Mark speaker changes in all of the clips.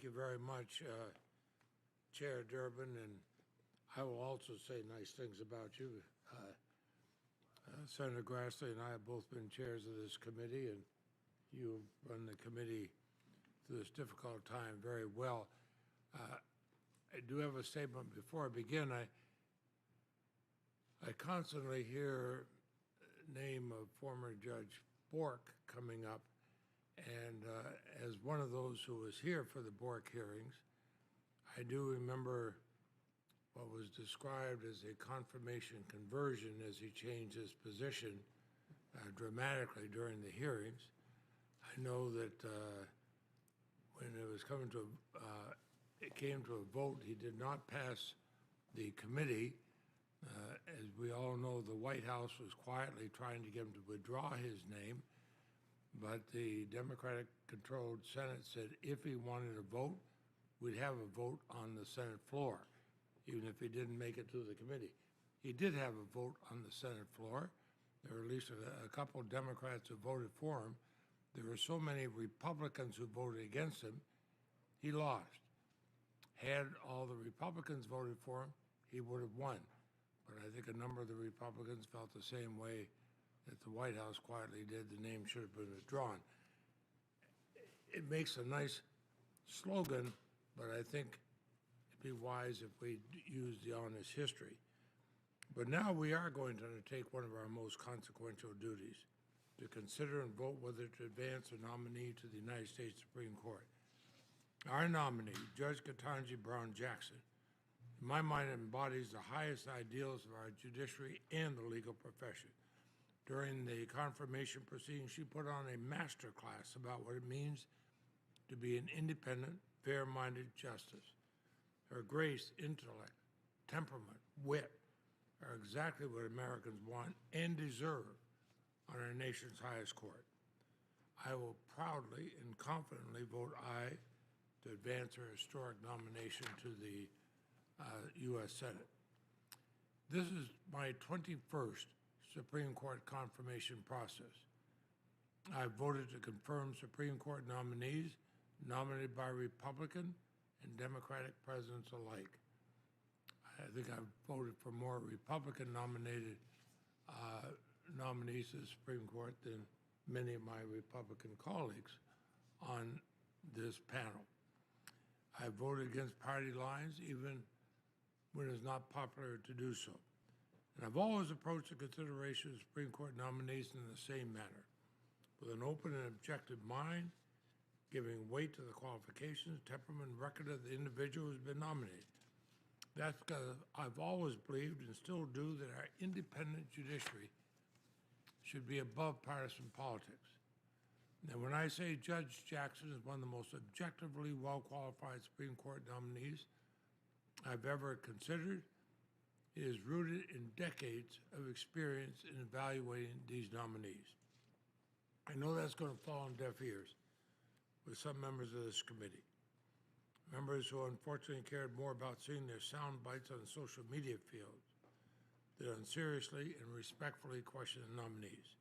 Speaker 1: you very much, Chair Durbin, and I will also say nice things about you. Senator Grassley and I have both been chairs of this committee, and you run the committee through this difficult time very well. I do have a statement before I begin. I constantly hear the name of former Judge Bork coming up, and as one of those who was here for the Bork hearings, I do remember what was described as a confirmation conversion as he changed his position dramatically during the hearings. I know that when it was coming to it came to a vote, he did not pass the committee. As we all know, the White House was quietly trying to get him to withdraw his name, but the Democratic-controlled Senate said if he wanted a vote, we'd have a vote on the Senate floor, even if he didn't make it to the committee. He did have a vote on the Senate floor. There were at least a couple of Democrats who voted for him. There were so many Republicans who voted against him, he lost. Had all the Republicans voted for him, he would have won. But I think a number of the Republicans felt the same way that the White House quietly did. The name should have been withdrawn. It makes a nice slogan, but I think it'd be wise if we use the honest history. But now we are going to undertake one of our most consequential duties, to consider and vote whether to advance a nominee to the United States Supreme Court. Our nominee, Judge Ketanji Brown Jackson, in my mind, embodies the highest ideals of our judiciary and the legal profession. During the confirmation proceedings, she put on a master class about what it means to be an independent, fair-minded justice. Her grace, intellect, temperament, wit are exactly what Americans want and deserve on our nation's highest court. I will proudly and confidently vote aye to advance her historic nomination to the U.S. Senate. This is my 21st Supreme Court confirmation process. I voted to confirm Supreme Court nominees nominated by Republican and Democratic presidents alike. I think I've voted for more Republican-nominated nominees to the Supreme Court than many of my Republican colleagues on this panel. I voted against party lines, even when it's not popular to do so. And I've always approached the consideration of Supreme Court nominees in the same manner, with an open and objective mind, giving weight to the qualifications, temperament, and record of the individual who's been nominated. That's because I've always believed, and still do, that our independent judiciary should be above partisan politics. Now, when I say Judge Jackson is one of the most objectively well-qualified Supreme Court nominees I've ever considered, it is rooted in decades of experience in evaluating these nominees. I know that's going to fall on deaf ears with some members of this committee, members who unfortunately cared more about seeing their sound bites on the social media field than seriously and respectfully question the nominees.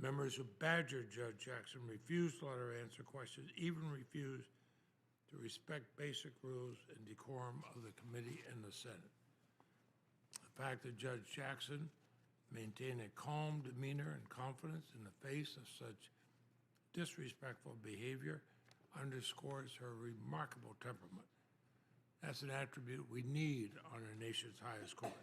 Speaker 1: Members who badgered Judge Jackson refused to let her answer questions, even refused to respect basic rules and decorum of the committee and the Senate. The fact that Judge Jackson maintained a calm demeanor and confidence in the face of such disrespectful behavior underscores her remarkable temperament. That's an attribute we need on our nation's highest court.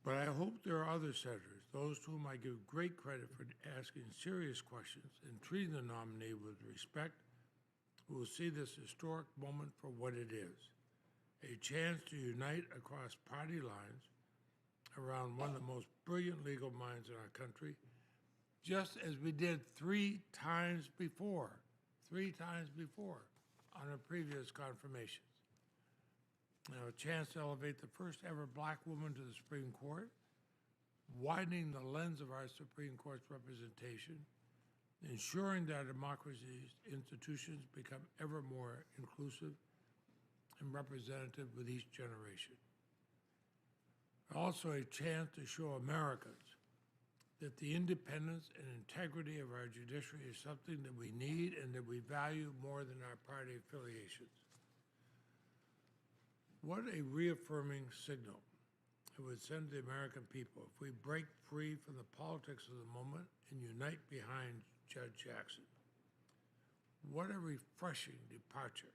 Speaker 1: But I hope there are other senators, those to whom I give great credit for asking serious questions and treating the nominee with respect, who will see this historic moment for what it is, a chance to unite across party lines around one of the most brilliant legal minds in our country, just as we did three times before on our previous confirmations. Now, a chance to elevate the first ever black woman to the Supreme Court, widening the lens of our Supreme Court's representation, ensuring that our democracy's institutions become ever more inclusive and representative with each generation. Also a chance to show Americans that the independence and integrity of our judiciary is something that we need and that we value more than our party affiliations. What a reaffirming signal it would send to the American people if we break free from the politics of the moment and unite behind Judge Jackson. What a refreshing departure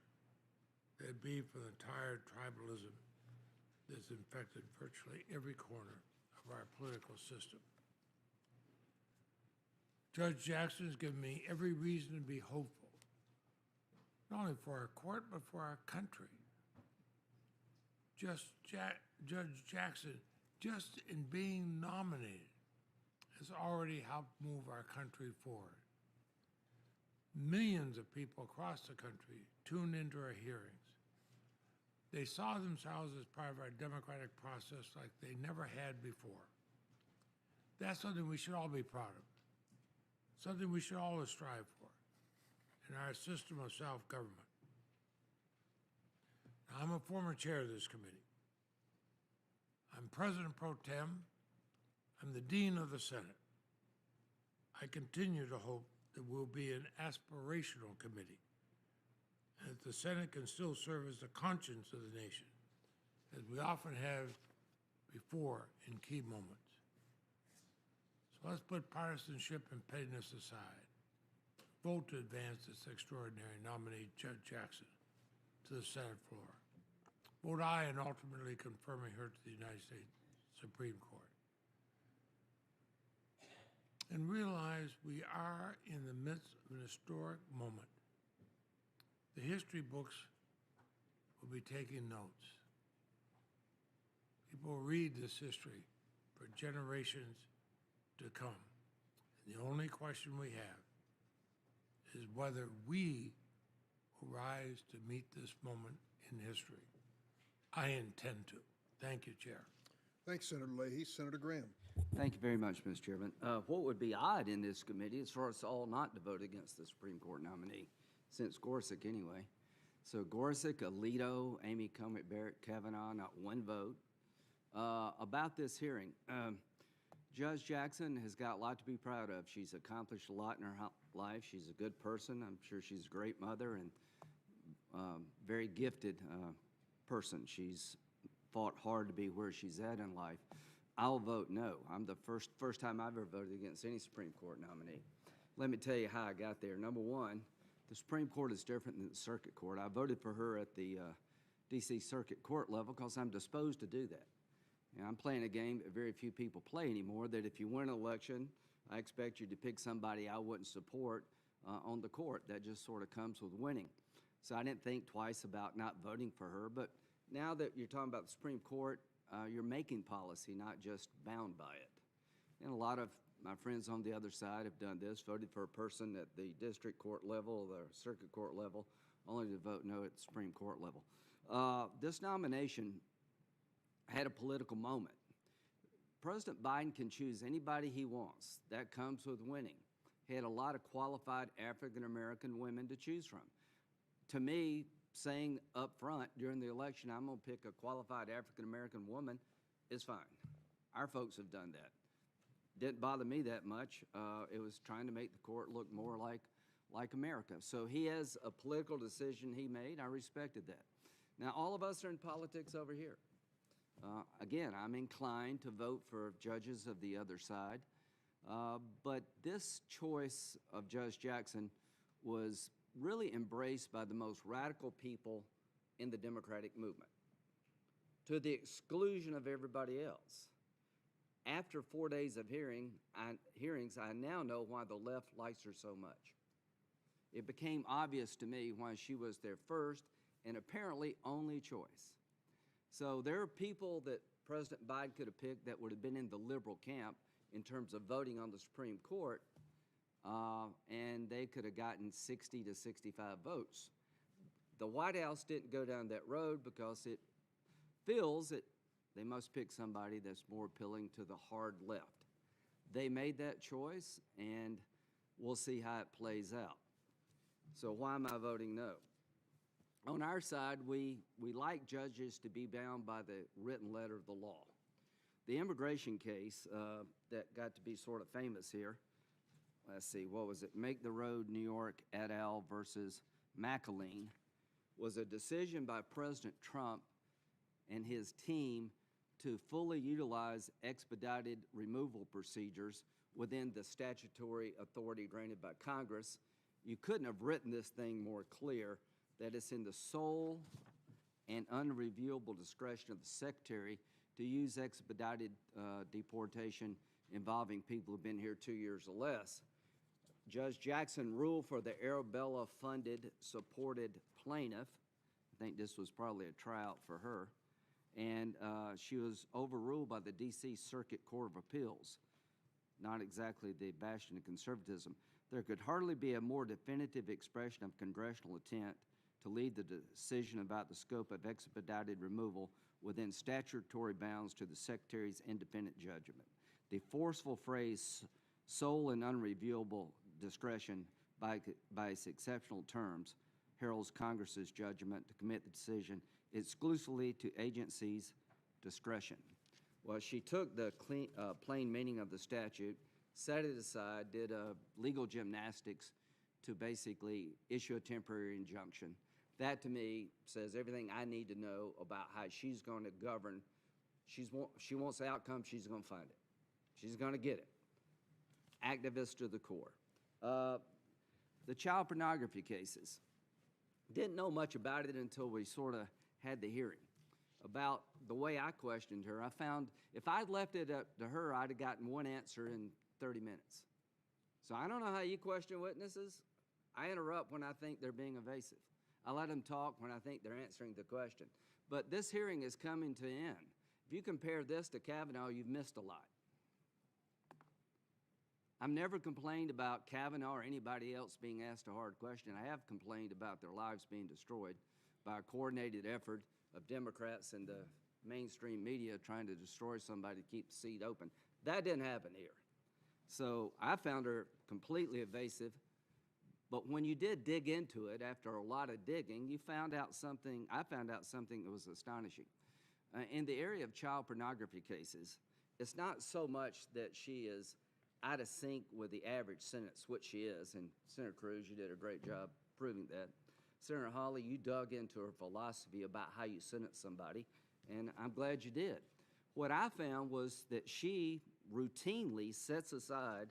Speaker 1: that'd be from the tired tribalism that's infected virtually every corner of our political system. Judge Jackson has given me every reason to be hopeful, not only for our court, but for our country. Judge Jackson, just in being nominated, has already helped move our country forward. Millions of people across the country tuned into our hearings. They saw themselves as part of our democratic process like they never had before. That's something we should all be proud of, something we should always strive for in our system of self-government. Now, I'm a former chair of this committee. I'm President Pro Tem. I'm the Dean of the Senate. I continue to hope that we'll be an aspirational committee, and that the Senate can still serve as the conscience of the nation, as we often have before in key moments. So let's put partisanship and pettiness aside. Vote to advance this extraordinary nominee, Judge Jackson, to the Senate floor. Vote aye in ultimately confirming her to the United States Supreme Court. And realize we are in the midst of an historic moment. The history books will be taking notes. People will read this history for generations to come. And the only question we have is whether we will rise to meet this moment in history. I intend to. Thank you, Chair.
Speaker 2: Thanks, Senator Leahy. Senator Graham.
Speaker 3: Thank you very much, Mr. Chairman. What would be odd in this committee is for us all not to vote against the Supreme Court nominee, since Gorsuch anyway. So Gorsuch, Alito, Amy Coney Barrett, Kavanaugh, not one vote. About this hearing, Judge Jackson has got a lot to be proud of. She's accomplished a lot in her life. She's a good person. I'm sure she's a great mother and very gifted person. She's fought hard to be where she's at in life. I'll vote no. I'm the first time I've ever voted against any Supreme Court nominee. Let me tell you how I got there. Number one, the Supreme Court is different than the Circuit Court. I voted for her at the D.C. Circuit Court level because I'm disposed to do that. And I'm playing a game that very few people play anymore, that if you win an election, I expect you to pick somebody I wouldn't support on the court. That just sort of comes with winning. So I didn't think twice about not voting for her. But now that you're talking about the Supreme Court, you're making policy, not just bound by it. And a lot of my friends on the other side have done this, voted for a person at the district court level, the circuit court level, only to vote no at the Supreme Court level. This nomination had a political moment. President Biden can choose anybody he wants. That comes with winning. He had a lot of qualified African-American women to choose from. To me, saying up front during the election, I'm going to pick a qualified African-American woman is fine. Our folks have done that. Didn't bother me that much. It was trying to make the court look more like America. So he has a political decision he made. I respected that. Now, all of us are in politics over here. Again, I'm inclined to vote for judges of the other side. But this choice of Judge Jackson was really embraced by the most radical people in the Democratic movement, to the exclusion of everybody else. After 4 days of hearings, I now know why the left likes her so much. It became obvious to me why she was their first and apparently only choice. So there are people that President Biden could have picked that would have been in the liberal camp in terms of voting on the Supreme Court, and they could have gotten 60 to 65 votes. The White House didn't go down that road because it feels that they must pick somebody that's more appealing to the hard left. They made that choice, and we'll see how it plays out. So why am I voting no? On our side, we like judges to be bound by the written letter of the law. The immigration case that got to be sort of famous here, let's see, what was it? Make the Road New York et al. Versus McAleen, was a decision by President Trump and his team to fully utilize expedited removal procedures within the statutory authority granted by Congress. You couldn't have written this thing more clear that it's in the sole and unreviewable discretion of the Secretary to use expedited deportation involving people who've been here 2 years or less. Judge Jackson ruled for the Arabella-funded supported plaintiff. I think this was probably a tryout for her. And she was overruled by the D.C. Circuit Court of Appeals. Not exactly the bastion of conservatism. There could hardly be a more definitive expression of congressional intent to lead the decision about the scope of expedited removal within statutory bounds to the Secretary's independent judgment. The forceful phrase, sole and unreviewable discretion by its exceptional terms, heralds Congress's judgment to commit the decision exclusively to agencies' discretion. Well, she took the plain meaning of the statute, set it aside, did legal gymnastics to basically issue a temporary injunction. That, to me, says everything I need to know about how she's going to govern. She wants the outcome, she's going to find it. She's going to get it. Activist to the core. The child pornography cases. Didn't know much about it until we sort of had the hearing. About the way I questioned her, I found if I'd left it up to her, I'd have gotten one answer in 30 minutes. So I don't know how you question witnesses. I interrupt when I think they're being evasive. I let them talk when I think they're answering the question. But this hearing is coming to an end. If you compare this to Kavanaugh, you've missed a lot. I've never complained about Kavanaugh or anybody else being asked a hard question. I have complained about their lives being destroyed by a coordinated effort of Democrats and the mainstream media trying to destroy somebody to keep the seat open. That didn't happen here. So I found her completely evasive. But when you did dig into it, after a lot of digging, you found out something, I found out something that was astonishing. In the area of child pornography cases, it's not so much that she is out of sync with the average sentence, which she is, and Senator Cruz, you did a great job proving that. Senator Hawley, you dug into her philosophy about how you sentence somebody, and I'm glad you did. What I found was that she routinely sets aside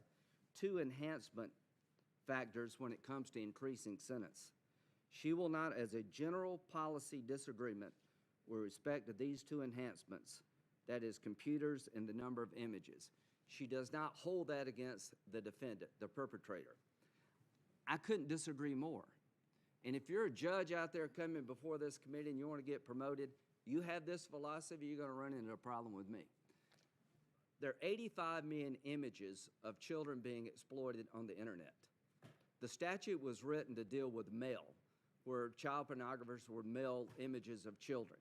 Speaker 3: 2 enhancement factors when it comes to increasing sentence. She will not, as a general policy disagreement with respect to these 2 enhancements, that is computers and the number of images. She does not hold that against the defendant, the perpetrator. I couldn't disagree more. And if you're a judge out there coming before this committee and you want to get promoted, you have this philosophy, you're going to run into a problem with me. There are 85 million images of children being exploited on the internet. The statute was written to deal with mail, where child pornographers would mail images of children.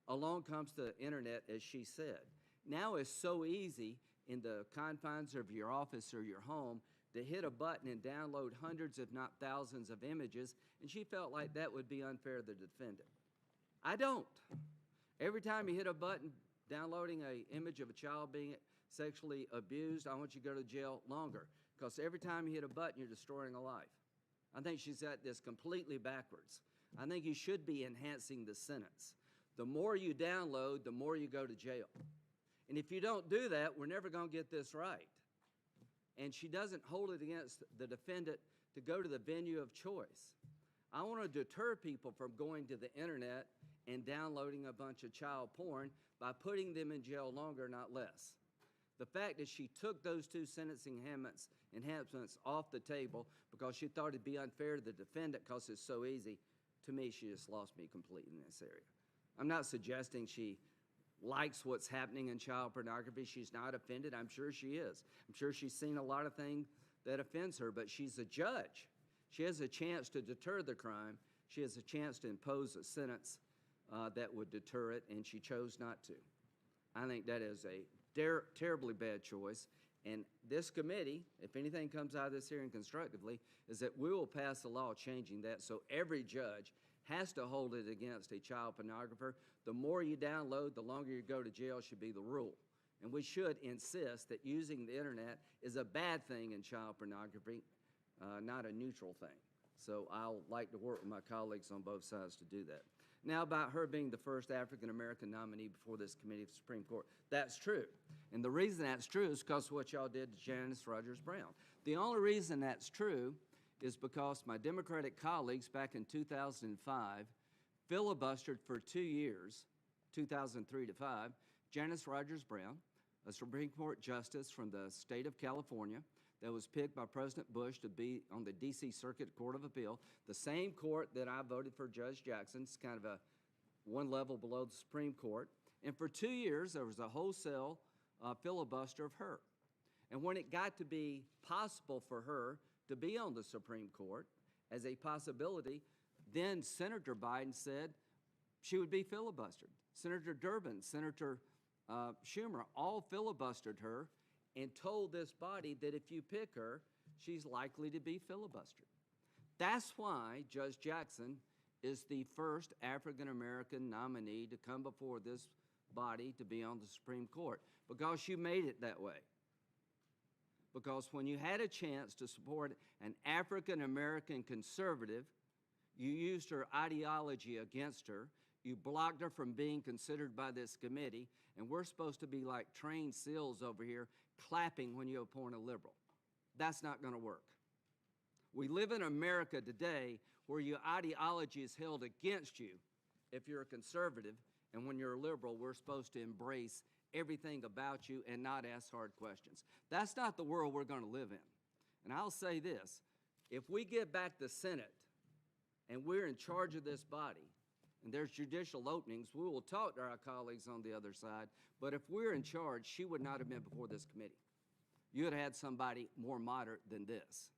Speaker 3: Along comes the internet, as she said. Now it's so easy in the confines of your office or your home to hit a button and download hundreds, if not thousands, of images, and she felt like that would be unfair to the defendant. I don't. Every time you hit a button downloading an image of a child being sexually abused, I want you to go to jail longer, because every time you hit a button, you're destroying a life. I think she's got this completely backwards. I think you should be enhancing the sentence. The more you download, the more you go to jail. And if you don't do that, we're never going to get this right. And she doesn't hold it against the defendant to go to the venue of choice. I want to deter people from going to the internet and downloading a bunch of child porn by putting them in jail longer, not less. The fact that she took those 2 sentencing enhancements off the table because she thought it'd be unfair to the defendant because it's so easy, to me, she just lost me completely in this area. I'm not suggesting she likes what's happening in child pornography. She's not offended. I'm sure she is. I'm sure she's seen a lot of things that offends her, but she's a judge. She has a chance to deter the crime. She has a chance to impose a sentence that would deter it, and she chose not to. I think that is a terribly bad choice, and this committee, if anything comes out of this hearing constructively, is that we will pass a law changing that so every judge has to hold it against a child pornographer. The more you download, the longer you go to jail should be the rule. And we should insist that using the internet is a bad thing in child pornography, not a neutral thing. So I'll like to work with my colleagues on both sides to do that. Now about her being the first African-American nominee before this committee of the Supreme Court. That's true. And the reason that's true is because of what y'all did to Janice Rogers Brown. The only reason that's true is because my Democratic colleagues back in 2005 filibustered for 2 years, 2003 to 5, Janice Rogers Brown, a Supreme Court justice from the state of California that was picked by President Bush to be on the D.C. Circuit Court of Appeal, the same court that I voted for Judge Jackson. It's kind of a one level below the Supreme Court. And for 2 years, there was a wholesale filibuster of her. And when it got to be possible for her to be on the Supreme Court as a possibility, then Senator Biden said she would be filibustered. Senator Durbin, Senator Schumer all filibustered her and told this body that if you pick her, she's likely to be filibustered. That's why Judge Jackson is the first African-American nominee to come before this body to be on the Supreme Court, because you made it that way. Because when you had a chance to support an African-American conservative, you used her ideology against her. You blocked her from being considered by this committee, and we're supposed to be like trained seals over here clapping when you appoint a liberal. That's not going to work. We live in America today where your ideology is held against you if you're a conservative, and when you're a liberal, we're supposed to embrace everything about you and not ask hard questions. That's not the world we're going to live in. And I'll say this, if we get back the Senate and we're in charge of this body, and there's judicial openings, we will talk to our colleagues on the other side, but if we're in charge, she would not have been before this committee. You would have had somebody more moderate than this.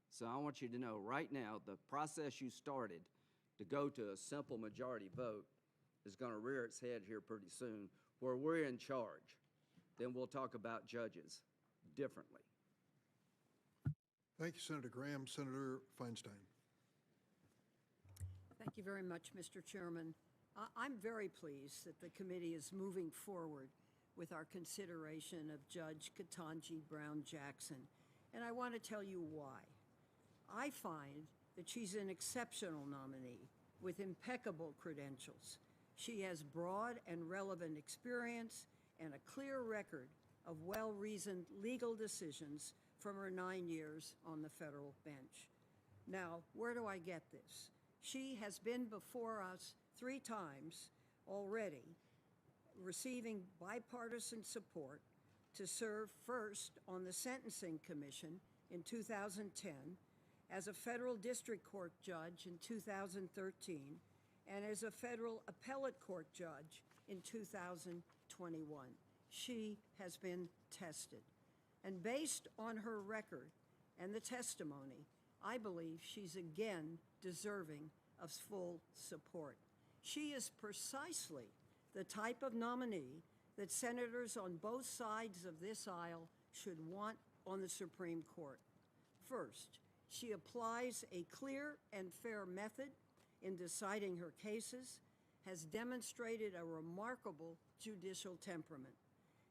Speaker 3: So I want you to know right now, the process you started to go to a simple majority vote is going to rear its head here pretty soon, where we're in charge. Then we'll talk about judges differently.
Speaker 2: Thank you, Senator Graham. Senator Feinstein.
Speaker 4: Thank you very much, Mr. Chairman. I'm very pleased that the committee is moving forward with our consideration of Judge Ketanji Brown Jackson, and I want to tell you why. I find that she's an exceptional nominee with impeccable credentials. She has broad and relevant experience and a clear record of well-reasoned legal decisions from her 9 years on the federal bench. Now, where do I get this? She has been before us 3 times already, receiving bipartisan support to serve first on the Sentencing Commission in 2010, as a federal district court judge in 2013, and as a federal appellate court judge in 2021. She has been tested. And based on her record and the testimony, I believe she's again deserving of full support. She is precisely the type of nominee that senators on both sides of this aisle should want on the Supreme Court. First, she applies a clear and fair method in deciding her cases, has demonstrated a remarkable judicial temperament.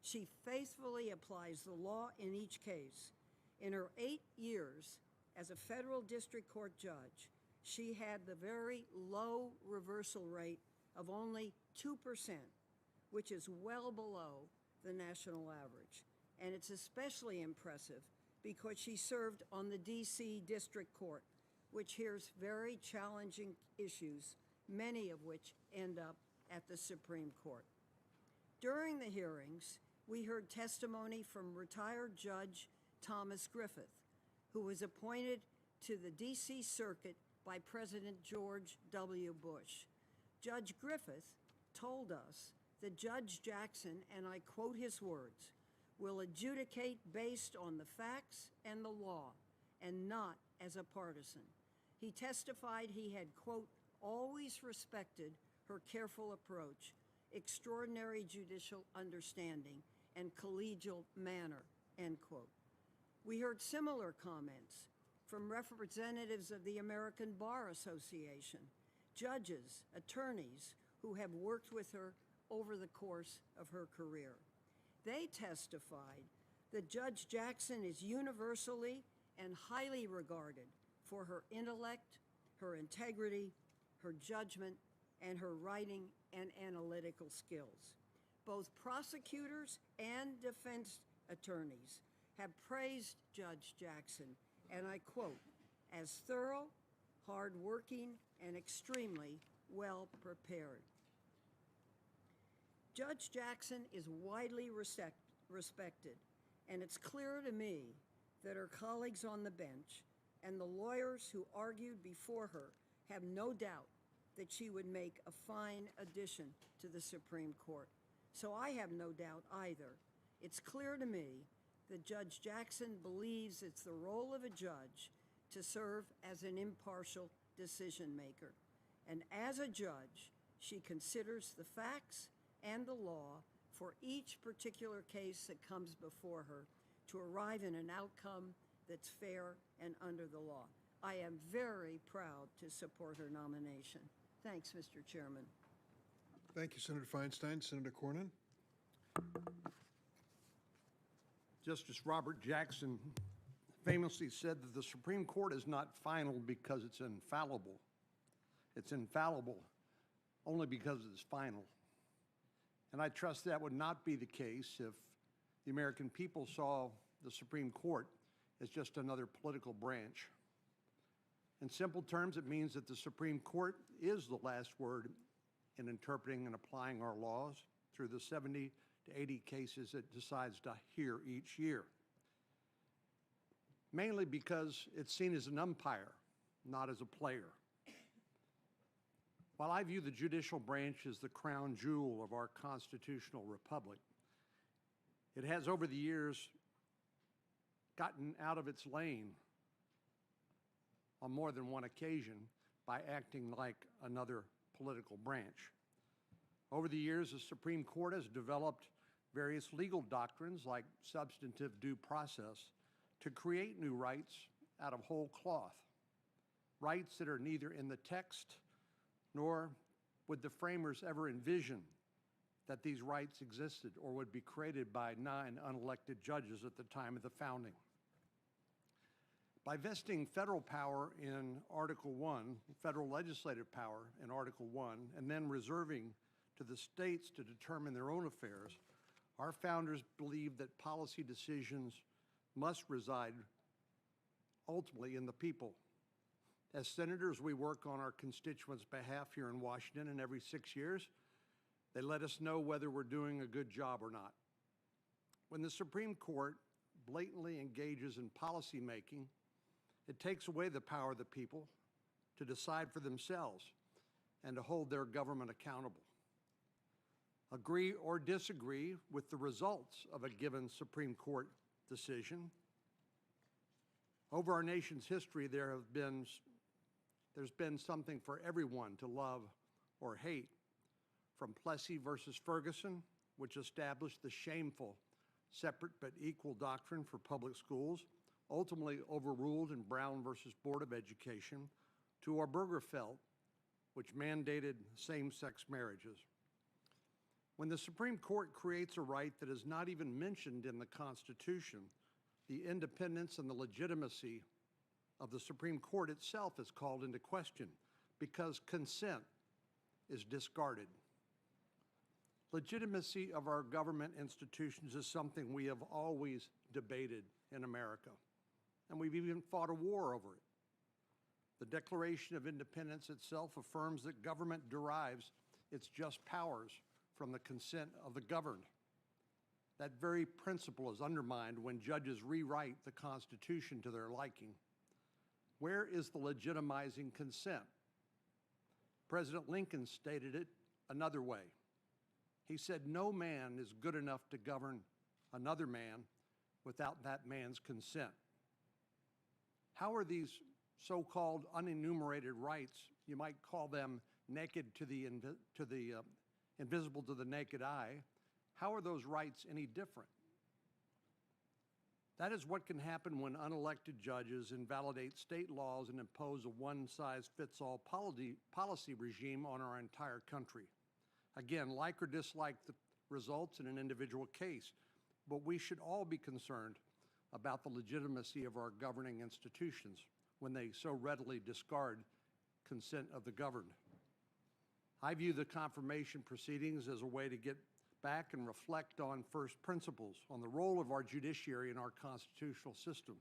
Speaker 4: She faithfully applies the law in each case. In her 8 years as a federal district court judge, she had the very low reversal rate of only 2%, which is well below the national average. And it's especially impressive because she served on the D.C. District Court, which hears very challenging issues, many of which end up at the Supreme Court. During the hearings, we heard testimony from retired Judge Thomas Griffith, who was appointed to the D.C. Circuit by President George W. Bush. Judge Griffith told us that Judge Jackson, and I quote his words, will adjudicate based on the facts and the law and not as a partisan. He testified he had, quote, always respected her careful approach, extraordinary judicial understanding, and collegial manner, end quote. We heard similar comments from representatives of the American Bar Association, judges, attorneys who have worked with her over the course of her career. They testified that Judge Jackson is universally and highly regarded for her intellect, her integrity, her judgment, and her writing and analytical skills. Both prosecutors and defense attorneys have praised Judge Jackson, and I quote, as thorough, hardworking, and extremely well prepared. Judge Jackson is widely respected, and it's clear to me that her colleagues on the bench and the lawyers who argued before her have no doubt that she would make a fine addition to the Supreme Court. So I have no doubt either. It's clear to me that Judge Jackson believes it's the role of a judge to serve as an impartial decision maker. And as a judge, she considers the facts and the law for each particular case that comes before her to arrive in an outcome that's fair and under the law. I am very proud to support her nomination. Thanks, Mr. Chairman.
Speaker 2: Thank you, Senator Feinstein. Senator Cornyn?
Speaker 5: Justice Robert Jackson famously said that the Supreme Court is not final because it's infallible. It's infallible only because it's final. And I trust that would not be the case if the American people saw the Supreme Court as just another political branch. In simple terms, it means that the Supreme Court is the last word in interpreting and applying our laws through the 70 to 80 cases it decides to hear each year. Mainly because it's seen as an umpire, not as a player. While I view the judicial branch as the crown jewel of our constitutional republic, it has over the years gotten out of its lane on more than one occasion by acting like another political branch. Over the years, the Supreme Court has developed various legal doctrines like substantive due process to create new rights out of whole cloth, rights that are neither in the text nor would the framers ever envision that these rights existed or would be created by 9 unelected judges at the time of the founding. By vesting federal power in Article 1, federal legislative power in Article 1, and then reserving to the states to determine their own affairs, our founders believed that policy decisions must reside ultimately in the people. As senators, we work on our constituents' behalf here in Washington, and every 6 years, they let us know whether we're doing a good job or not. When the Supreme Court blatantly engages in policy making, it takes away the power of the people to decide for themselves and to hold their government accountable. Agree or disagree with the results of a given Supreme Court decision. Over our nation's history, there's been something for everyone to love or hate, from Plessy versus Ferguson, which established the shameful separate but equal doctrine for public schools, ultimately overruled in Brown versus Board of Education, to Obergefell, which mandated same-sex marriages. When the Supreme Court creates a right that is not even mentioned in the Constitution, the independence and the legitimacy of the Supreme Court itself is called into question because consent is discarded. Legitimacy of our government institutions is something we have always debated in America, and we've even fought a war over it. The Declaration of Independence itself affirms that government derives its just powers from the consent of the governed. That very principle is undermined when judges rewrite the Constitution to their liking. Where is the legitimizing consent? President Lincoln stated it another way. He said, "No man is good enough to govern another man without that man's consent." How are these so-called unenumerated rights, you might call them naked to the invisible to the naked eye, how are those rights any different? That is what can happen when unelected judges invalidate state laws and impose a one-size-fits-all policy regime on our entire country. Again, like or dislike the results in an individual case, but we should all be concerned about the legitimacy of our governing institutions when they so readily discard consent of the governed. I view the confirmation proceedings as a way to get back and reflect on first principles, on the role of our judiciary in our constitutional system.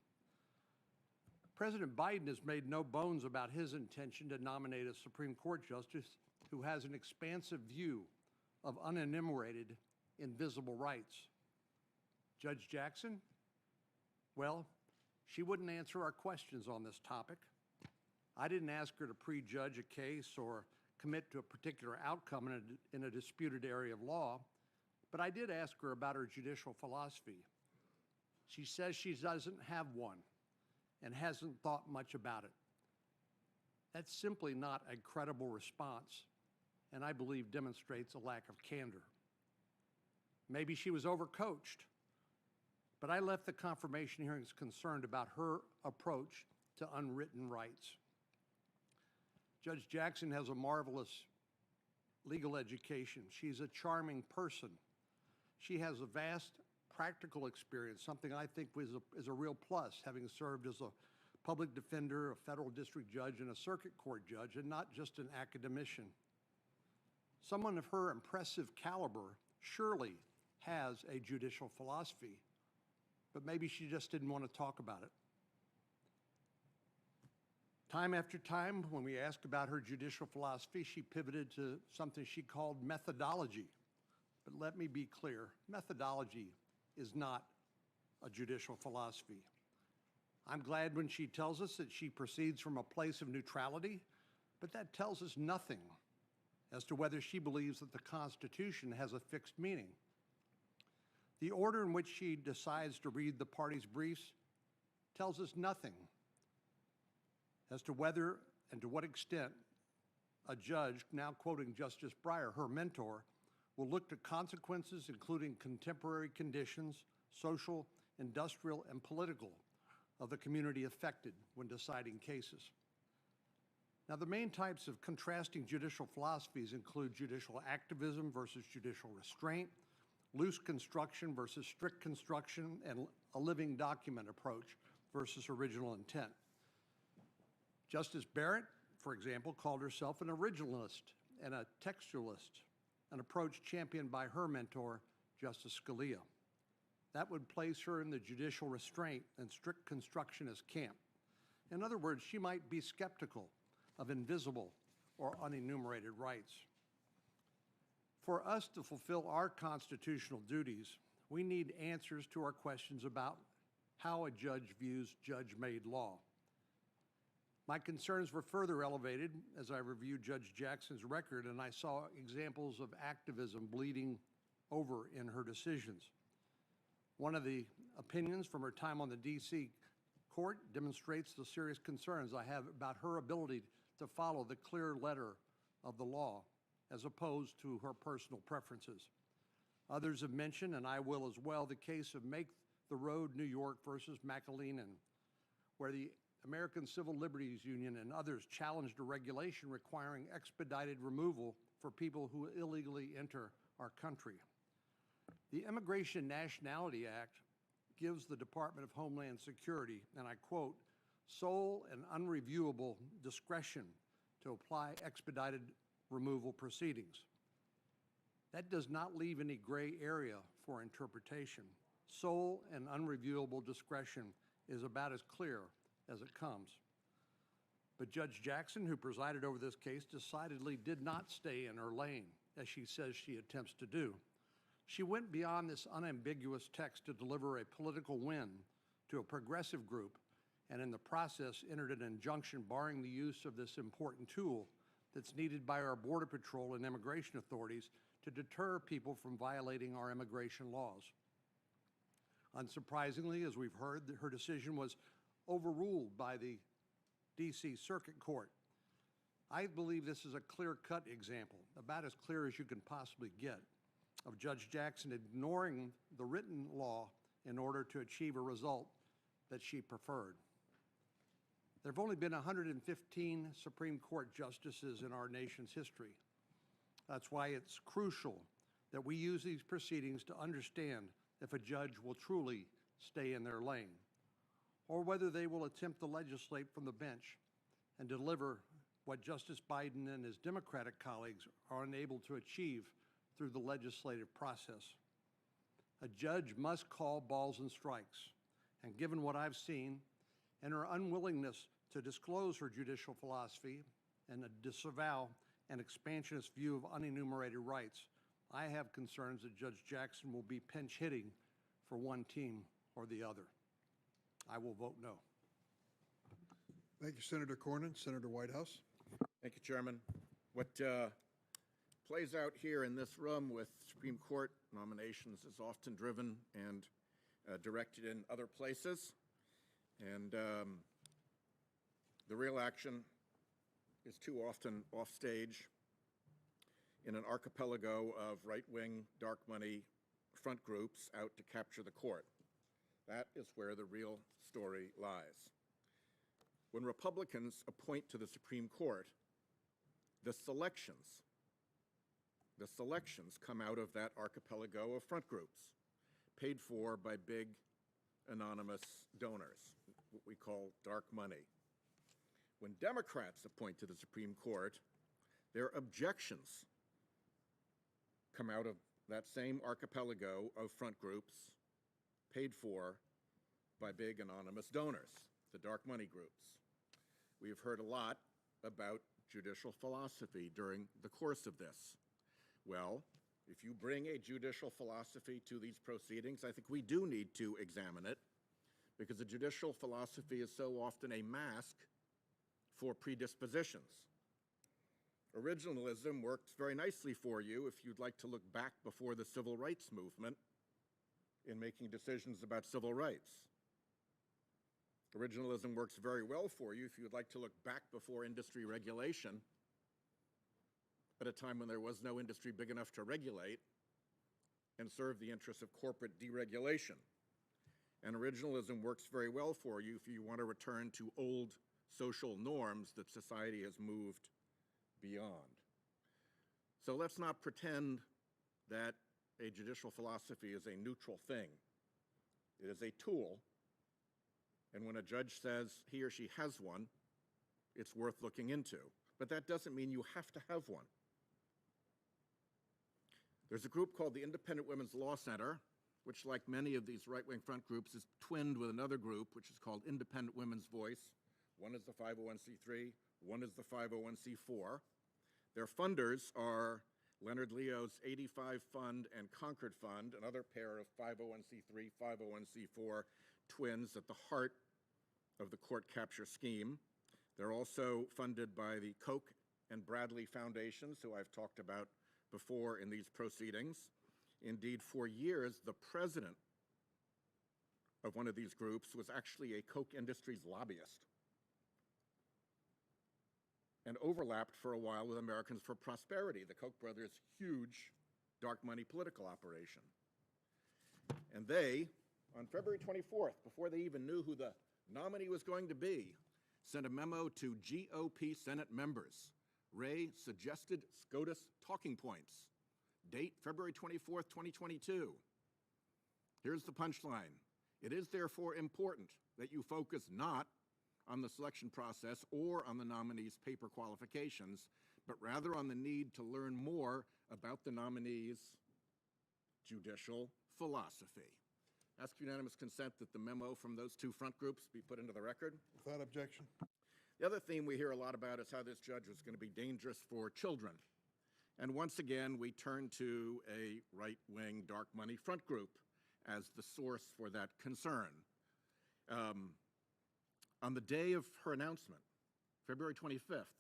Speaker 5: President Biden has made no bones about his intention to nominate a Supreme Court justice who has an expansive view of unenumerated, invisible rights. Judge Jackson? Well, she wouldn't answer our questions on this topic. I didn't ask her to prejudge a case or commit to a particular outcome in a disputed area of law, but I did ask her about her judicial philosophy. She says she doesn't have one and hasn't thought much about it. That's simply not a credible response, and I believe demonstrates a lack of candor. Maybe she was overcoached, but I left the confirmation hearings concerned about her approach to unwritten rights. Judge Jackson has a marvelous legal education. She's a charming person. She has a vast practical experience, something I think is a real plus, having served as a public defender, a federal district judge, and a circuit court judge, and not just an academician. Someone of her impressive caliber surely has a judicial philosophy, but maybe she just didn't want to talk about it. Time after time, when we asked about her judicial philosophy, she pivoted to something she called methodology. But let me be clear, methodology is not a judicial philosophy. I'm glad when she tells us that she proceeds from a place of neutrality, but that tells us nothing as to whether she believes that the Constitution has a fixed meaning. The order in which she decides to read the parties' briefs tells us nothing as to whether and to what extent a judge, now quoting Justice Breyer, her mentor, will look to consequences including contemporary conditions, social, industrial, and political, of the community affected when deciding cases. Now, the main types of contrasting judicial philosophies include judicial activism versus judicial restraint, loose construction versus strict construction, and a living document approach versus original intent. Justice Barrett, for example, called herself an originalist and a textualist, an approach championed by her mentor, Justice Scalia. That would place her in the judicial restraint and strict constructionist camp. In other words, she might be skeptical of invisible or unenumerated rights. For us to fulfill our constitutional duties, we need answers to our questions about how a judge views judge-made law. My concerns were further elevated as I reviewed Judge Jackson's record, and I saw examples of activism bleeding over in her decisions. One of the opinions from her time on the D.C. court demonstrates the serious concerns I have about her ability to follow the clear letter of the law as opposed to her personal preferences. Others have mentioned, and I will as well, the case of Make the Road New York versus McAleenan, where the American Civil Liberties Union and others challenged a regulation requiring expedited removal for people who illegally enter our country. The Immigration Nationality Act gives the Department of Homeland Security, and I quote, sole and unreviewable discretion to apply expedited removal proceedings. That does not leave any gray area for interpretation. Sole and unreviewable discretion is about as clear as it comes. But Judge Jackson, who presided over this case, decidedly did not stay in her lane, as she says she attempts to do. She went beyond this unambiguous text to deliver a political win to a progressive group, and in the process entered an injunction barring the use of this important tool that's needed by our Border Patrol and immigration authorities to deter people from violating our immigration laws. Unsurprisingly, as we've heard, her decision was overruled by the D.C. Circuit Court. I believe this is a clear-cut example, about as clear as you can possibly get, of Judge Jackson ignoring the written law in order to achieve a result that she preferred. There have only been 115 Supreme Court justices in our nation's history. That's why it's crucial that we use these proceedings to understand if a judge will truly stay in their lane, or whether they will attempt to legislate from the bench and deliver what Justice Biden and his Democratic colleagues are unable to achieve through the legislative process. A judge must call balls and strikes, and given what I've seen and her unwillingness to disclose her judicial philosophy and disavow an expansionist view of unenumerated rights, I have concerns that Judge Jackson will be pinch hitting for one team or the other. I will vote no.
Speaker 2: Thank you, Senator Cornyn. Senator Whitehouse.
Speaker 6: Thank you, Chairman. What plays out here in this room with Supreme Court nominations is often driven and directed in other places. And the real action is too often offstage in an archipelago of right-wing, dark money front groups out to capture the court. That is where the real story lies. When Republicans appoint to the Supreme Court, the selections come out of that archipelago of front groups, paid for by big anonymous donors, what we call dark money. When Democrats appoint to the Supreme Court, their objections come out of that same archipelago of front groups, paid for by big anonymous donors, the dark money groups. We have heard a lot about judicial philosophy during the course of this. Well, if you bring a judicial philosophy to these proceedings, I think we do need to examine it, because a judicial philosophy is so often a mask for predispositions. Originalism works very nicely for you if you'd like to look back before the civil rights movement in making decisions about civil rights. Originalism works very well for you if you'd like to look back before industry regulation at a time when there was no industry big enough to regulate and serve the interests of corporate deregulation. And originalism works very well for you if you want to return to old social norms that society has moved beyond. So let's not pretend that a judicial philosophy is a neutral thing. It is a tool, and when a judge says he or she has one, it's worth looking into. But that doesn't mean you have to have one. There's a group called the Independent Women's Law Center, which, like many of these right-wing front groups, is twinned with another group, which is called Independent Women's Voice. One is the 501c3, one is the 501c4. Their funders are Leonard Leo's 85 Fund and Concord Fund, another pair of 501c3, 501c4 twins at the heart of the court capture scheme. They're also funded by the Koch and Bradley Foundations, who I've talked about before in these proceedings. Indeed, for years, the president of one of these groups was actually a Koch Industries lobbyist and overlapped for a while with Americans for Prosperity, the Koch brothers' huge dark money political operation. And they, on February 24th, before they even knew who the nominee was going to be, sent a memo to GOP Senate members. Ray suggested SCOTUS talking points. Date February 24th, 2022. Here's the punchline. It is therefore important that you focus not on the selection process or on the nominee's paper qualifications, but rather on the need to learn more about the nominee's judicial philosophy. Ask unanimous consent that the memo from those two front groups be put into the record.
Speaker 2: Without objection.
Speaker 6: The other theme we hear a lot about is how this judge was going to be dangerous for children. And once again, we turn to a right-wing dark money front group as the source for that concern. On the day of her announcement, February 25th,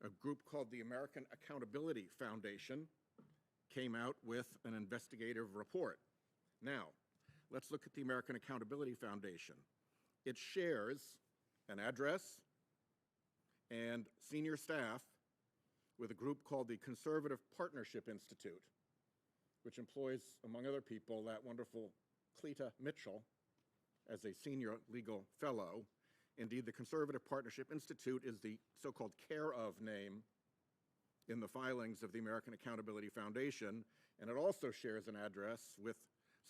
Speaker 6: a group called the American Accountability Foundation came out with an investigative report. Now, let's look at the American Accountability Foundation. It shares an address and senior staff with a group called the Conservative Partnership Institute, which employs, among other people, that wonderful Cleta Mitchell as a senior legal fellow. Indeed, the Conservative Partnership Institute is the so-called care of name in the filings of the American Accountability Foundation, and it also shares an address with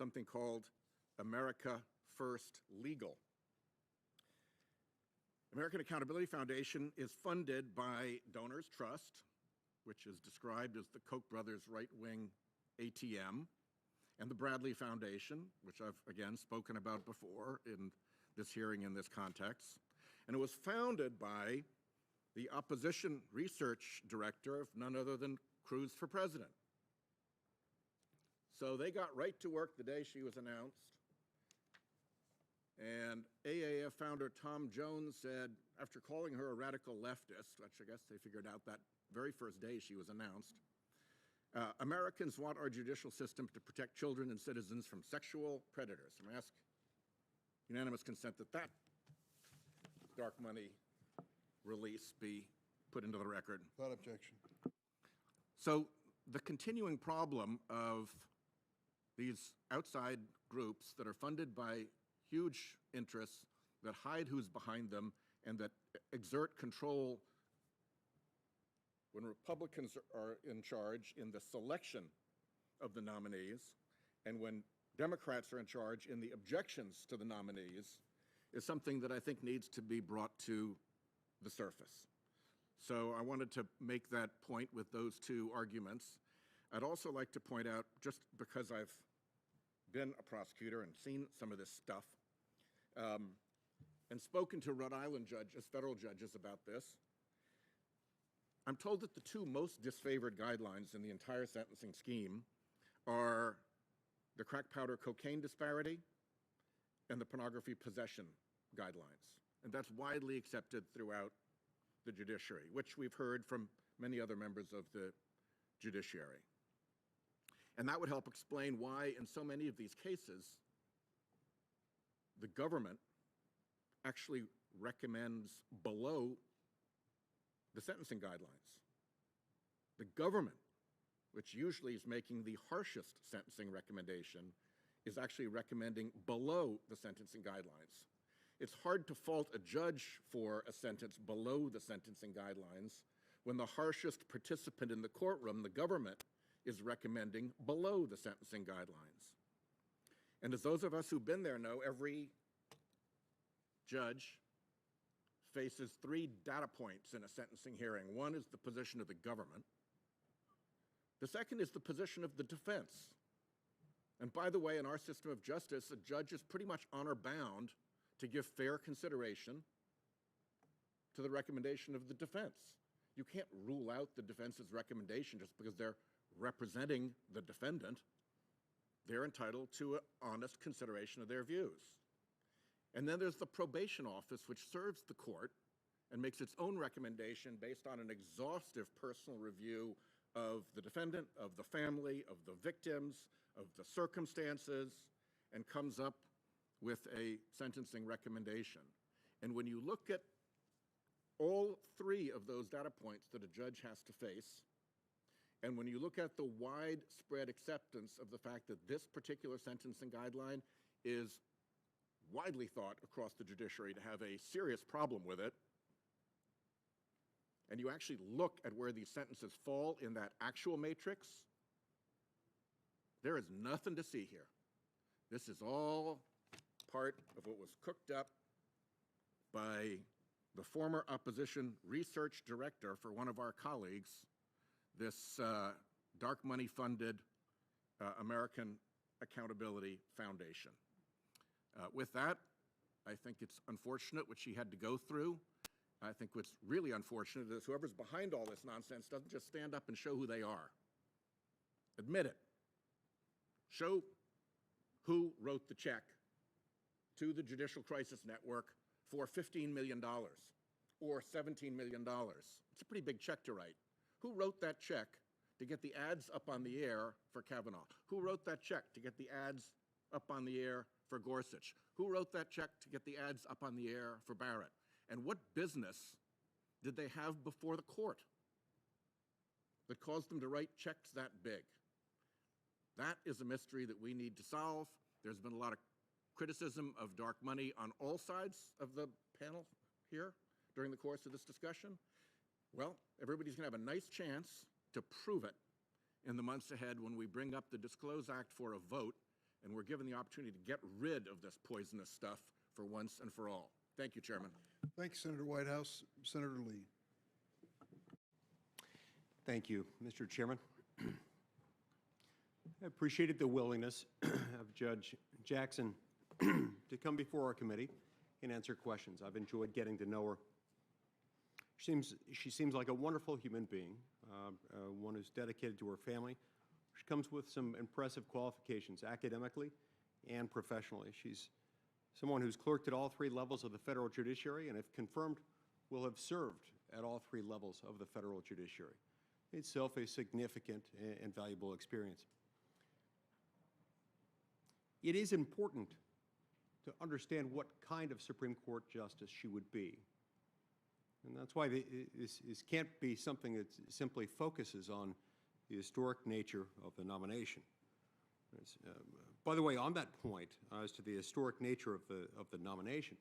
Speaker 6: something called America First Legal. American Accountability Foundation is funded by Donors Trust, which is described as the Koch brothers' right-wing ATM, and the Bradley Foundation, which I've, again, spoken about before in this hearing in this context. And it was founded by the opposition research director of none other than Cruz for president. So they got right to work the day she was announced. And AAF founder Tom Jones said, after calling her a radical leftist, which I guess they figured out that very first day she was announced, Americans want our judicial system to protect children and citizens from sexual predators. I'm ask unanimous consent that that dark money release be put into the record.
Speaker 2: Without objection.
Speaker 6: So the continuing problem of these outside groups that are funded by huge interests that hide who's behind them and that exert control when Republicans are in charge in the selection of the nominees and when Democrats are in charge in the objections to the nominees is something that I think needs to be brought to the surface. So I wanted to make that point with those two arguments. I'd also like to point out, just because I've been a prosecutor and seen some of this stuff, and spoken to Rhode Island judges, federal judges about this, I'm told that the two most disfavored guidelines in the entire sentencing scheme are the crack powder cocaine disparity and the pornography possession guidelines. And that's widely accepted throughout the judiciary, which we've heard from many other members of the judiciary. And that would help explain why in so many of these cases, the government actually recommends below the sentencing guidelines. The government, which usually is making the harshest sentencing recommendation, is actually recommending below the sentencing guidelines. It's hard to fault a judge for a sentence below the sentencing guidelines when the harshest participant in the courtroom, the government, is recommending below the sentencing guidelines. And as those of us who've been there know, every judge faces three data points in a sentencing hearing. One is the position of the government. The second is the position of the defense. And by the way, in our system of justice, a judge is pretty much honor-bound to give fair consideration to the recommendation of the defense. You can't rule out the defense's recommendation just because they're representing the defendant. They're entitled to an honest consideration of their views. And then there's the probation office, which serves the court and makes its own recommendation based on an exhaustive personal review of the defendant, of the family, of the victims, of the circumstances, and comes up with a sentencing recommendation. And when you look at all three of those data points that a judge has to face, and when you look at the widespread acceptance of the fact that this particular sentencing guideline is widely thought across the judiciary to have a serious problem with it, and you actually look at where these sentences fall in that actual matrix, there is nothing to see here. This is all part of what was cooked up by the former opposition research director for one of our colleagues, this dark money funded American Accountability Foundation. With that, I think it's unfortunate what she had to go through. I think what's really unfortunate is whoever's behind all this nonsense doesn't just stand up and show who they are. Admit it. Show who wrote the check to the Judicial Crisis Network for $15 million or $17 million. It's a pretty big check to write. Who wrote that check to get the ads up on the air for Kavanaugh? Who wrote that check to get the ads up on the air for Gorsuch? Who wrote that check to get the ads up on the air for Barrett? And what business did they have before the court that caused them to write checks that big? That is a mystery that we need to solve. There's been a lot of criticism of dark money on all sides of the panel here during the course of this discussion. Well, everybody's going to have a nice chance to prove it in the months ahead when we bring up the Disclose Act for a vote and we're given the opportunity to get rid of this poisonous stuff for once and for all. Thank you, Chairman.
Speaker 2: Thank you, Senator Whitehouse. Senator Lee.
Speaker 7: Thank you, Mr. Chairman. I appreciated the willingness of Judge Jackson to come before our committee and answer questions. I've enjoyed getting to know her. She seems like a wonderful human being, one who's dedicated to her family. She comes with some impressive qualifications academically and professionally. She's someone who's clerked at all 3 levels of the federal judiciary, and if confirmed, will have served at all 3 levels of the federal judiciary. Itself a significant and valuable experience. It is important to understand what kind of Supreme Court justice she would be. And that's why this can't be something that simply focuses on the historic nature of the nomination. By the way, on that point, as to the historic nature of the nomination,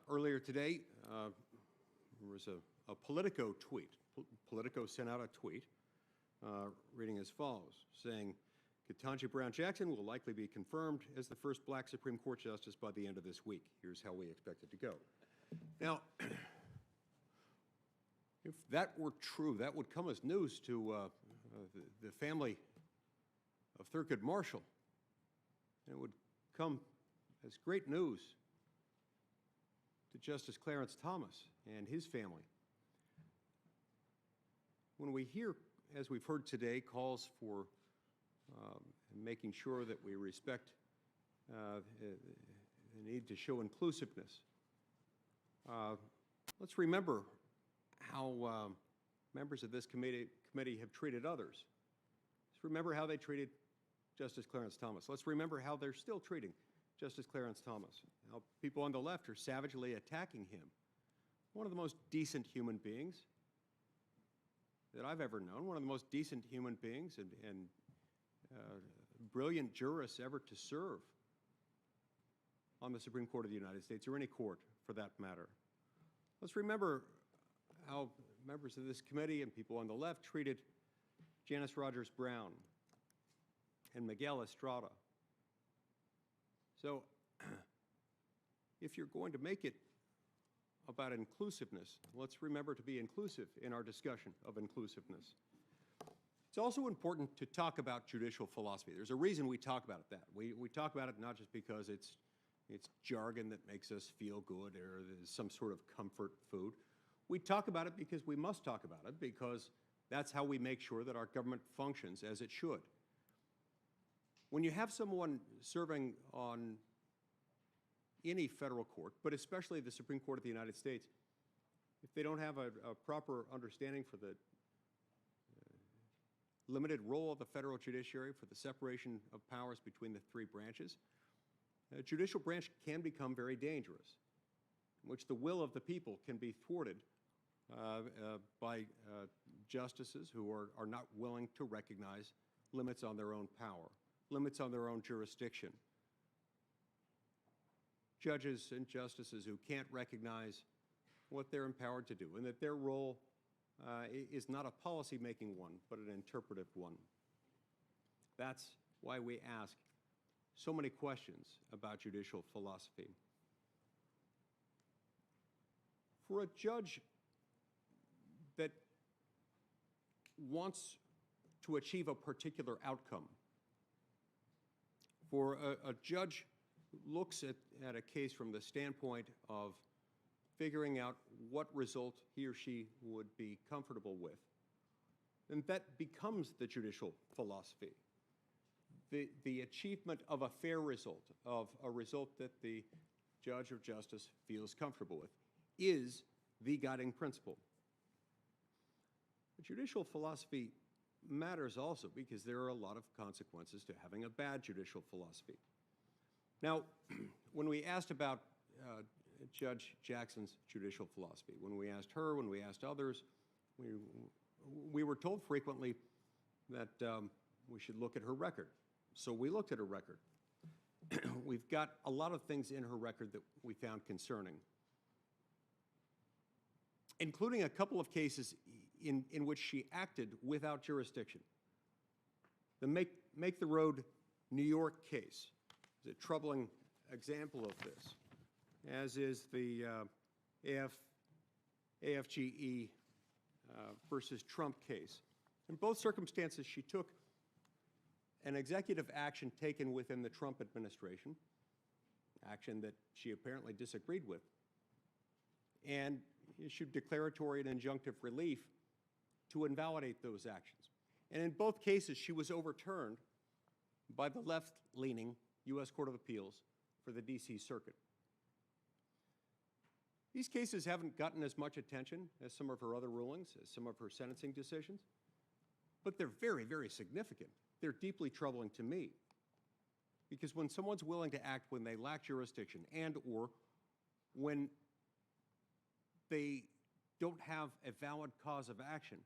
Speaker 7: earlier today there was a Politico tweet. Politico sent out a tweet reading as follows, saying, Ketanji Brown Jackson will likely be confirmed as the first black Supreme Court justice by the end of this week. Here's how we expect it to go. Now, if that were true, that would come as news to the family of Thurgood Marshall. And it would come as great news to Justice Clarence Thomas and his family. When we hear, as we've heard today, calls for making sure that we respect the need to show inclusiveness, let's remember how members of this committee have treated others. Let's remember how they treated Justice Clarence Thomas. Let's remember how they're still treating Justice Clarence Thomas. How people on the left are savagely attacking him. One of the most decent human beings that I've ever known, one of the most decent human beings and brilliant jurists ever to serve on the Supreme Court of the United States, or any court for that matter. Let's remember how members of this committee and people on the left treated Janice Rogers Brown and Miguel Estrada. So if you're going to make it about inclusiveness, let's remember to be inclusive in our discussion of inclusiveness. It's also important to talk about judicial philosophy. There's a reason we talk about it that. We talk about it not just because it's jargon that makes us feel good or there's some sort of comfort food. We talk about it because we must talk about it, because that's how we make sure that our government functions as it should. When you have someone serving on any federal court, but especially the Supreme Court of the United States, if they don't have a proper understanding for the limited role of the federal judiciary, for the separation of powers between the 3 branches, the judicial branch can become very dangerous, in which the will of the people can be thwarted by justices who are not willing to recognize limits on their own power, limits on their own jurisdiction. Judges and justices who can't recognize what they're empowered to do, and that their role is not a policy-making one, but an interpretive one. That's why we ask so many questions about judicial philosophy. For a judge that wants to achieve a particular outcome, for a judge who looks at a case from the standpoint of figuring out what result he or she would be comfortable with, then that becomes the judicial philosophy. The achievement of a fair result, of a result that the judge or justice feels comfortable with, is the guiding principle. The judicial philosophy matters also because there are a lot of consequences to having a bad judicial philosophy. Now, when we asked about Judge Jackson's judicial philosophy, when we asked her, when we asked others, we were told frequently that we should look at her record. So we looked at her record. We've got a lot of things in her record that we found concerning, including a couple of cases in which she acted without jurisdiction. The Make the Road New York case is a troubling example of this, as is the AFGE versus Trump case. In both circumstances, she took an executive action taken within the Trump administration, action that she apparently disagreed with, and issued declaratory and injunctive relief to invalidate those actions. And in both cases, she was overturned by the left-leaning U.S. Court of Appeals for the D.C. Circuit. These cases haven't gotten as much attention as some of her other rulings, as some of her sentencing decisions, but they're very, very significant. They're deeply troubling to me, because when someone's willing to act when they lack jurisdiction and or when they don't have a valid cause of action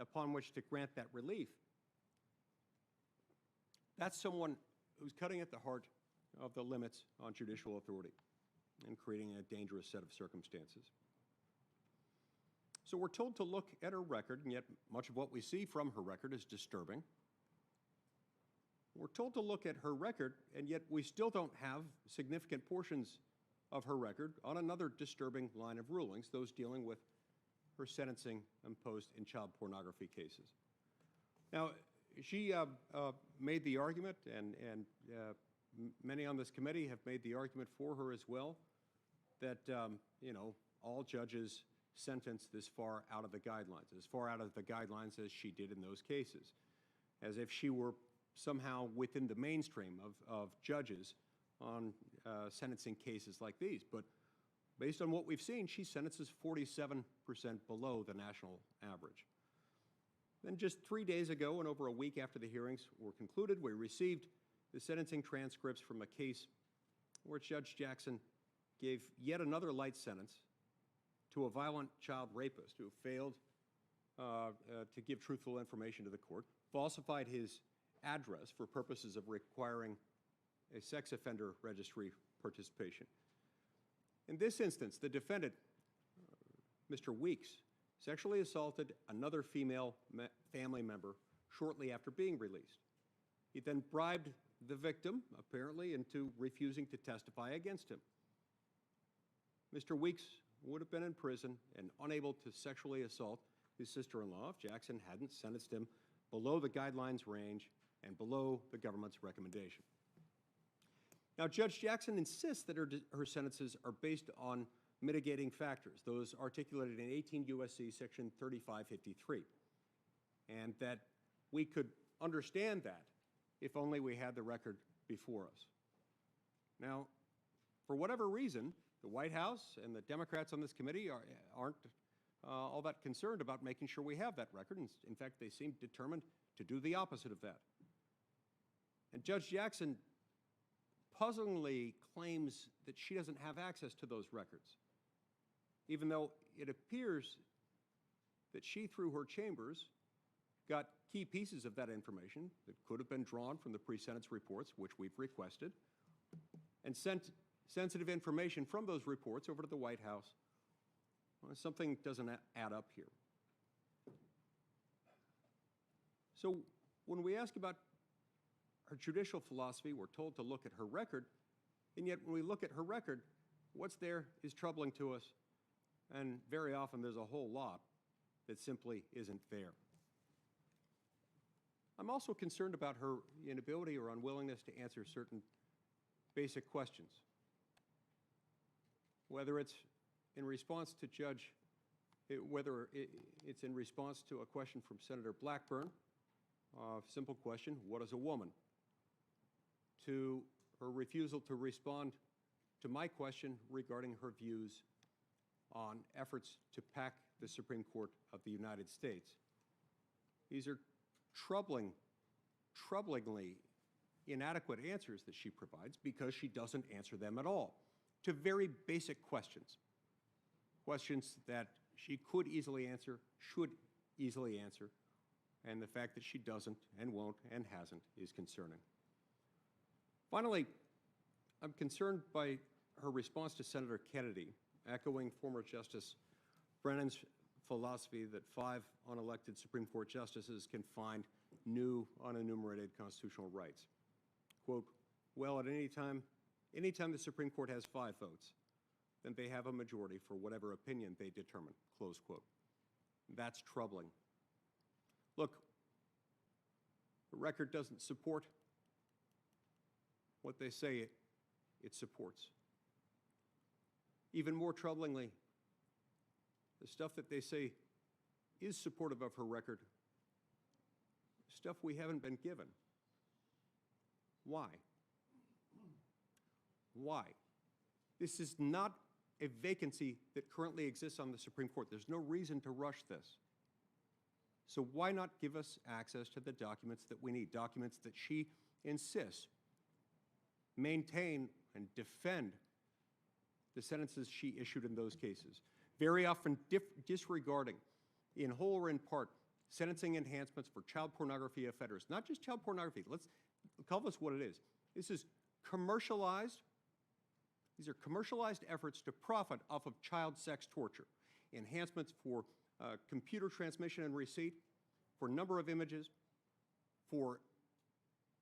Speaker 7: upon which to grant that relief, that's someone who's cutting at the heart of the limits on judicial authority and creating a dangerous set of circumstances. So we're told to look at her record, and yet much of what we see from her record is disturbing. We're told to look at her record, and yet we still don't have significant portions of her record on another disturbing line of rulings, those dealing with her sentencing imposed in child pornography cases. Now, she made the argument, and many on this committee have made the argument for her as well, that all judges sentence this far out of the guidelines, as far out of the guidelines as she did in those cases, as if she were somehow within the mainstream of judges on sentencing cases like these. But based on what we've seen, she sentences 47% below the national average. Then just 3 days ago, and over a week after the hearings were concluded, we received the sentencing transcripts from a case where Judge Jackson gave yet another light sentence to a violent child rapist who failed to give truthful information to the court, falsified his address for purposes of requiring a sex offender registry participation. In this instance, the defendant, Mr. Weeks, sexually assaulted another female family member shortly after being released. He then bribed the victim, apparently, into refusing to testify against him. Mr. Weeks would have been in prison and unable to sexually assault his sister-in-law if Jackson hadn't sentenced him below the guidelines range and below the government's recommendation. Now, Judge Jackson insists that her sentences are based on mitigating factors, those articulated in 18 U.S.C. Section 3553, and that we could understand that if only we had the record before us. Now, for whatever reason, the White House and the Democrats on this committee aren't all that concerned about making sure we have that record. In fact, they seem determined to do the opposite of that. And Judge Jackson puzzlingly claims that she doesn't have access to those records, even though it appears that she, through her chambers, got key pieces of that information that could have been drawn from the pre-sentence reports, which we've requested, and sent sensitive information from those reports over to the White House. Well, something doesn't add up here. So when we ask about her judicial philosophy, we're told to look at her record, and yet when we look at her record, what's there is troubling to us, and very often there's a whole lot that simply isn't there. I'm also concerned about her inability or unwillingness to answer certain basic questions. Whether it's in response to whether it's in response to a question from Senator Blackburn, a simple question, what is a woman? To her refusal to respond to my question regarding her views on efforts to pack the Supreme Court of the United States. These are troublingly inadequate answers that she provides because she doesn't answer them at all to very basic questions. Questions that she could easily answer, should easily answer, and the fact that she doesn't and won't and hasn't is concerning. Finally, I'm concerned by her response to Senator Kennedy, echoing former Justice Brennan's philosophy that 5 unelected Supreme Court justices can find new unenumerated constitutional rights. quote, well, at anytime the Supreme Court has 5 votes, then they have a majority for whatever opinion they determine, close quote. That's troubling. Look, the record doesn't support what they say it supports. Even more troublingly, the stuff that they say is supportive of her record, stuff we haven't been given. Why? Why? This is not a vacancy that currently exists on the Supreme Court. There's no reason to rush this. So why not give us access to the documents that we need, documents that she insists maintain and defend the sentences she issued in those cases, very often disregarding, in whole or in part, sentencing enhancements for child pornography offenders. Not just child pornography. Let's call this what it is. This is commercialized. These are commercialized efforts to profit off of child sex torture. Enhancements for computer transmission and receipt, for number of images, for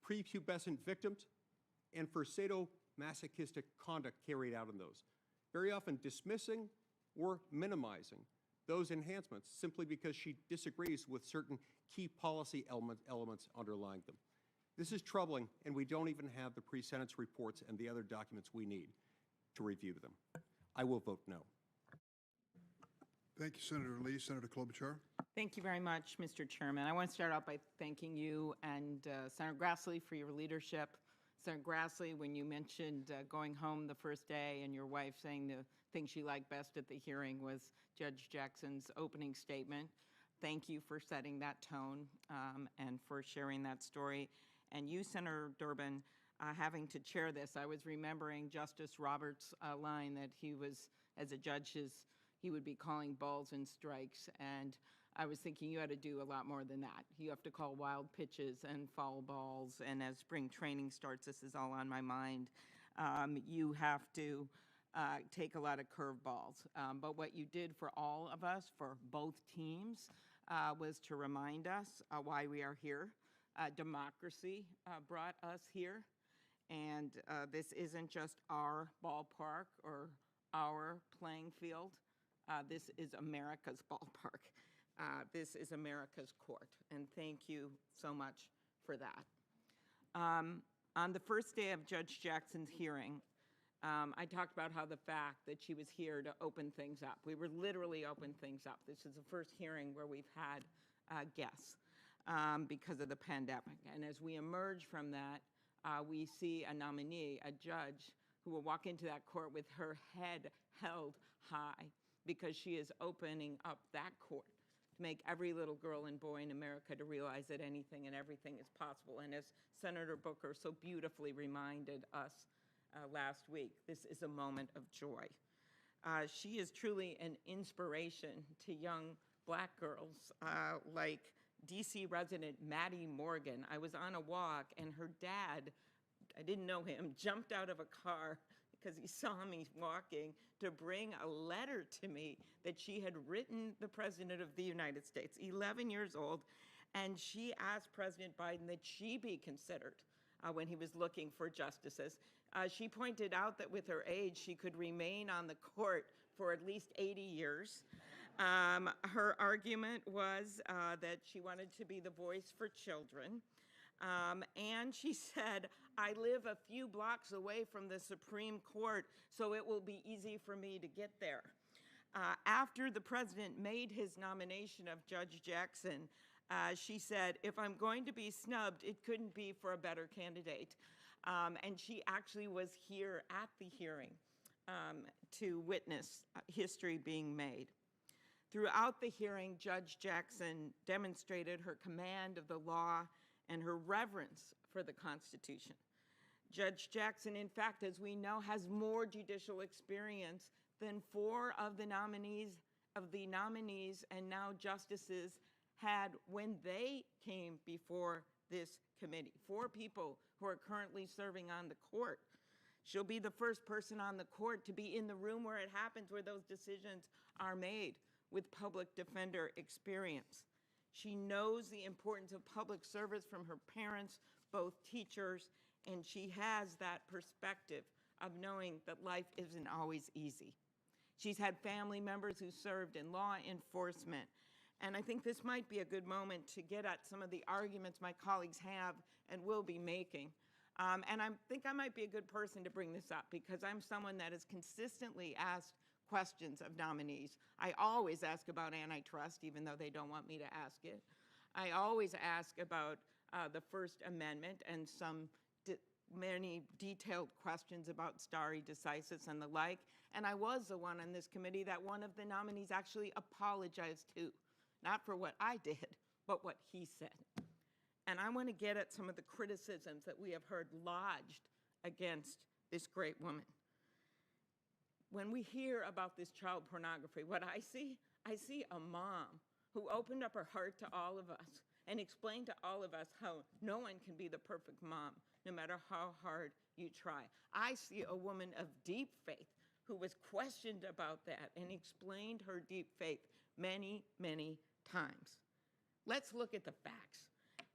Speaker 7: prepubescent victims, and for sadomasochistic conduct carried out in those. Very often dismissing or minimizing those enhancements simply because she disagrees with certain key policy elements underlying them. This is troubling, and we don't even have the pre-sentence reports and the other documents we need to review them. I will vote no.
Speaker 2: Thank you, Senator Lee. Senator Klobuchar.
Speaker 8: Thank you very much, Mr. Chairman. I want to start out by thanking you and Senator Grassley for your leadership. Senator Grassley, when you mentioned going home the first day and your wife saying the thing she liked best at the hearing was Judge Jackson's opening statement, thank you for setting that tone and for sharing that story. And you, Senator Durbin, having to chair this, I was remembering Justice Roberts' line that he was, as a judge, he would be calling balls and strikes. And I was thinking you had to do a lot more than that. You have to call wild pitches and foul balls. And as spring training starts, this is all on my mind. You have to take a lot of curveballs. But what you did for all of us, for both teams, was to remind us why we are here. Democracy brought us here. And this isn't just our ballpark or our playing field. This is America's ballpark. This is America's court. And thank you so much for that. On the first day of Judge Jackson's hearing, I talked about how the fact that she was here to open things up. We were literally open things up. This is the first hearing where we've had guests because of the pandemic. And as we emerge from that, we see a nominee, a judge, who will walk into that court with her head held high because she is opening up that court to make every little girl and boy in America to realize that anything and everything is possible. And as Senator Booker so beautifully reminded us last week, this is a moment of joy. She is truly an inspiration to young black girls like DC resident Maddie Morgan. I was on a walk and her dad, I didn't know him, jumped out of a car because he saw me walking to bring a letter to me that she had written the President of the United States, 11 years old, and she asked President Biden that she be considered when he was looking for justices. She pointed out that with her age, she could remain on the court for at least 80 years. Her argument was that she wanted to be the voice for children. And she said, I live a few blocks away from the Supreme Court, so it will be easy for me to get there. After the president made his nomination of Judge Jackson, she said, if I'm going to be snubbed, it couldn't be for a better candidate. And she actually was here at the hearing to witness history being made. Throughout the hearing, Judge Jackson demonstrated her command of the law and her reverence for the Constitution. Judge Jackson, in fact, as we know, has more judicial experience than 4 of the nominees and now justices had when they came before this committee. 4 people who are currently serving on the court. She'll be the first person on the court to be in the room where it happens, where those decisions are made, with public defender experience. She knows the importance of public service from her parents, both teachers and she has that perspective of knowing that life isn't always easy. She's had family members who served in law enforcement, and I think this might be a good moment to get at some of the arguments my colleagues have and will be making. And I think I might be a good person to bring this up because I'm someone that has consistently asked questions of nominees. I always ask about antitrust, even though they don't want me to ask it. I always ask about the First Amendment and many detailed questions about stare decisis and the like. And I was the one on this committee that one of the nominees actually apologized to, not for what I did, but what he said. And I want to get at some of the criticisms that we have heard lodged against this great woman. When we hear about this child pornography, what I see a mom who opened up her heart to all of us and explained to all of us how no one can be the perfect mom, no matter how hard you try. I see a woman of deep faith who was questioned about that and explained her deep faith many, many times. Let's look at the facts.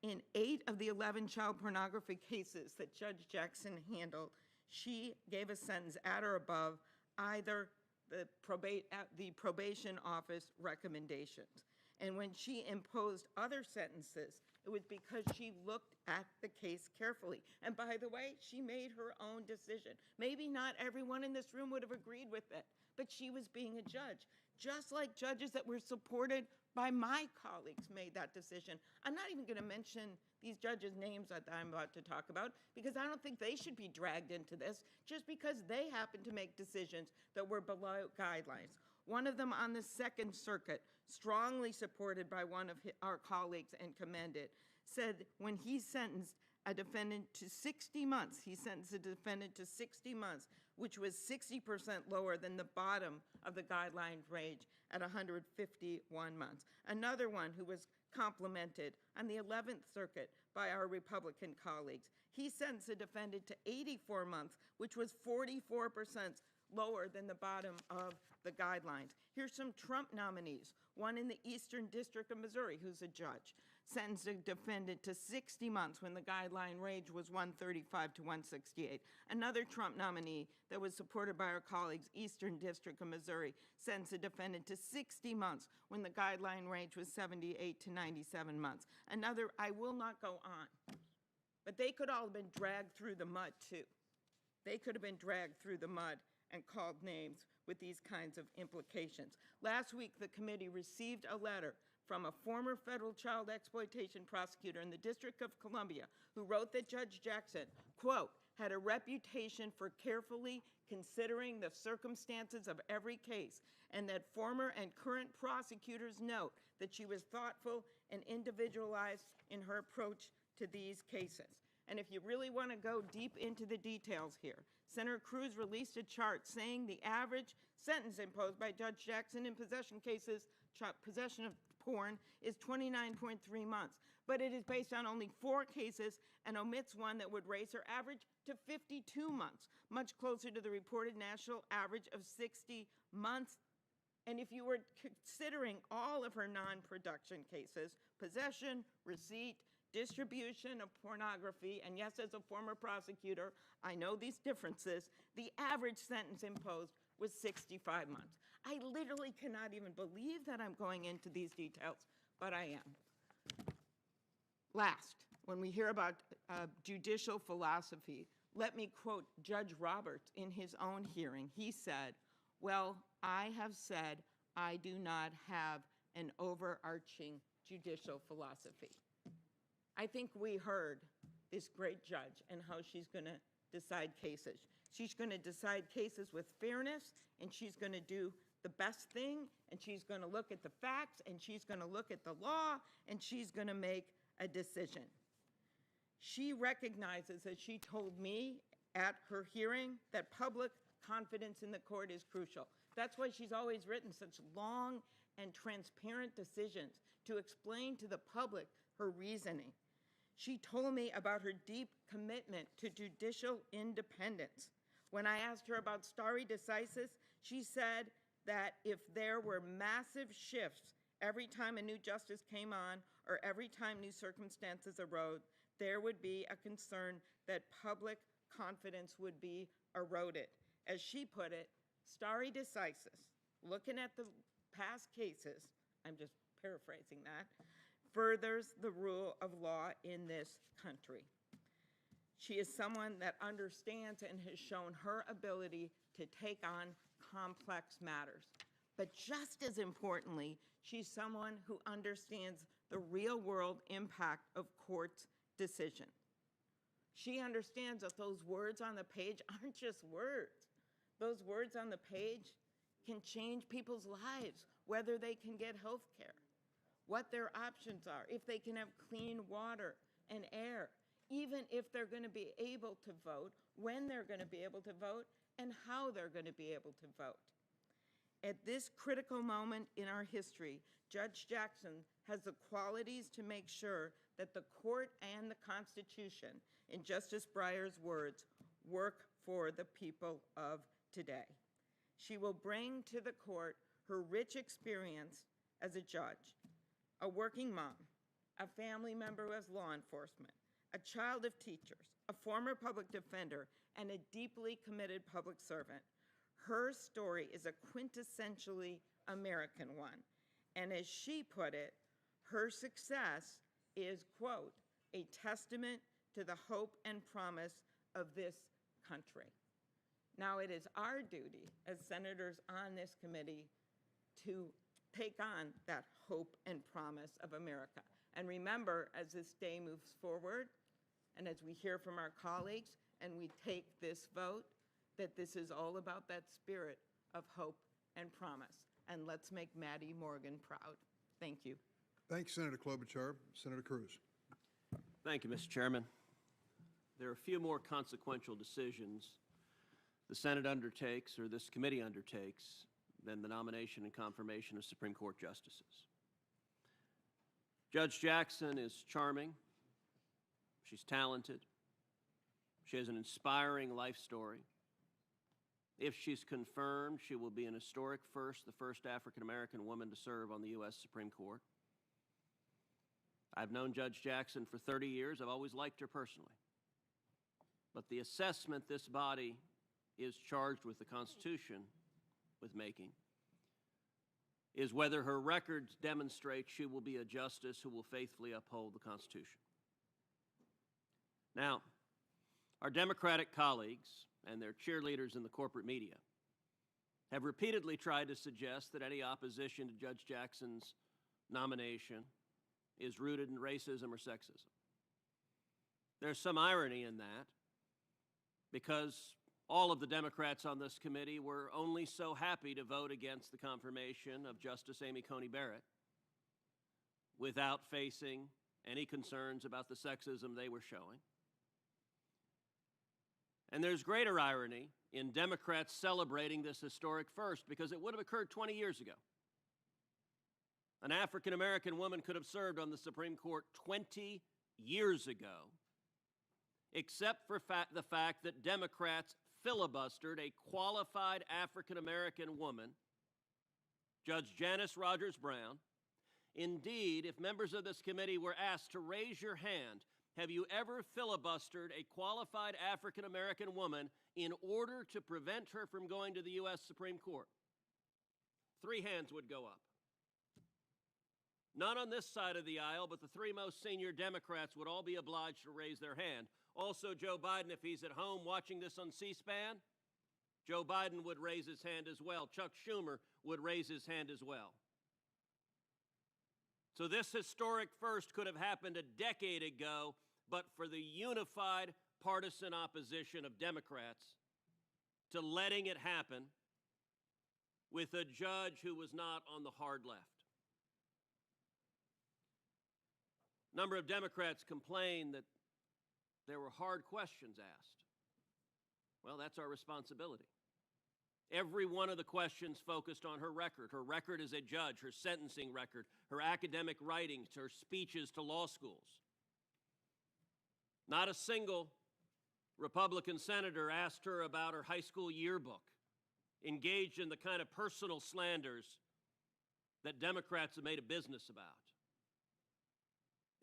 Speaker 8: In 8 of the 11 child pornography cases that Judge Jackson handled, she gave a sentence at or above either the probation office recommendations. And when she imposed other sentences, it was because she looked at the case carefully. And by the way, she made her own decision. Maybe not everyone in this room would have agreed with it, but she was being a judge. Just like judges that were supported by my colleagues made that decision. I'm not even going to mention these judges' names that I'm about to talk about because I don't think they should be dragged into this just because they happen to make decisions that were below guidelines. One of them on the Second Circuit, strongly supported by one of our colleagues and commended, said when he sentenced a defendant to 60 months, which was 60% lower than the bottom of the guideline range at 151 months. Another one who was complimented on the 11th Circuit by our Republican colleagues, he sentenced a defendant to 84 months, which was 44% lower than the bottom of the guidelines. Here's some Trump nominees. One in the Eastern District of Missouri, who's a judge, sentenced a defendant to 60 months when the guideline range was 135 to 168. Another Trump nominee that was supported by our colleagues, Eastern District of Missouri, sentenced a defendant to 60 months when the guideline range was 78 to 97 months. Another, I will not go on, but they could all have been dragged through the mud too. They could have been dragged through the mud and called names with these kinds of implications. Last week, the committee received a letter from a former federal child exploitation prosecutor in the District of Columbia who wrote that Judge Jackson, quote, had a reputation for carefully considering the circumstances of every case, and that former and current prosecutors note that she was thoughtful and individualized in her approach to these cases. And if you really want to go deep into the details here, Senator Cruz released a chart saying the average sentence imposed by Judge Jackson in possession cases, possession of porn, is 29.3 months. But it is based on only 4 cases and omits one that would raise her average to 52 months, much closer to the reported national average of 60 months. And if you were considering all of her non-production cases, possession, receipt, distribution of pornography, and yes, as a former prosecutor, I know these differences, the average sentence imposed was 65 months. I literally cannot even believe that I'm going into these details, but I am. Last, when we hear about judicial philosophy, let me quote Judge Roberts in his own hearing. He said, well, I have said I do not have an overarching judicial philosophy. I think we heard this great judge and how she's going to decide cases. She's going to decide cases with fairness, and she's going to do the best thing, and she's going to look at the facts, and she's going to look at the law, and she's going to make a decision. She recognizes, as she told me at her hearing, that public confidence in the court is crucial. That's why she's always written such long and transparent decisions to explain to the public her reasoning. She told me about her deep commitment to judicial independence. When I asked her about stare decisis, she said that if there were massive shifts every time a new justice came on or every time new circumstances arose, there would be a concern that public confidence would be eroded. As she put it, stare decisis, looking at the past cases, I'm just paraphrasing that, furthers the rule of law in this country. She is someone that understands and has shown her ability to take on complex matters. But just as importantly, she's someone who understands the real-world impact of court's decision. She understands that those words on the page aren't just words. Those words on the page can change people's lives, whether they can get health care, what their options are, if they can have clean water and air, even if they're going to be able to vote, when they're going to be able to vote, and how they're going to be able to vote. At this critical moment in our history, Judge Jackson has the qualities to make sure that the court and the Constitution, in Justice Breyer's words, work for the people of today. She will bring to the court her rich experience as a judge, a working mom, a family member who has law enforcement, a child of teachers, a former public defender, and a deeply committed public servant. Her story is a quintessentially American one. And as she put it, her success is, quote, a testament to the hope and promise of this country. Now, it is our duty as senators on this committee to take on that hope and promise of America. And remember, as this day moves forward, and as we hear from our colleagues, and we take this vote, that this is all about that spirit of hope and promise. And let's make Maddie Morgan proud. Thank you.
Speaker 2: Thanks, Senator Klobuchar. Senator Cruz.
Speaker 9: Thank you, Mr. Chairman. There are a few more consequential decisions the Senate undertakes, or this committee undertakes, than the nomination and confirmation of Supreme Court justices. Judge Jackson is charming. She's talented. She has an inspiring life story. If she's confirmed, she will be an historic first, the first African-American woman to serve on the U.S. Supreme Court. I've known Judge Jackson for 30 years. I've always liked her personally. But the assessment this body is charged with the Constitution with making is whether her records demonstrate she will be a justice who will faithfully uphold the Constitution. Now, our Democratic colleagues and their cheerleaders in the corporate media have repeatedly tried to suggest that any opposition to Judge Jackson's nomination is rooted in racism or sexism. There's some irony in that, because all of the Democrats on this committee were only so happy to vote against the confirmation of Justice Amy Coney Barrett without facing any concerns about the sexism they were showing. And there's greater irony in Democrats celebrating this historic first, because it would have occurred 20 years ago. An African-American woman could have served on the Supreme Court 20 years ago, except for the fact that Democrats filibustered a qualified African-American woman, Judge Janice Rogers Brown. Indeed, if members of this committee were asked to raise your hand, have you ever filibustered a qualified African-American woman in order to prevent her from going to the U.S. Supreme Court? 3 hands would go up. Not on this side of the aisle, but the 3 most senior Democrats would all be obliged to raise their hand. Also, Joe Biden, if he's at home watching this on C-SPAN, Joe Biden would raise his hand as well. Chuck Schumer would raise his hand as well. So this historic first could have happened a decade ago, but for the unified partisan opposition of Democrats to letting it happen with a judge who was not on the hard left. A number of Democrats complained that there were hard questions asked. Well, that's our responsibility. Every one of the questions focused on her record as a judge, her sentencing record, her academic writings, her speeches to law schools. Not a single Republican senator asked her about her high school yearbook, engaged in the kind of personal slanders that Democrats have made a business about.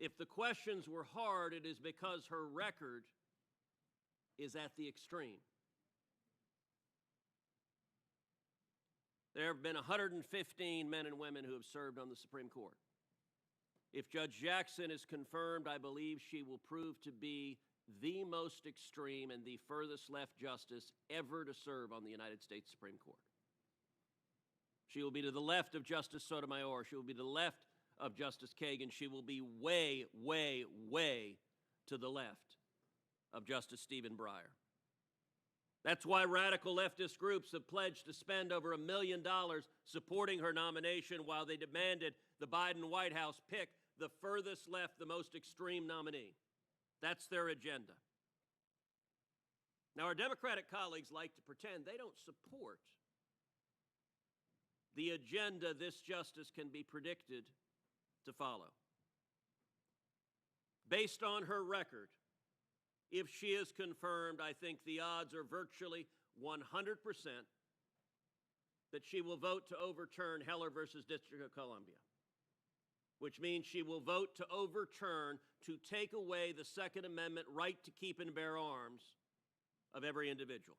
Speaker 9: If the questions were hard, it is because her record is at the extreme. There have been 115 men and women who have served on the Supreme Court. If Judge Jackson is confirmed, I believe she will prove to be the most extreme and the furthest left justice ever to serve on the United States Supreme Court. She will be to the left of Justice Sotomayor. She will be to the left of Justice Kagan. She will be way, way, way to the left of Justice Stephen Breyer. That's why radical leftist groups have pledged to spend over $1 million supporting her nomination while they demanded the Biden White House pick the furthest left, the most extreme nominee. That's their agenda. Now, our Democratic colleagues like to pretend they don't support the agenda this justice can be predicted to follow. Based on her record, if she is confirmed, I think the odds are virtually 100% that she will vote to overturn Heller versus District of Columbia, which means she will vote to overturn, to take away the Second Amendment right to keep and bear arms of every individual.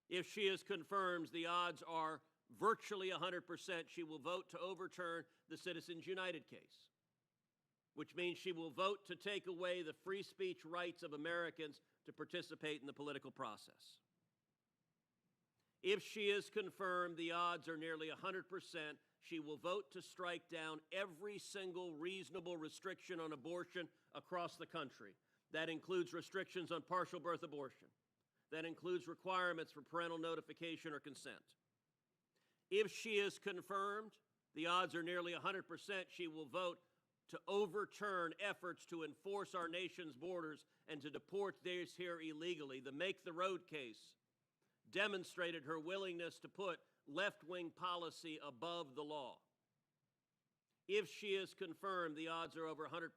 Speaker 9: If she is confirmed, the odds are virtually 100% she will vote to overturn the Citizens United case, which means she will vote to take away the free speech rights of Americans to participate in the political process. If she is confirmed, the odds are nearly 100% she will vote to strike down every single reasonable restriction on abortion across the country. That includes restrictions on partial birth abortion. That includes requirements for parental notification or consent. If she is confirmed, the odds are nearly 100% she will vote to overturn efforts to enforce our nation's borders and to deport those here illegally. The Make the Road case demonstrated her willingness to put left-wing policy above the law. If she is confirmed, the odds are over 100%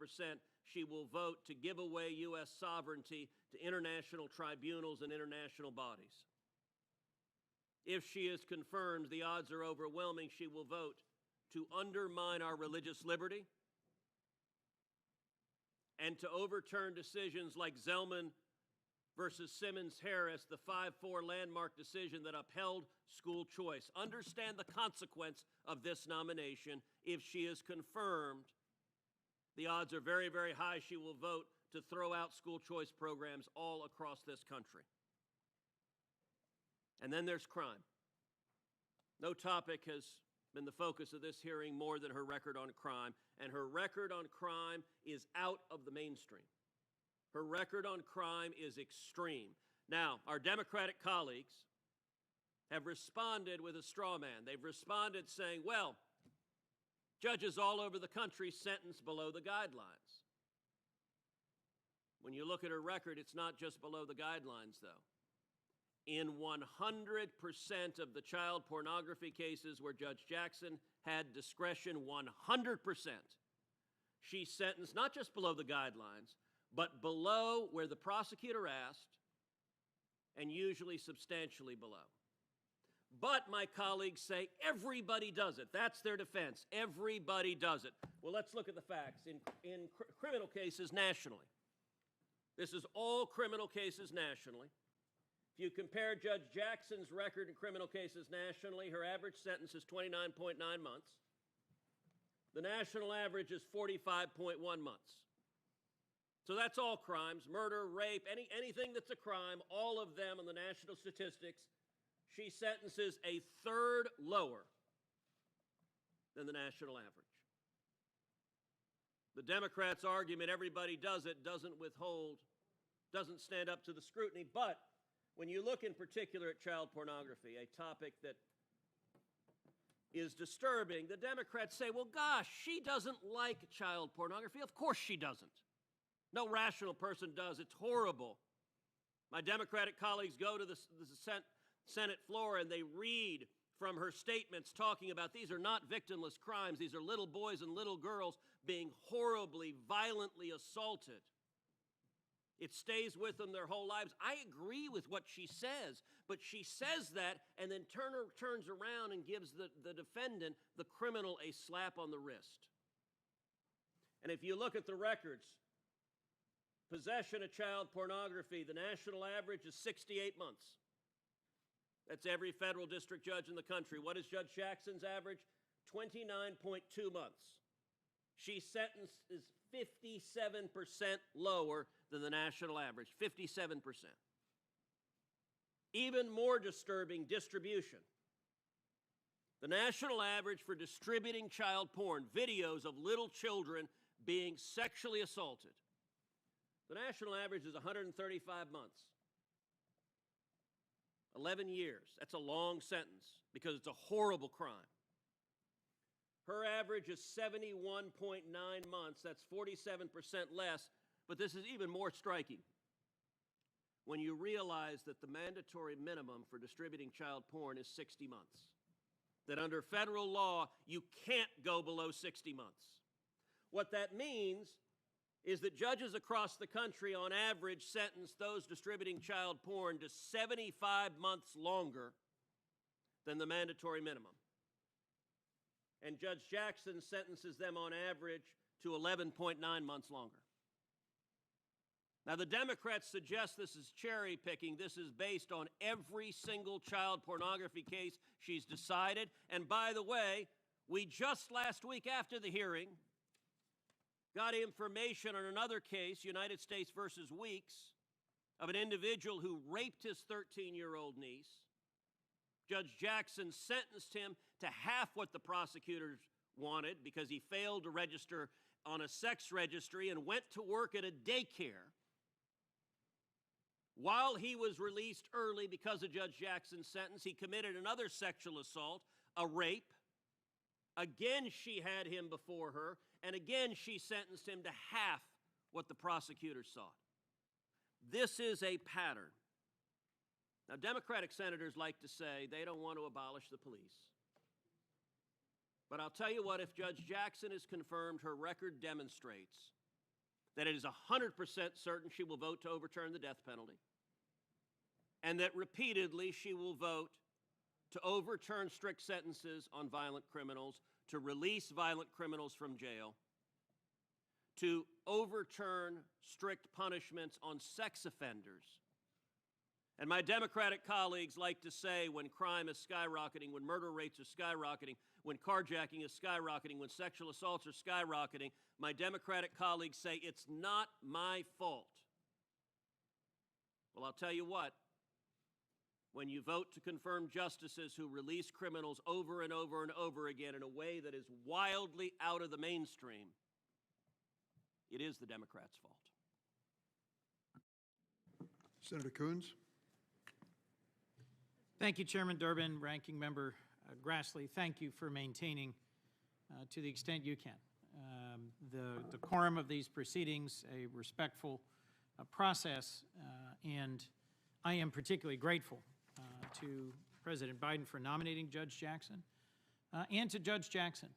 Speaker 9: she will vote to give away U.S. sovereignty to international tribunals and international bodies. If she is confirmed, the odds are overwhelming she will vote to undermine our religious liberty and to overturn decisions like Zellman versus Simmons-Harris, the 5-4 landmark decision that upheld school choice. Understand the consequence of this nomination. If she is confirmed, the odds are very, very high she will vote to throw out school choice programs all across this country. And then there's crime. No topic has been the focus of this hearing more than her record on crime, and her record on crime is out of the mainstream. Her record on crime is extreme. Now, our Democratic colleagues have responded with a straw man. They've responded saying, well, judges all over the country sentence below the guidelines. When you look at her record, it's not just below the guidelines, though. In 100% of the child pornography cases where Judge Jackson had discretion, 100%, she sentenced not just below the guidelines, but below where the prosecutor asked, and usually substantially below. But my colleagues say everybody does it. That's their defense. Everybody does it. Well, let's look at the facts. In criminal cases nationally, this is all criminal cases nationally. If you compare Judge Jackson's record in criminal cases nationally, her average sentence is 29.9 months. The national average is 45.1 months. So that's all crimes, murder, rape, anything that's a crime, all of them on the national statistics. She sentences a third lower than the national average. The Democrats' argument, everybody does it, doesn't stand up to the scrutiny. But when you look in particular at child pornography, a topic that is disturbing, the Democrats say, well, gosh, she doesn't like child pornography. Of course she doesn't. No rational person does. It's horrible. My Democratic colleagues go to the Senate floor and they read from her statements talking about these are not victimless crimes. These are little boys and little girls being horribly, violently assaulted. It stays with them their whole lives. I agree with what she says, but she says that and then turns around and gives the defendant, the criminal, a slap on the wrist. And if you look at the records, possession of child pornography, the national average is 68 months. That's every federal district judge in the country. What is Judge Jackson's average? 29.2 months. She's sentence is 57% lower than the national average, 57%. Even more disturbing, distribution. The national average for distributing child porn, videos of little children being sexually assaulted, the national average is 135 months. 11 years. That's a long sentence because it's a horrible crime. Her average is 71.9 months. That's 47% less, but this is even more striking when you realize that the mandatory minimum for distributing child porn is 60 months. That under federal law, you can't go below 60 months. What that means is that judges across the country on average sentence those distributing child porn to 75 months longer than the mandatory minimum. And Judge Jackson sentences them on average to 11.9 months longer. Now, the Democrats suggest this is cherry picking. This is based on every single child pornography case she's decided. And by the way, we just last week after the hearing got information on another case, United States versus Weeks, of an individual who raped his 13-year-old niece. Judge Jackson sentenced him to half what the prosecutors wanted because he failed to register on a sex registry and went to work at a daycare. While he was released early because of Judge Jackson's sentence, he committed another sexual assault, a rape. Again, she had him before her, and again, she sentenced him to half what the prosecutors sought. This is a pattern. Now, Democratic senators like to say they don't want to abolish the police. But I'll tell you what, if Judge Jackson is confirmed, her record demonstrates that it is 100% certain she will vote to overturn the death penalty, and that repeatedly she will vote to overturn strict sentences on violent criminals, to release violent criminals from jail, to overturn strict punishments on sex offenders. And my Democratic colleagues like to say when crime is skyrocketing, when murder rates are skyrocketing, when carjacking is skyrocketing, when sexual assaults are skyrocketing, my Democratic colleagues say it's not my fault. Well, I'll tell you what, when you vote to confirm justices who release criminals over and over and over again in a way that is wildly out of the mainstream, it is the Democrats' fault.
Speaker 2: Senator Coons.
Speaker 10: Thank you, Chairman Durbin, Ranking Member Grassley. Thank you for maintaining, to the extent you can, the decorum of these proceedings, a respectful process, and I am particularly grateful to President Biden for nominating Judge Jackson and to Judge Jackson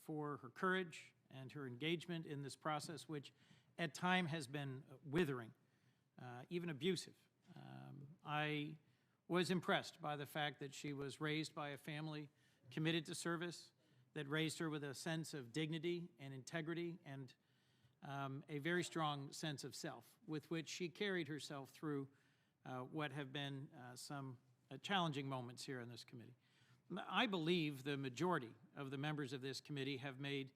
Speaker 10: for her courage and her engagement in this process, which at time has been withering, even abusive. I was impressed by the fact that she was raised by a family committed to service, that raised her with a sense of dignity and integrity and a very strong sense of self, with which she carried herself through what have been some challenging moments here in this committee. I believe the majority of the members of this committee have made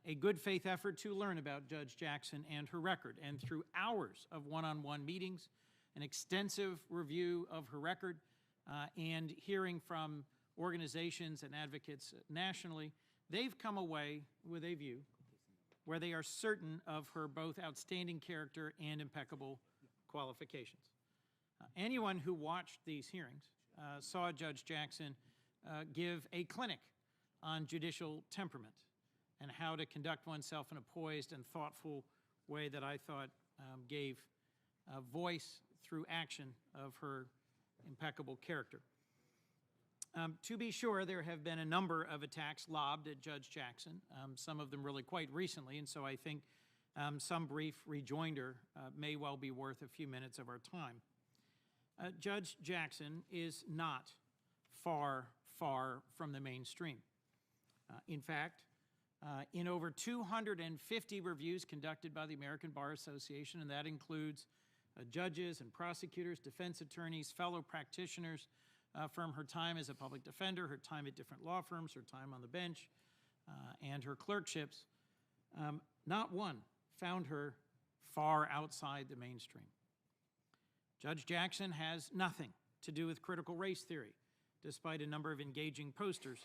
Speaker 10: a good faith effort to learn about Judge Jackson and her record, and through hours of one-on-one meetings, an extensive review of her record, and hearing from organizations and advocates nationally, they've come away with a view where they are certain of her both outstanding character and impeccable qualifications. Anyone who watched these hearings saw Judge Jackson give a clinic on judicial temperament and how to conduct oneself in a poised and thoughtful way that I thought gave voice through action of her impeccable character. To be sure, there have been a number of attacks lobbed at Judge Jackson, some of them really quite recently, and so I think some brief rejoinder may well be worth a few minutes of our time. Judge Jackson is not far, far from the mainstream. In fact, In over 250 reviews conducted by the American Bar Association, and that includes judges and prosecutors, defense attorneys, fellow practitioners from her time as a public defender, her time at different law firms, her time on the bench, and her clerkships, not one found her far outside the mainstream. Judge Jackson has nothing to do with critical race theory, despite a number of engaging posters.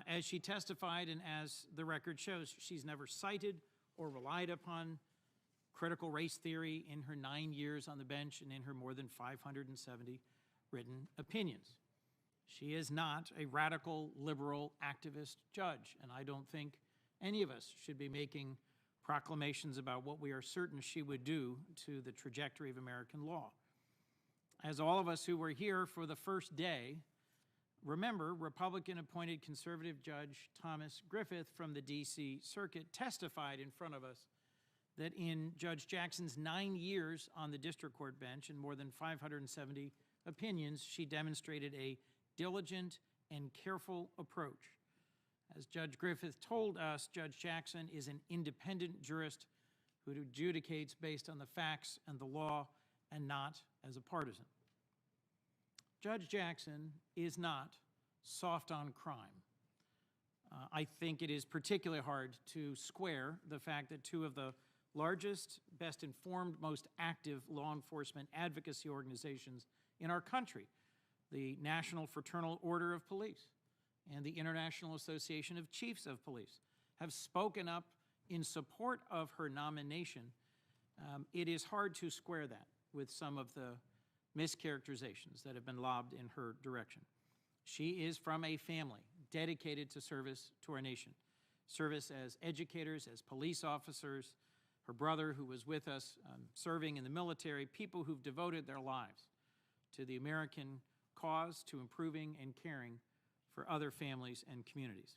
Speaker 10: As she testified, and as the record shows, she's never cited or relied upon critical race theory in her 9 years on the bench and in her more than 570 written opinions. She is not a radical liberal activist judge, and I don't think any of us should be making proclamations about what we are certain she would do to the trajectory of American law. As all of us who were here for the first day remember, Republican-appointed conservative Judge Thomas Griffith from the D.C. Circuit testified in front of us that in Judge Jackson's 9 years on the district court bench and more than 570 opinions, she demonstrated a diligent and careful approach. As Judge Griffith told us, Judge Jackson is an independent jurist who adjudicates based on the facts and the law and not as a partisan. Judge Jackson is not soft on crime. I think it is particularly hard to square the fact that two of the largest, best informed, most active law enforcement advocacy organizations in our country, the National Fraternal Order of Police and the International Association of Chiefs of Police, have spoken up in support of her nomination. It is hard to square that with some of the mischaracterizations that have been lobbed in her direction. She is from a family dedicated to service to our nation, service as educators, as police officers, her brother who was with us serving in the military, people who've devoted their lives to the American cause, to improving and caring for other families and communities.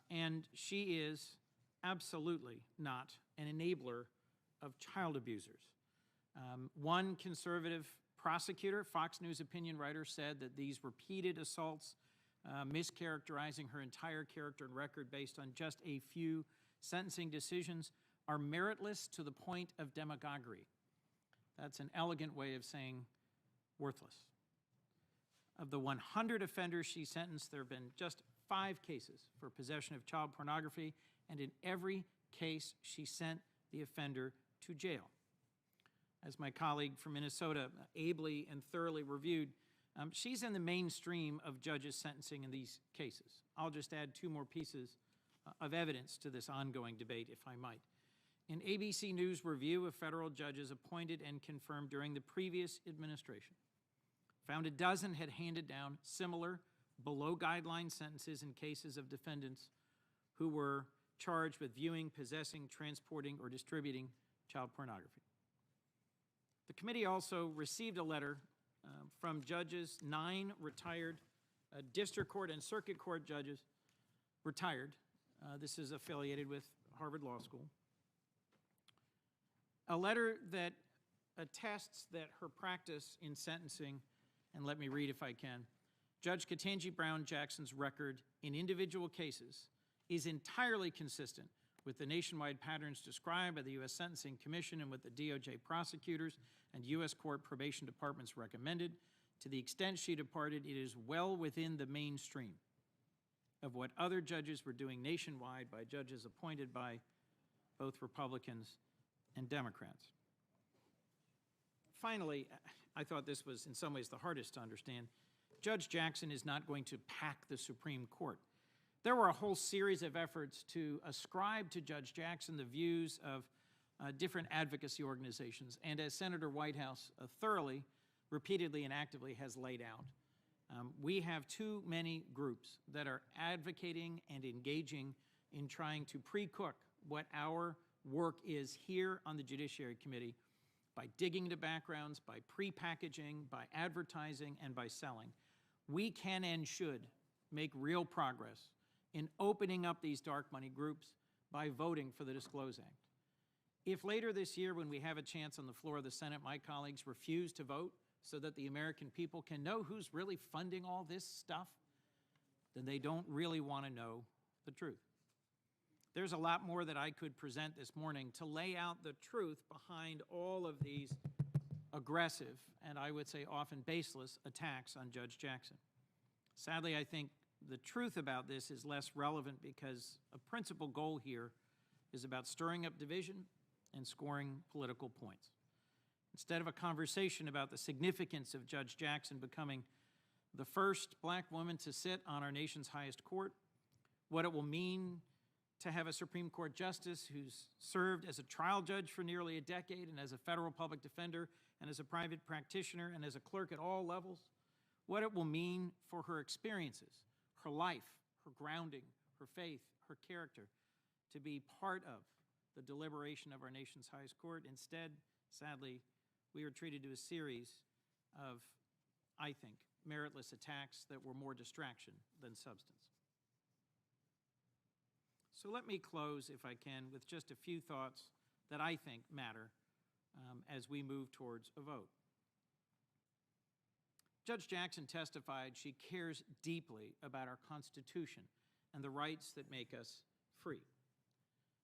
Speaker 10: And she is absolutely not an enabler of child abusers. One conservative prosecutor, Fox News opinion writer, said that these repeated assaults, mischaracterizing her entire character and record based on just a few sentencing decisions, are meritless to the point of demagoguery. That's an elegant way of saying worthless. Of the 100 offenders she sentenced, there have been just 5 cases for possession of child pornography, and in every case, she sent the offender to jail. As my colleague from Minnesota ably and thoroughly reviewed, she's in the mainstream of judges sentencing in these cases. I'll just add 2 more pieces of evidence to this ongoing debate, if I might. An ABC News review of federal judges appointed and confirmed during the previous administration found a dozen had handed down similar below-guideline sentences in cases of defendants who were charged with viewing, possessing, transporting, or distributing child pornography. The committee also received a letter from judges, 9 retired district court and circuit court judges, retired. This is affiliated with Harvard Law School. A letter that attests that her practice in sentencing, and let me read if I can, Judge Ketanji Brown Jackson's record in individual cases is entirely consistent with the nationwide patterns described by the U.S. Sentencing Commission and what the DOJ prosecutors and U.S. Court probation departments recommended. To the extent she departed, it is well within the mainstream of what other judges were doing nationwide by judges appointed by both Republicans and Democrats. Finally, I thought this was in some ways the hardest to understand. Judge Jackson is not going to pack the Supreme Court. There were a whole series of efforts to ascribe to Judge Jackson the views of different advocacy organizations, and as Senator Whitehouse thoroughly, repeatedly, and actively has laid out, we have too many groups that are advocating and engaging in trying to pre-cook what our work is here on the Judiciary Committee by digging into backgrounds, by pre-packaging, by advertising, and by selling. We can and should make real progress in opening up these dark money groups by voting for the Disclose Act. If later this year, when we have a chance on the floor of the Senate, my colleagues refuse to vote so that the American people can know who's really funding all this stuff, then they don't really want to know the truth. There's a lot more that I could present this morning to lay out the truth behind all of these aggressive, and I would say often baseless, attacks on Judge Jackson. Sadly, I think the truth about this is less relevant because a principal goal here is about stirring up division and scoring political points. Instead of a conversation about the significance of Judge Jackson becoming the first black woman to sit on our nation's highest court, what it will mean to have a Supreme Court justice who's served as a trial judge for nearly a decade and as a federal public defender and as a private practitioner and as a clerk at all levels, what it will mean for her experiences, her life, her grounding, her faith, her character, to be part of the deliberation of our nation's highest court. Instead, sadly, we were treated to a series of, I think, meritless attacks that were more distraction than substance. So let me close, if I can, with just a few thoughts that I think matter as we move towards a vote. Judge Jackson testified she cares deeply about our Constitution and the rights that make us free.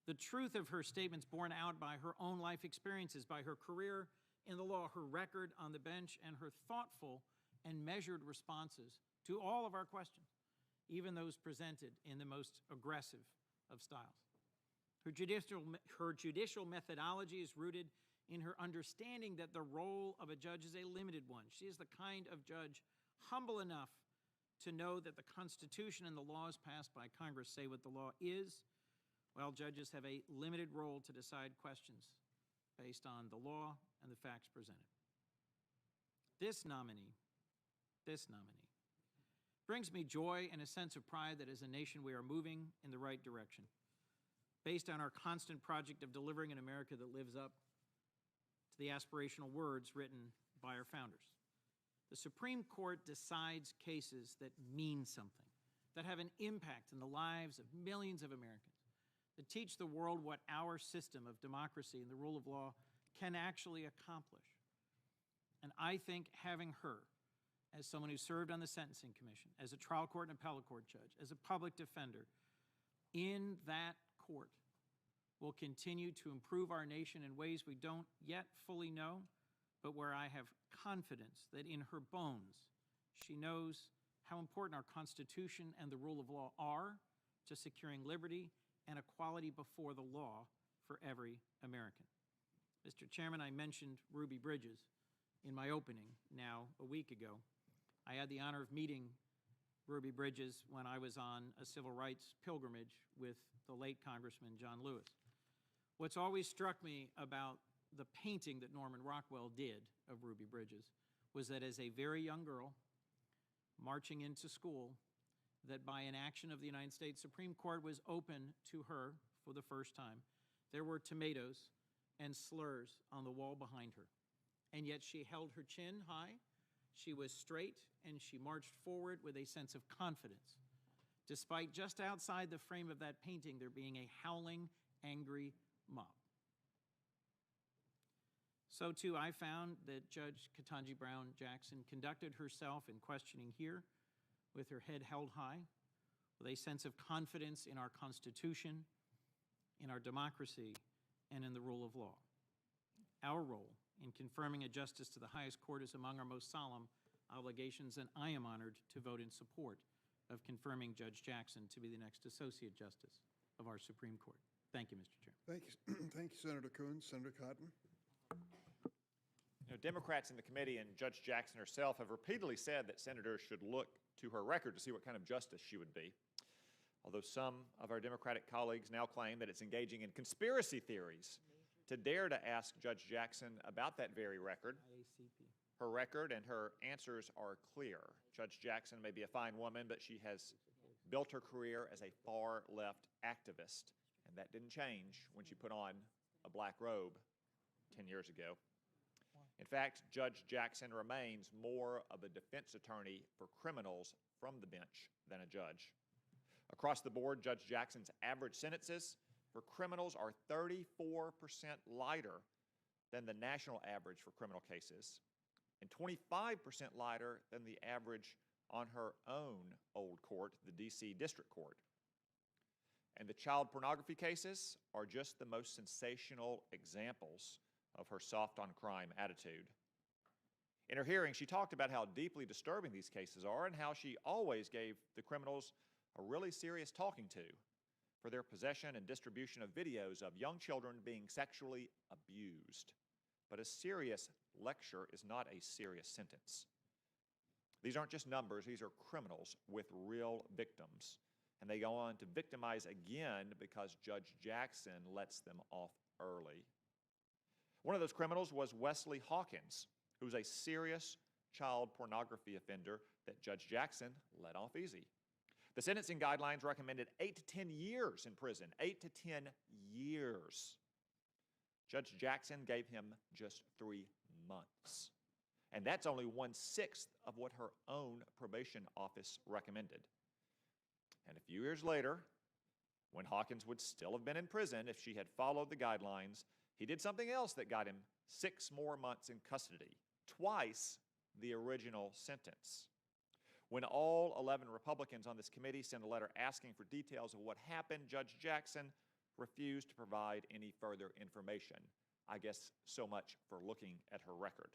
Speaker 10: The truth of her statements borne out by her own life experiences, by her career in the law, her record on the bench, and her thoughtful and measured responses to all of our questions, even those presented in the most aggressive of styles. Her judicial methodology is rooted in her understanding that the role of a judge is a limited one. She is the kind of judge humble enough to know that the Constitution and the laws passed by Congress say what the law is, while judges have a limited role to decide questions based on the law and the facts presented. This nominee brings me joy and a sense of pride that as a nation we are moving in the right direction, based on our constant project of delivering an America that lives up to the aspirational words written by our founders. The Supreme Court decides cases that mean something, that have an impact in the lives of millions of Americans, that teach the world what our system of democracy and the rule of law can actually accomplish. And I think having her, as someone who served on the Sentencing Commission, as a trial court and appellate court judge, as a public defender, in that court will continue to improve our nation in ways we don't yet fully know, but where I have confidence that in her bones, she knows how important our Constitution and the rule of law are to securing liberty and equality before the law for every American. Mr. Chairman, I mentioned Ruby Bridges in my opening now a week ago. I had the honor of meeting Ruby Bridges when I was on a civil rights pilgrimage with the late Congressman John Lewis. What's always struck me about the painting that Norman Rockwell did of Ruby Bridges was that as a very young girl marching into school, that by an action of the United States Supreme Court was open to her for the first time. There were tomatoes and slurs on the wall behind her, and yet she held her chin high, she was straight, and she marched forward with a sense of confidence, despite just outside the frame of that painting there being a howling, angry mob. So too, I found that Judge Ketanji Brown Jackson conducted herself in questioning here with her head held high, with a sense of confidence in our Constitution, in our democracy, and in the rule of law. Our role in confirming a justice to the highest court is among our most solemn obligations, and I am honored to vote in support of confirming Judge Jackson to be the next Associate Justice of our Supreme Court. Thank you, Mr. Chairman.
Speaker 2: Thank you, thank you, Senator Coons. Senator Cotton.
Speaker 11: You know, Democrats in the committee and Judge Jackson herself have repeatedly said that senators should look to her record to see what kind of justice she would be. Although some of our Democratic colleagues now claim that it's engaging in conspiracy theories to dare to ask Judge Jackson about that very record. Her record and her answers are clear. Judge Jackson may be a fine woman, but she has built her career as a far-left activist, and that didn't change when she put on a black robe 10 years ago. In fact, Judge Jackson remains more of a defense attorney for criminals from the bench than a judge. Across the board, Judge Jackson's average sentences for criminals are 34% lighter than the national average for criminal cases, and 25% lighter than the average on her own old court, the D.C. District Court. And the child pornography cases are just the most sensational examples of her soft on crime attitude. In her hearing, she talked about how deeply disturbing these cases are and how she always gave the criminals a really serious talking to for their possession and distribution of videos of young children being sexually abused. But a serious lecture is not a serious sentence. These aren't just numbers, these are criminals with real victims. And they go on to victimize again because Judge Jackson lets them off early. One of those criminals was Wesley Hawkins, who was a serious child pornography offender that Judge Jackson let off easy. The sentencing guidelines recommended 8 to 10 years in prison, 8 to 10 years. Judge Jackson gave him just 3 months. And that's only 1/6 of what her own probation office recommended. And a few years later, when Hawkins would still have been in prison if she had followed the guidelines, he did something else that got him 6 more months in custody, twice the original sentence. When all 11 Republicans on this committee sent a letter asking for details of what happened, Judge Jackson refused to provide any further information. I guess so much for looking at her record.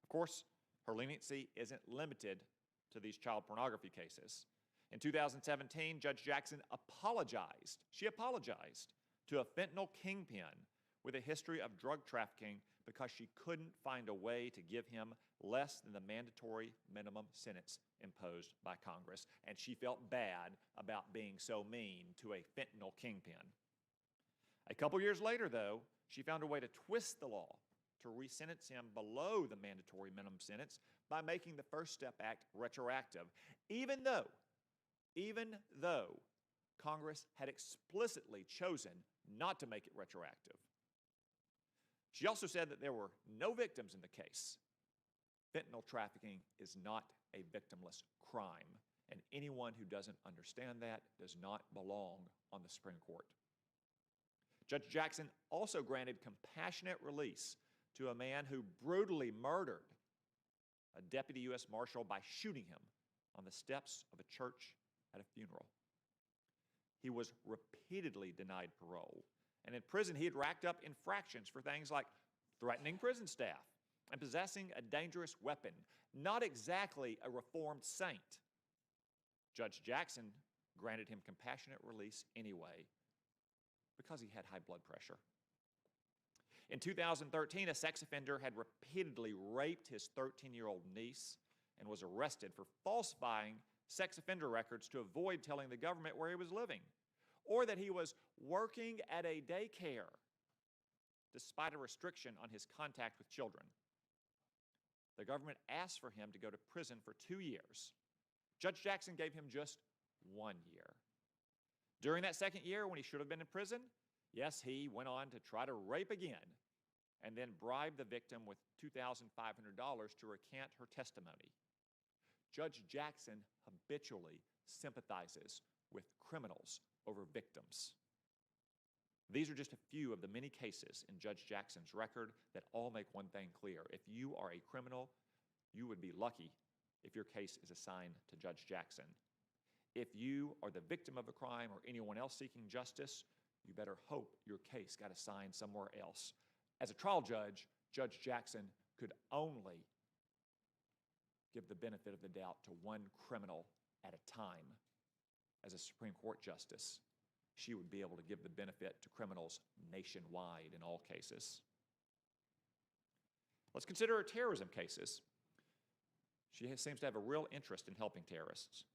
Speaker 11: Of course, her leniency isn't limited to these child pornography cases. In 2017, Judge Jackson apologized. She apologized to a fentanyl kingpin with a history of drug trafficking because she couldn't find a way to give him less than the mandatory minimum sentence imposed by Congress. And she felt bad about being so mean to a fentanyl kingpin. A couple years later, though, she found a way to twist the law to re-sentence him below the mandatory minimum sentence by making the First Step Act retroactive, even though Congress had explicitly chosen not to make it retroactive. She also said that there were no victims in the case. Fentanyl trafficking is not a victimless crime, and anyone who doesn't understand that does not belong on the Supreme Court. Judge Jackson also granted compassionate release to a man who brutally murdered a deputy U.S. Marshal by shooting him on the steps of a church at a funeral. He was repeatedly denied parole, and in prison he had racked up infractions for things like threatening prison staff and possessing a dangerous weapon. Not exactly a reformed saint. Judge Jackson granted him compassionate release anyway because he had high blood pressure. In 2013, a sex offender had repeatedly raped his 13-year-old niece and was arrested for falsifying sex offender records to avoid telling the government where he was living, or that he was working at a daycare despite a restriction on his contact with children. The government asked for him to go to prison for 2 years. Judge Jackson gave him just 1 year. During that second year, when he should have been in prison, yes, he went on to try to rape again and then bribe the victim with $2,500 to recant her testimony. Judge Jackson habitually sympathizes with criminals over victims. These are just a few of the many cases in Judge Jackson's record that all make one thing clear. If you are a criminal, you would be lucky if your case is assigned to Judge Jackson. If you are the victim of a crime or anyone else seeking justice, you better hope your case got assigned somewhere else. As a trial judge, Judge Jackson could only give the benefit of the doubt to one criminal at a time. As a Supreme Court justice, she would be able to give the benefit to criminals nationwide in all cases. Let's consider her terrorism cases. She seems to have a real interest in helping terrorists.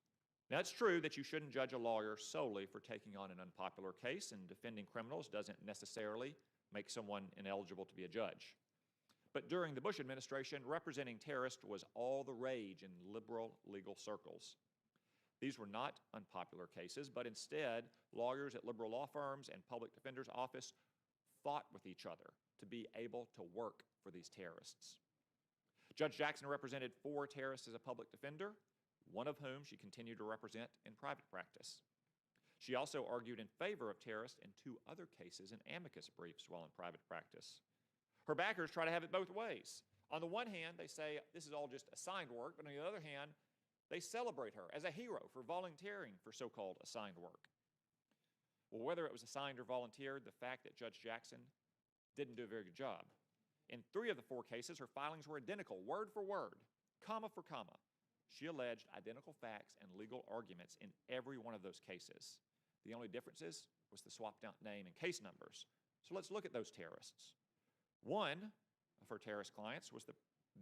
Speaker 11: Now, it's true that you shouldn't judge a lawyer solely for taking on an unpopular case, and defending criminals doesn't necessarily make someone ineligible to be a judge. But during the Bush administration, representing terrorists was all the rage in liberal legal circles. These were not unpopular cases, but instead, lawyers at liberal law firms and public defender's office fought with each other to be able to work for these terrorists. Judge Jackson represented 4 terrorists as a public defender, one of whom she continued to represent in private practice. She also argued in favor of terrorists in 2 other cases in amicus briefs while in private practice. Her backers try to have it both ways. On the one hand, they say this is all just assigned work, but on the other hand, they celebrate her as a hero for volunteering for so-called assigned work. Well, whether it was assigned or volunteered, the fact that Judge Jackson didn't do a very good job. In 3 of the 4 cases, her filings were identical, word for word, comma for comma. She alleged identical facts and legal arguments in every one of those cases. The only differences was the swapped out name and case numbers. So let's look at those terrorists. One of her terrorist clients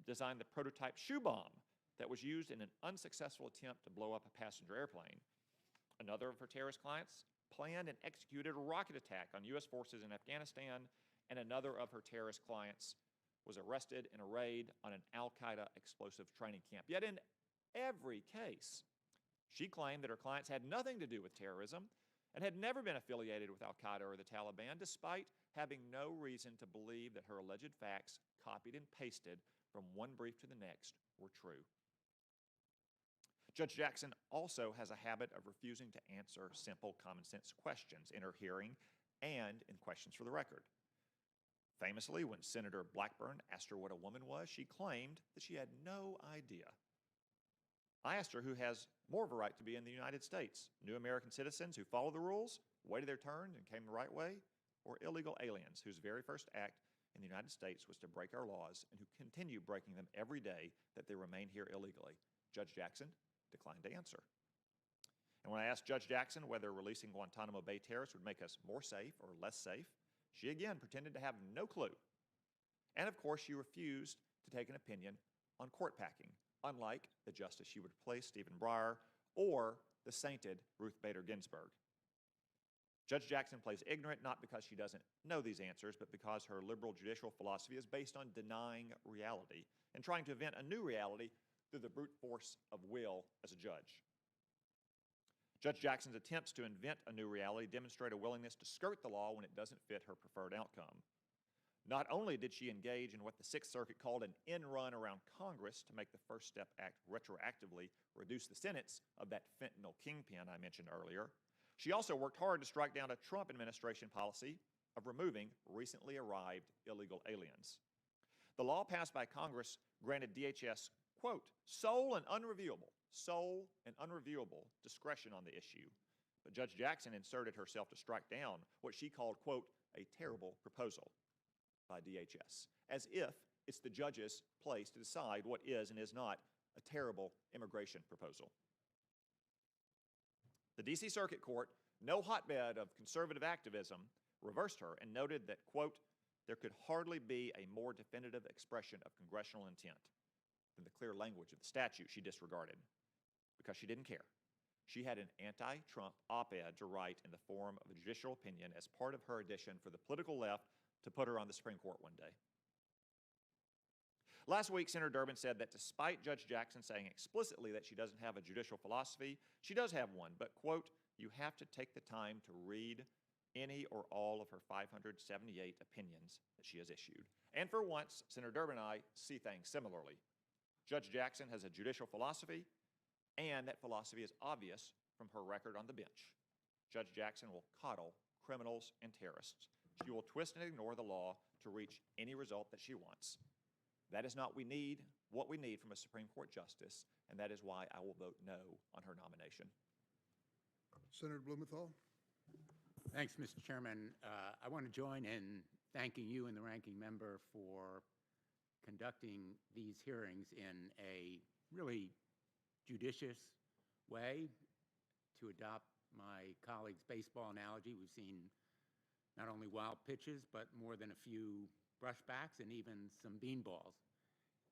Speaker 11: designed the prototype shoe bomb that was used in an unsuccessful attempt to blow up a passenger airplane. Another of her terrorist clients planned and executed a rocket attack on U.S. forces in Afghanistan, and another of her terrorist clients was arrested in a raid on an al-Qaeda explosive training camp. Yet in every case, she claimed that her clients had nothing to do with terrorism and had never been affiliated with al-Qaeda or the Taliban, despite having no reason to believe that her alleged facts, copied and pasted from one brief to the next, were true. Judge Jackson also has a habit of refusing to answer simple common sense questions in her hearing and in questions for the record. Famously, when Senator Blackburn asked her what a woman was, she claimed that she had no idea. I asked her who has more of a right to be in the United States, new American citizens who follow the rules, waited their turn and came the right way, or illegal aliens whose very first act in the United States was to break our laws and who continue breaking them every day that they remain here illegally. Judge Jackson declined to answer. And when I asked Judge Jackson whether releasing Guantanamo Bay terrorists would make us more safe or less safe, she again pretended to have no clue. And of course, she refused to take an opinion on court packing, unlike the justice she would replace, Stephen Breyer, or the sainted Ruth Bader Ginsburg. Judge Jackson plays ignorant not because she doesn't know these answers, but because her liberal judicial philosophy is based on denying reality and trying to invent a new reality through the brute force of will as a judge. Judge Jackson's attempts to invent a new reality demonstrate a willingness to skirt the law when it doesn't fit her preferred outcome. Not only did she engage in what the Sixth Circuit called an end run around Congress to make the First Step Act retroactively reduce the sentence of that fentanyl kingpin I mentioned earlier, she also worked hard to strike down a Trump administration policy of removing recently arrived illegal aliens. The law passed by Congress granted DHS, quote, sole and unreviewable discretion on the issue. But Judge Jackson inserted herself to strike down what she called, quote, a terrible proposal by DHS, as if it's the judge's place to decide what is and is not a terrible immigration proposal. The D.C. Circuit Court, no hotbed of conservative activism, reversed her and noted that, quote, there could hardly be a more definitive expression of congressional intent than the clear language of the statute she disregarded, because she didn't care. She had an anti-Trump op-ed to write in the form of a judicial opinion as part of her audition for the political left to put her on the Supreme Court one day. Last week, Senator Durbin said that despite Judge Jackson saying explicitly that she doesn't have a judicial philosophy, she does have one, but, quote, you have to take the time to read any or all of her 578 opinions that she has issued. And for once, Senator Durbin and I see things similarly. Judge Jackson has a judicial philosophy, and that philosophy is obvious from her record on the bench. Judge Jackson will coddle criminals and terrorists. She will twist and ignore the law to reach any result that she wants. That is not what we need from a Supreme Court justice, and that is why I will vote no on her nomination.
Speaker 2: Senator Blumenthal.
Speaker 12: Thanks, Mr. Chairman. I want to join in thanking you and the ranking member for conducting these hearings in a really judicious way. To adopt my colleague's baseball analogy, we've seen not only wild pitches, but more than a few brushbacks and even some beanballs.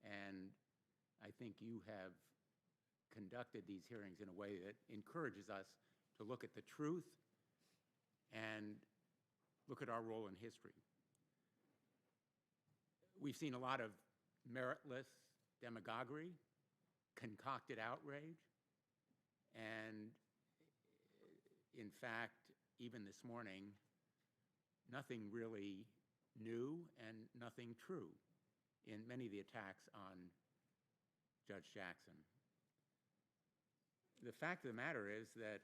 Speaker 12: And I think you have conducted these hearings in a way that encourages us to look at the truth and look at our role in history. We've seen a lot of meritless demagoguery, concocted outrage, and in fact, even this morning, nothing really new and nothing true in many of the attacks on Judge Jackson. The fact of the matter is that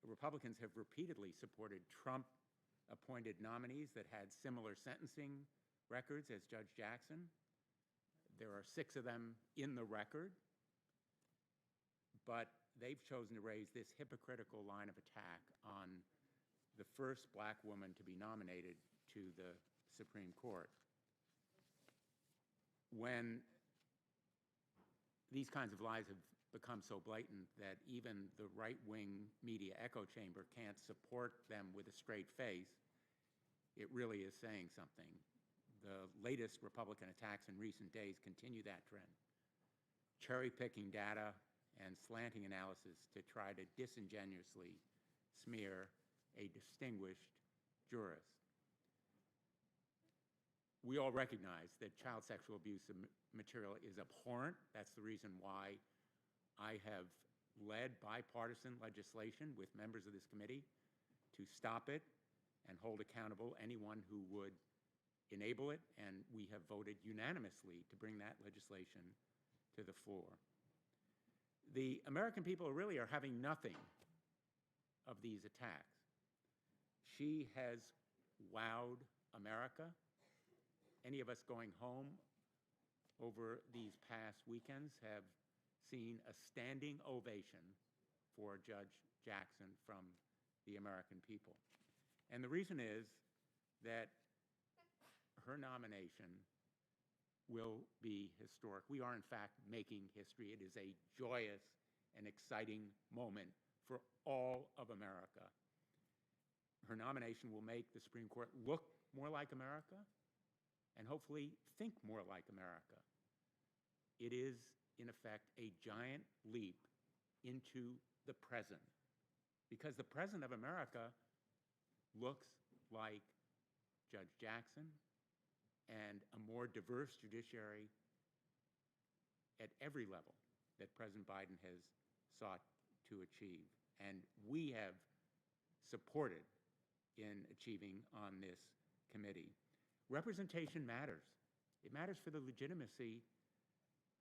Speaker 12: Republicans have repeatedly supported Trump-appointed nominees that had similar sentencing records as Judge Jackson. There are 6 of them in the record, but they've chosen to raise this hypocritical line of attack on the first black woman to be nominated to the Supreme Court. When these kinds of lies have become so blatant that even the right-wing media echo chamber can't support them with a straight face, it really is saying something. The latest Republican attacks in recent days continue that trend, cherry-picking data and slanting analysis to try to disingenuously smear a distinguished jurist. We all recognize that child sexual abuse material is abhorrent. That's the reason why I have led bipartisan legislation with members of this committee to stop it and hold accountable anyone who would enable it, and we have voted unanimously to bring that legislation to the floor. The American people really are having nothing of these attacks. She has wowed America. Any of us going home over these past weekends have seen a standing ovation for Judge Jackson from the American people. And the reason is that her nomination will be historic. We are, in fact, making history. It is a joyous and exciting moment for all of America. Her nomination will make the Supreme Court look more like America and hopefully think more like America. It is, in effect, a giant leap into the present, because the present of America looks like Judge Jackson and a more diverse judiciary at every level that President Biden has sought to achieve. And we have supported in achieving on this committee. Representation matters. It matters for the legitimacy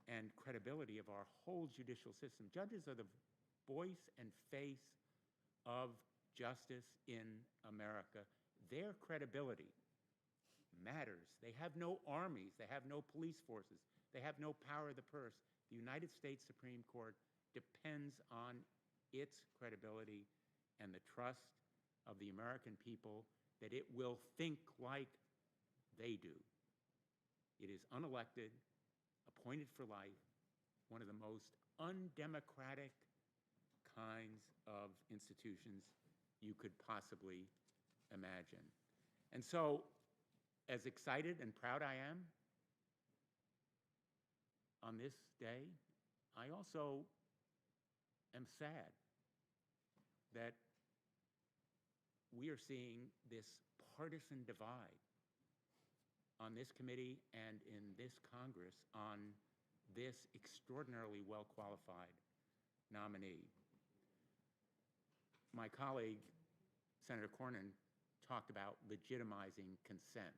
Speaker 12: and credibility of our whole judicial system. Judges are the voice and face of justice in America. Their credibility matters. They have no armies. They have no police forces. They have no power of the purse. The United States Supreme Court depends on its credibility and the trust of the American people that it will think like they do. It is unelected, appointed for life, one of the most undemocratic kinds of institutions you could possibly imagine. And so, as excited and proud I am on this day, I also am sad that we are seeing this partisan divide on this committee and in this Congress on this extraordinarily well-qualified nominee. My colleague, Senator Cornyn, talked about legitimizing consent.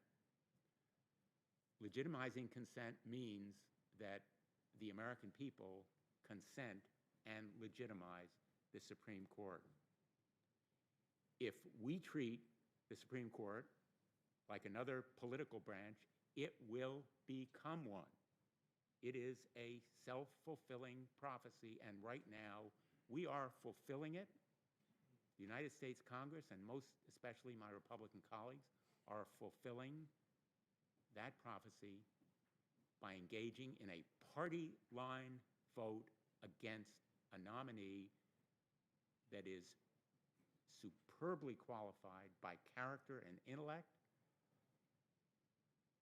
Speaker 12: Legitimizing consent means that the American people consent and legitimize the Supreme Court. If we treat the Supreme Court like another political branch, it will become one. It is a self-fulfilling prophecy, and right now we are fulfilling it. The United States Congress, and most especially my Republican colleagues, are fulfilling that prophecy by engaging in a party line vote against a nominee that is superbly qualified by character and intellect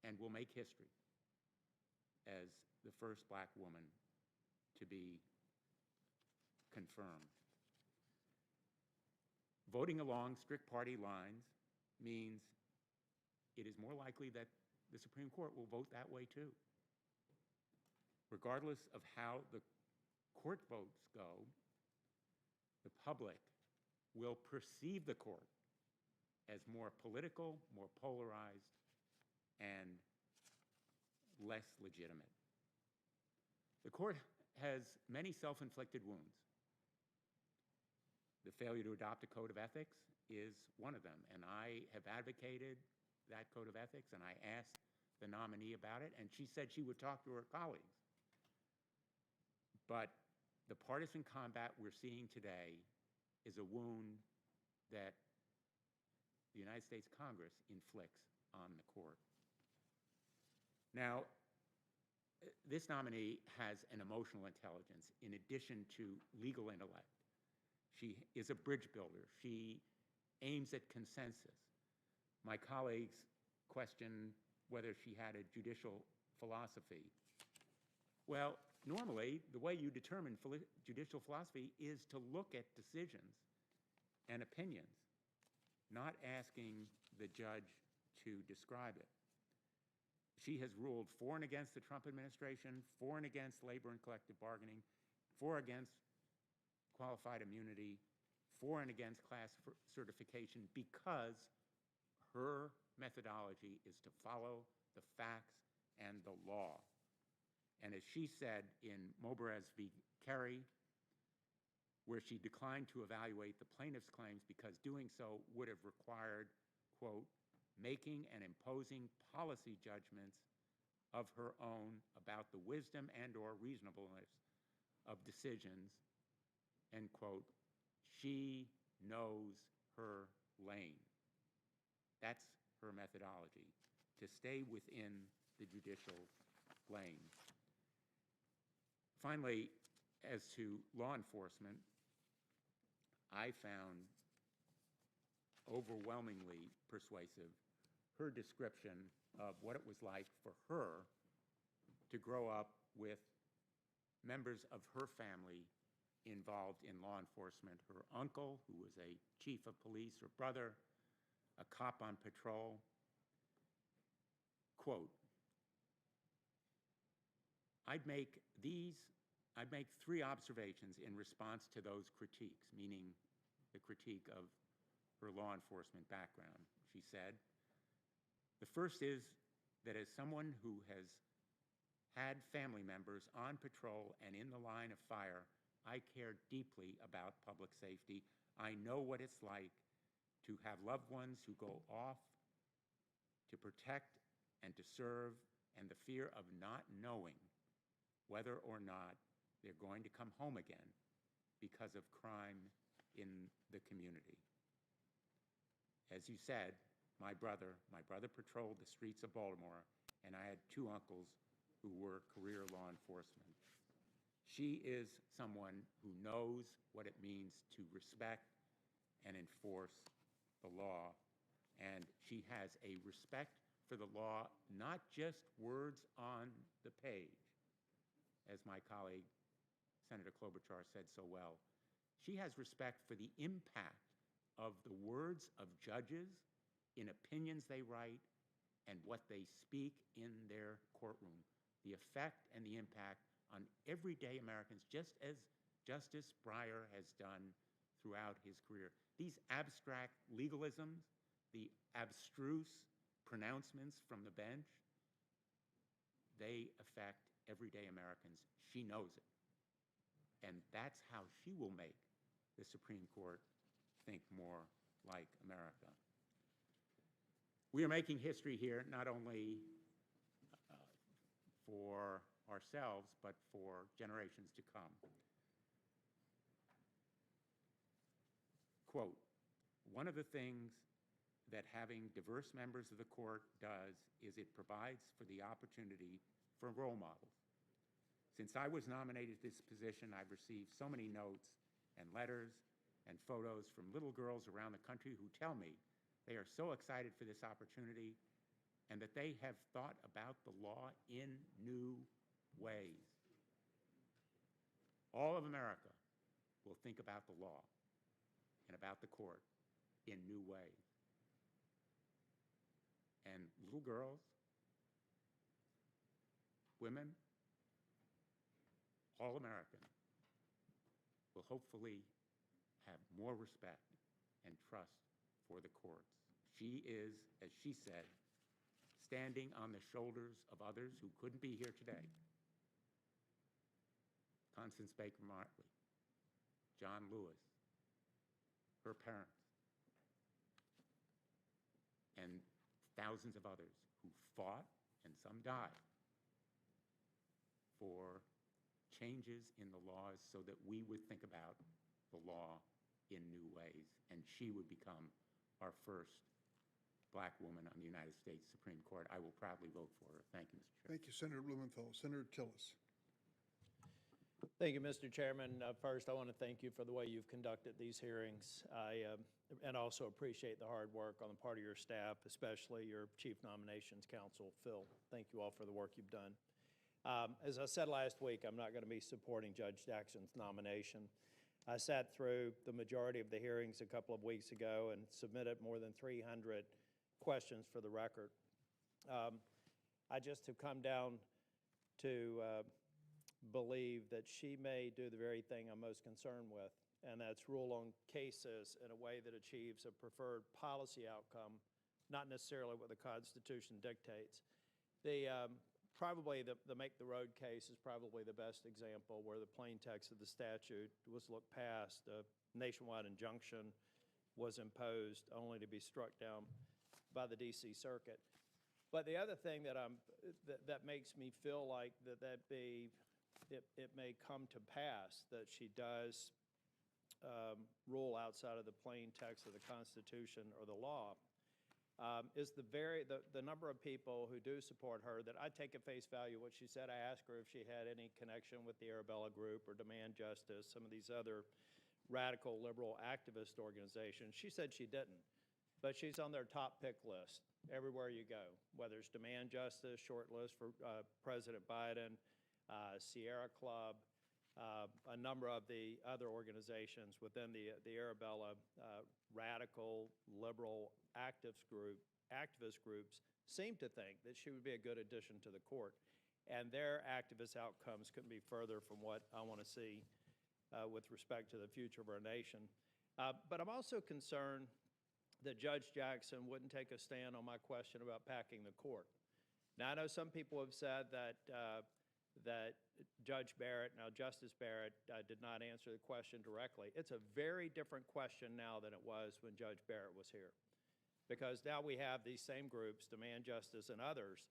Speaker 12: and will make history as the first black woman to be confirmed. Voting along strict party lines means it is more likely that the Supreme Court will vote that way too. Regardless of how the court votes go, the public will perceive the court as more political, more polarized, and less legitimate. The court has many self-inflicted wounds. The failure to adopt a code of ethics is one of them, and I have advocated that code of ethics, and I asked the nominee about it, and she said she would talk to her colleagues. But the partisan combat we're seeing today is a wound that the United States Congress inflicts on the court. Now, this nominee has an emotional intelligence in addition to legal intellect. She is a bridge builder. She aims at consensus. My colleagues question whether she had a judicial philosophy. Well, normally, the way you determine judicial philosophy is to look at decisions and opinions, not asking the judge to describe it. She has ruled for and against the Trump administration, for and against labor and collective bargaining, for against qualified immunity, for and against class certification, because her methodology is to follow the facts and the law. And as she said in Mobarez v. Kerry, where she declined to evaluate the plaintiff's claims because doing so would have required, quote, making and imposing policy judgments of her own about the wisdom and or reasonableness of decisions, end quote. She knows her lane. That's her methodology, to stay within the judicial lane. Finally, as to law enforcement, I found overwhelmingly persuasive her description of what it was like for her to grow up with members of her family involved in law enforcement. Her uncle, who was a chief of police, her brother, a cop on patrol. Quote, I'd make three observations in response to those critiques, meaning the critique of her law enforcement background. She said, the first is that as someone who has had family members on patrol and in the line of fire, I care deeply about public safety. I know what it's like to have loved ones who go off to protect and to serve, and the fear of not knowing whether or not they're going to come home again because of crime in the community. As you said, my brother patrolled the streets of Baltimore, and I had two uncles who were career law enforcement. She is someone who knows what it means to respect and enforce the law, and she has a respect for the law, not just words on the page, as my colleague Senator Klobuchar said so well. She has respect for the impact of the words of judges in opinions they write and what they speak in their courtroom, the effect and the impact on everyday Americans, just as Justice Breyer has done throughout his career. These abstract legalisms, the abstruse pronouncements from the bench, they affect everyday Americans. She knows it. And that's how she will make the Supreme Court think more like America. We are making history here, not only for ourselves, but for generations to come. Quote, one of the things that having diverse members of the court does is it provides for the opportunity for role models. Since I was nominated to this position, I've received so many notes and letters and photos from little girls around the country who tell me they are so excited for this opportunity and that they have thought about the law in new ways. All of America will think about the law and about the court in new ways. And little girls, women, all Americans will hopefully have more respect and trust for the courts. She is, as she said, standing on the shoulders of others who couldn't be here today. Constance Baker Motley, John Lewis, her parents, and thousands of others who fought, and some died, for changes in the laws so that we would think about the law in new ways, and she would become our first black woman on the United States Supreme Court. I will proudly vote for her. Thank you, Mr. Chairman.
Speaker 2: Thank you, Senator Blumenthal. Senator Tillis.
Speaker 13: Thank you, Mr. Chairman. First, I want to thank you for the way you've conducted these hearings. And also appreciate the hard work on the part of your staff, especially your Chief Nominations Counsel, Phil. Thank you all for the work you've done. As I said last week, I'm not going to be supporting Judge Jackson's nomination. I sat through the majority of the hearings a couple of weeks ago and submitted more than 300 questions for the record. I just have come down to believe that she may do the very thing I'm most concerned with, and that's rule on cases in a way that achieves a preferred policy outcome, not necessarily what the Constitution dictates. Probably the Make the Road case is probably the best example, where the plain text of the statute was looked past. A nationwide injunction was imposed only to be struck down by the D.C. Circuit. But the other thing that makes me feel like it may come to pass that she does rule outside of the plain text of the Constitution or the law is the number of people who do support her that I take at face value what she said. I asked her if she had any connection with the Arabella Group or Demand Justice, some of these other radical liberal activist organizations. She said she didn't, but she's on their top pick list everywhere you go, whether it's Demand Justice, short list for President Biden, Sierra Club, a number of the other organizations within the Arabella radical liberal activist groups seem to think that she would be a good addition to the court. And their activist outcomes couldn't be further from what I want to see with respect to the future of our nation. But I'm also concerned that Judge Jackson wouldn't take a stand on my question about packing the court. Now, I know some people have said that Judge Barrett, now Justice Barrett, did not answer the question directly. It's a very different question now than it was when Judge Barrett was here. Because now we have these same groups, Demand Justice and others,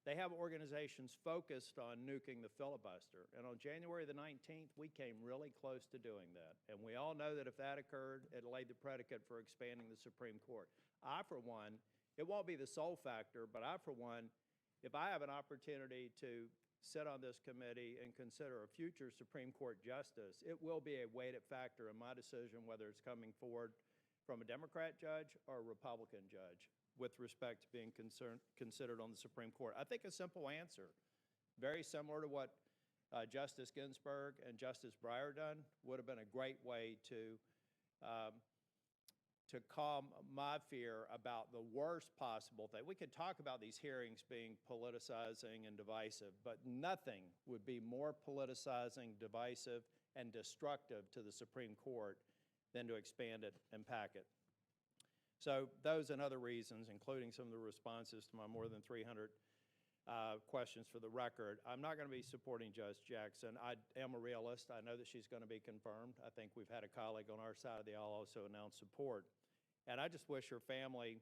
Speaker 13: they have organizations focused on nuking the filibuster. And on January the 19th, we came really close to doing that. And we all know that if that occurred, it laid the predicate for expanding the Supreme Court. I, for one, it won't be the sole factor, but I, for one, if I have an opportunity to sit on this committee and consider a future Supreme Court justice, it will be a weighted factor in my decision whether it's coming forward from a Democrat judge or a Republican judge with respect to being considered on the Supreme Court. I think a simple answer, very similar to what Justice Ginsburg and Justice Breyer done, would have been a great way to calm my fear about the worst possible thing. We could talk about these hearings being politicizing and divisive, but nothing would be more politicizing, divisive, and destructive to the Supreme Court than to expand it and pack it. So those and other reasons, including some of the responses to my more than 300 questions for the record, I'm not going to be supporting Judge Jackson. I am a realist. I know that she's going to be confirmed. I think we've had a colleague on our side of the aisle also announce support. And I just wish her family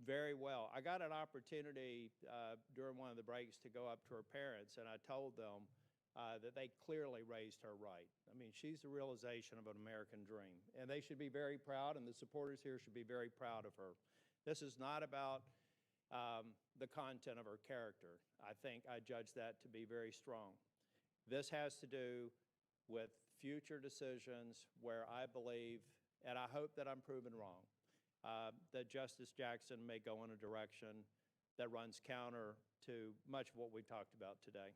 Speaker 13: very well. I got an opportunity during one of the breaks to go up to her parents, and I told them that they clearly raised her right. I mean, she's the realization of an American dream, and they should be very proud, and the supporters here should be very proud of her. This is not about the content of her character. I think I judge that to be very strong. This has to do with future decisions where I believe, and I hope that I'm proven wrong, that Justice Jackson may go in a direction that runs counter to much of what we talked about today.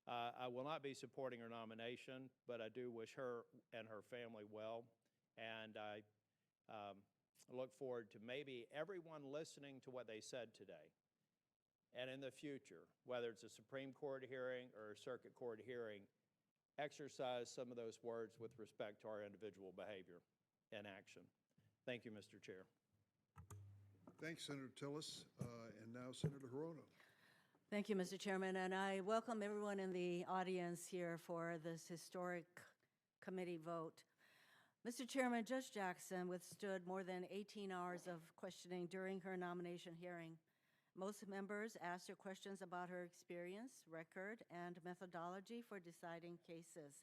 Speaker 13: I will not be supporting her nomination, but I do wish her and her family well, and I look forward to maybe everyone listening to what they said today, and in the future, whether it's a Supreme Court hearing or a Circuit Court hearing, exercise some of those words with respect to our individual behavior and action. Thank you, Mr. Chair.
Speaker 2: Thanks, Senator Tillis. And now Senator Hirono.
Speaker 14: Thank you, Mr. Chairman, and I welcome everyone in the audience here for this historic committee vote. Mr. Chairman, Judge Jackson withstood more than 18 hours of questioning during her nomination hearing. Most members asked her questions about her experience, record, and methodology for deciding cases.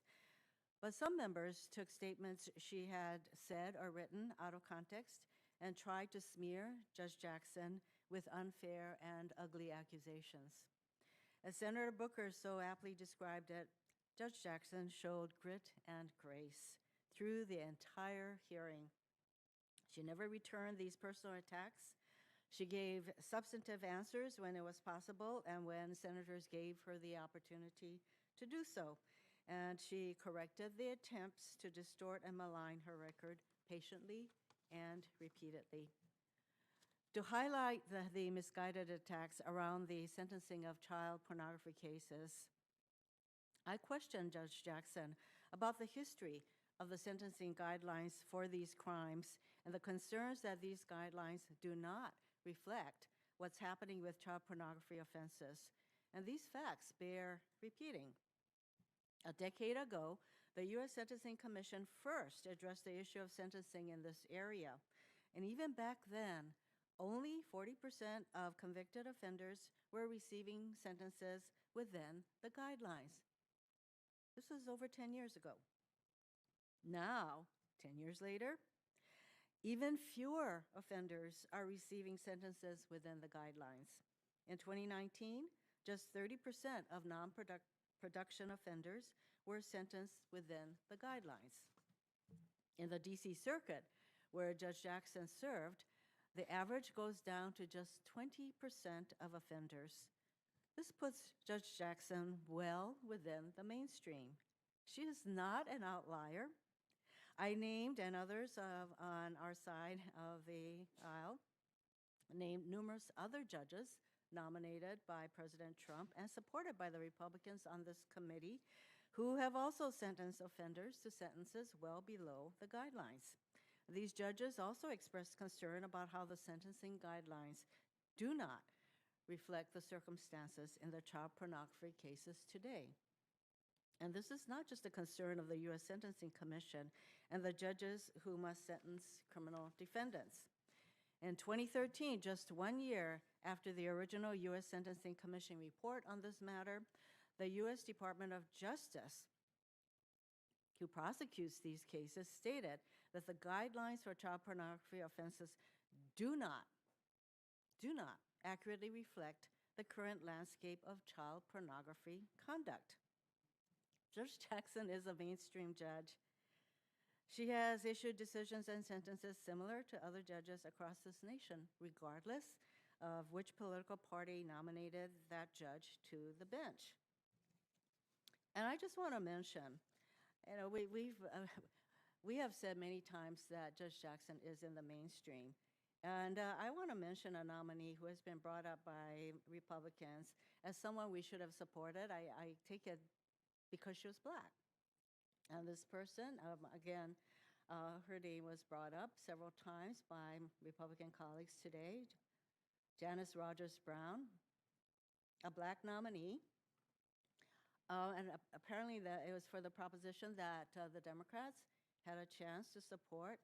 Speaker 14: But some members took statements she had said or written out of context and tried to smear Judge Jackson with unfair and ugly accusations. As Senator Booker so aptly described it, Judge Jackson showed grit and grace through the entire hearing. She never returned these personal attacks. She gave substantive answers when it was possible and when senators gave her the opportunity to do so. And she corrected the attempts to distort and malign her record patiently and repeatedly. To highlight the misguided attacks around the sentencing of child pornography cases, I questioned Judge Jackson about the history of the sentencing guidelines for these crimes and the concerns that these guidelines do not reflect what's happening with child pornography offenses. And these facts bear repeating. A decade ago, the U.S. Sentencing Commission first addressed the issue of sentencing in this area. And even back then, only 40% of convicted offenders were receiving sentences within the guidelines. This was over 10 years ago. Now, 10 years later, even fewer offenders are receiving sentences within the guidelines. In 2019, just 30% of non-production offenders were sentenced within the guidelines. In the D.C. Circuit, where Judge Jackson served, the average goes down to just 20% of offenders. This puts Judge Jackson well within the mainstream. She is not an outlier. I named, and others on our side of the aisle, named numerous other judges nominated by President Trump and supported by the Republicans on this committee who have also sentenced offenders to sentences well below the guidelines. These judges also expressed concern about how the sentencing guidelines do not reflect the circumstances in the child pornography cases today. And this is not just a concern of the U.S. Sentencing Commission and the judges who must sentence criminal defendants. In 2013, just 1 year after the original U.S. Sentencing Commission report on this matter, the U.S. Department of Justice, who prosecutes these cases, stated that the guidelines for child pornography offenses do not accurately reflect the current landscape of child pornography conduct. Judge Jackson is a mainstream judge. She has issued decisions and sentences similar to other judges across this nation, regardless of which political party nominated that judge to the bench. And I just want to mention, we have said many times that Judge Jackson is in the mainstream. And I want to mention a nominee who has been brought up by Republicans as someone we should have supported. I take it because she was Black. And this person, again, her name was brought up several times by Republican colleagues today, Janice Rogers Brown, a Black nominee. And apparently it was for the proposition that the Democrats had a chance to support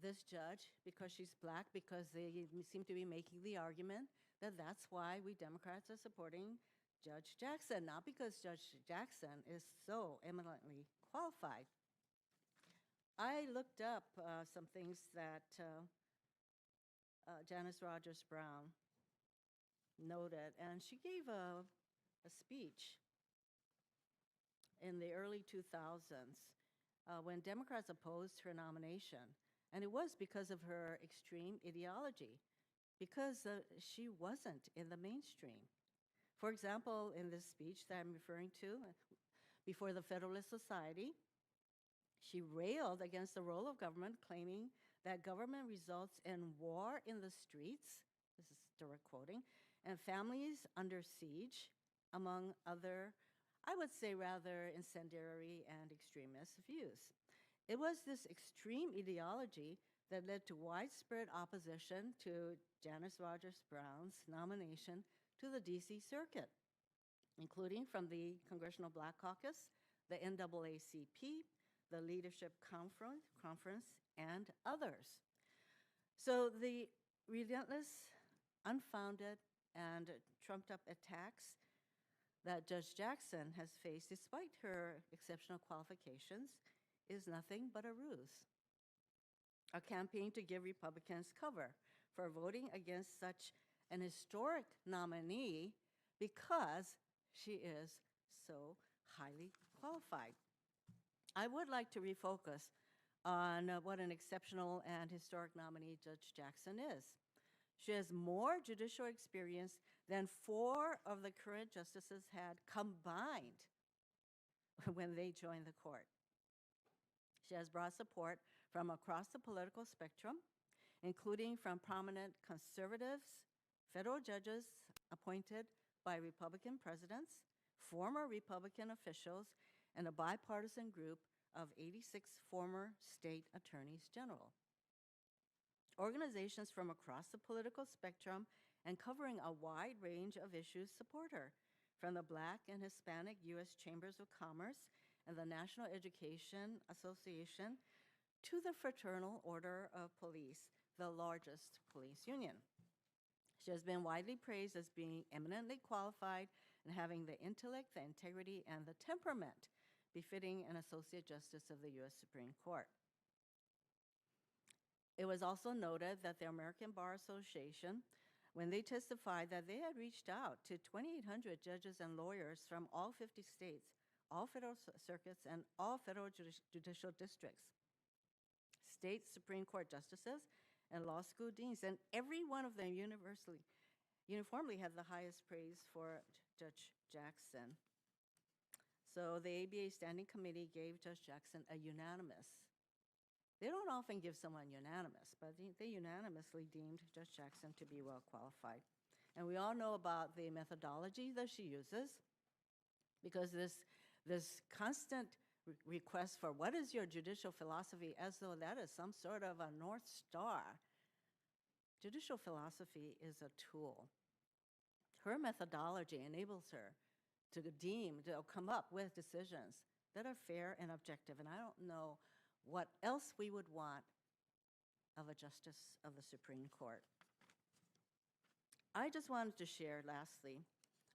Speaker 14: this judge because she's Black, because they seem to be making the argument that that's why we Democrats are supporting Judge Jackson, not because Judge Jackson is so eminently qualified. I looked up some things that Janice Rogers Brown noted, and she gave a speech in the early 2000s when Democrats opposed her nomination. And it was because of her extreme ideology, because she wasn't in the mainstream. For example, in this speech that I'm referring to before the Federalist Society, she railed against the role of government, claiming that government results in war in the streets, this is direct quoting, and families under siege, among other, I would say, rather incendiary and extremist views. It was this extreme ideology that led to widespread opposition to Janice Rogers Brown's nomination to the D.C. Circuit, including from the Congressional Black Caucus, the NAACP, the Leadership Conference, and others. So the relentless, unfounded, and trumped-up attacks that Judge Jackson has faced, despite her exceptional qualifications, is nothing but a ruse. A campaign to give Republicans cover for voting against such an historic nominee because she is so highly qualified. I would like to refocus on what an exceptional and historic nominee Judge Jackson is. She has more judicial experience than 4 of the current justices had combined when they joined the court. She has broad support from across the political spectrum, including from prominent conservatives, federal judges appointed by Republican presidents, former Republican officials, and a bipartisan group of 86 former state attorneys general. Organizations from across the political spectrum and covering a wide range of issues support her, from the Black and Hispanic U.S. Chambers of Commerce and the National Education Association to the Fraternal Order of Police, the largest police union. She has been widely praised as being eminently qualified and having the intellect, the integrity, and the temperament befitting an Associate Justice of the U.S. Supreme Court. It was also noted that the American Bar Association, when they testified that they had reached out to 2,800 judges and lawyers from all 50 states, all federal circuits, and all federal judicial districts, state Supreme Court justices, and law school deans, and every one of them uniformly had the highest praise for Judge Jackson. So the ABA Standing Committee gave Judge Jackson a unanimous. They don't often give someone unanimous, but they unanimously deemed Judge Jackson to be well qualified. And we all know about the methodology that she uses, because this constant request for what is your judicial philosophy, as though that is some sort of a North Star. Judicial philosophy is a tool. Her methodology enables her to come up with decisions that are fair and objective. And I don't know what else we would want of a justice of the Supreme Court. I just wanted to share, lastly,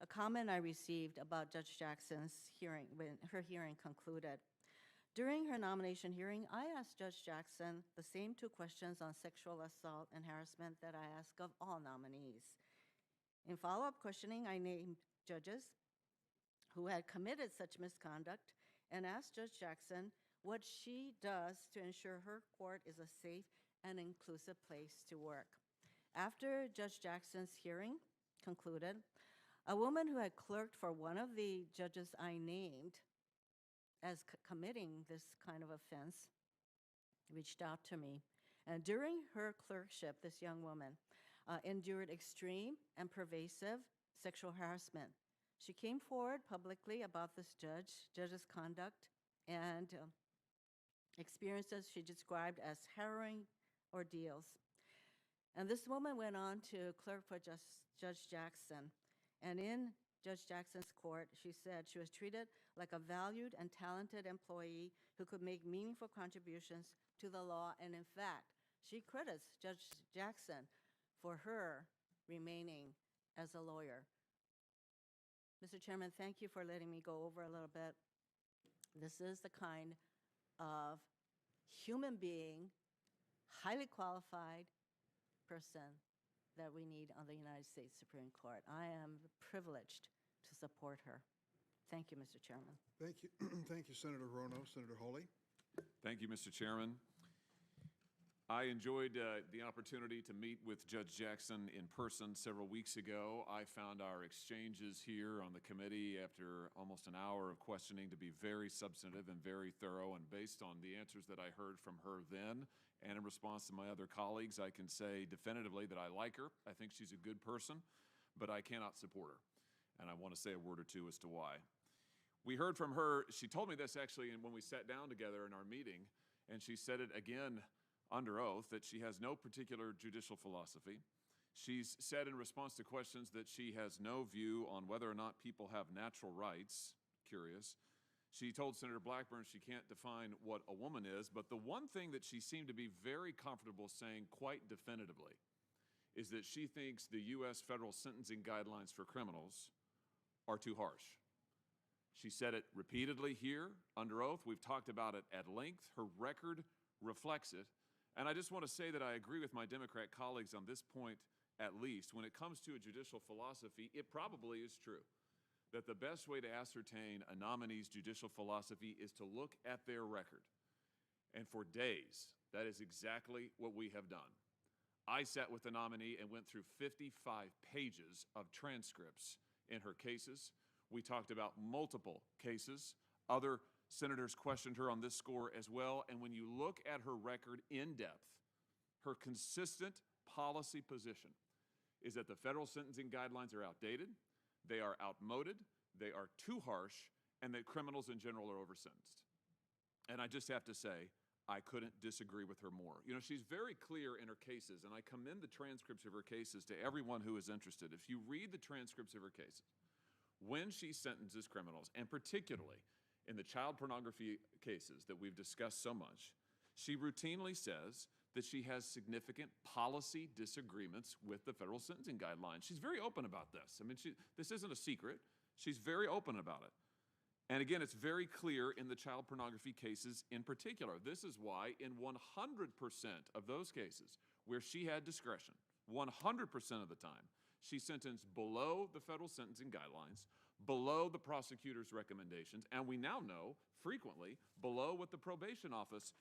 Speaker 14: a comment I received about Judge Jackson's hearing when her hearing concluded. During her nomination hearing, I asked Judge Jackson the same 2 questions on sexual assault and harassment that I ask of all nominees. In follow-up questioning, I named judges who had committed such misconduct and asked Judge Jackson what she does to ensure her court is a safe and inclusive place to work. After Judge Jackson's hearing concluded, a woman who had clerked for one of the judges I named as committing this kind of offense reached out to me. And during her clerkship, this young woman endured extreme and pervasive sexual harassment. She came forward publicly about this judge's conduct, and experiences she described as harrowing ordeals. And this woman went on to clerk for Judge Jackson. And in Judge Jackson's court, she said she was treated like a valued and talented employee who could make meaningful contributions to the law. And in fact, she credits Judge Jackson for her remaining as a lawyer. Mr. Chairman, thank you for letting me go over a little bit. This is the kind of human being, highly qualified person that we need on the United States Supreme Court. I am privileged to support her. Thank you, Mr. Chairman.
Speaker 2: Thank you. Thank you, Senator Hirono. Senator Hawley.
Speaker 15: Thank you, Mr. Chairman. I enjoyed the opportunity to meet with Judge Jackson in person several weeks ago. I found our exchanges here on the committee after almost an hour of questioning to be very substantive and very thorough, and based on the answers that I heard from her then and in response to my other colleagues, I can say definitively that I like her. I think she's a good person, but I cannot support her, and I want to say a word or two as to why. We heard from her. She told me this actually when we sat down together in our meeting, and she said it again under oath, that she has no particular judicial philosophy. She's said in response to questions that she has no view on whether or not people have natural rights. Curious. She told Senator Blackburn she can't define what a woman is, but the one thing that she seemed to be very comfortable saying quite definitively is that she thinks the U.S. federal sentencing guidelines for criminals are too harsh. She said it repeatedly here under oath. We've talked about it at length. Her record reflects it. And I just want to say that I agree with my Democrat colleagues on this point, at least. When it comes to a judicial philosophy, it probably is true that the best way to ascertain a nominee's judicial philosophy is to look at their record. And for days, that is exactly what we have done. I sat with the nominee and went through 55 pages of transcripts in her cases. We talked about multiple cases. Other senators questioned her on this score as well. And when you look at her record in depth, her consistent policy position is that the federal sentencing guidelines are outdated, they are outmoded, they are too harsh, and that criminals in general are oversentenced. And I just have to say, I couldn't disagree with her more. You know, she's very clear in her cases, and I commend the transcripts of her cases to everyone who is interested. If you read the transcripts of her cases, when she sentences criminals, and particularly in the child pornography cases that we've discussed so much, she routinely says that she has significant policy disagreements with the federal sentencing guidelines. She's very open about this. I mean, this isn't a secret. She's very open about it. And again, it's very clear in the child pornography cases in particular. This is why in 100% of those cases where she had discretion, 100% of the time, she sentenced below the federal sentencing guidelines, below the prosecutor's recommendations, and we now know frequently below what the probation office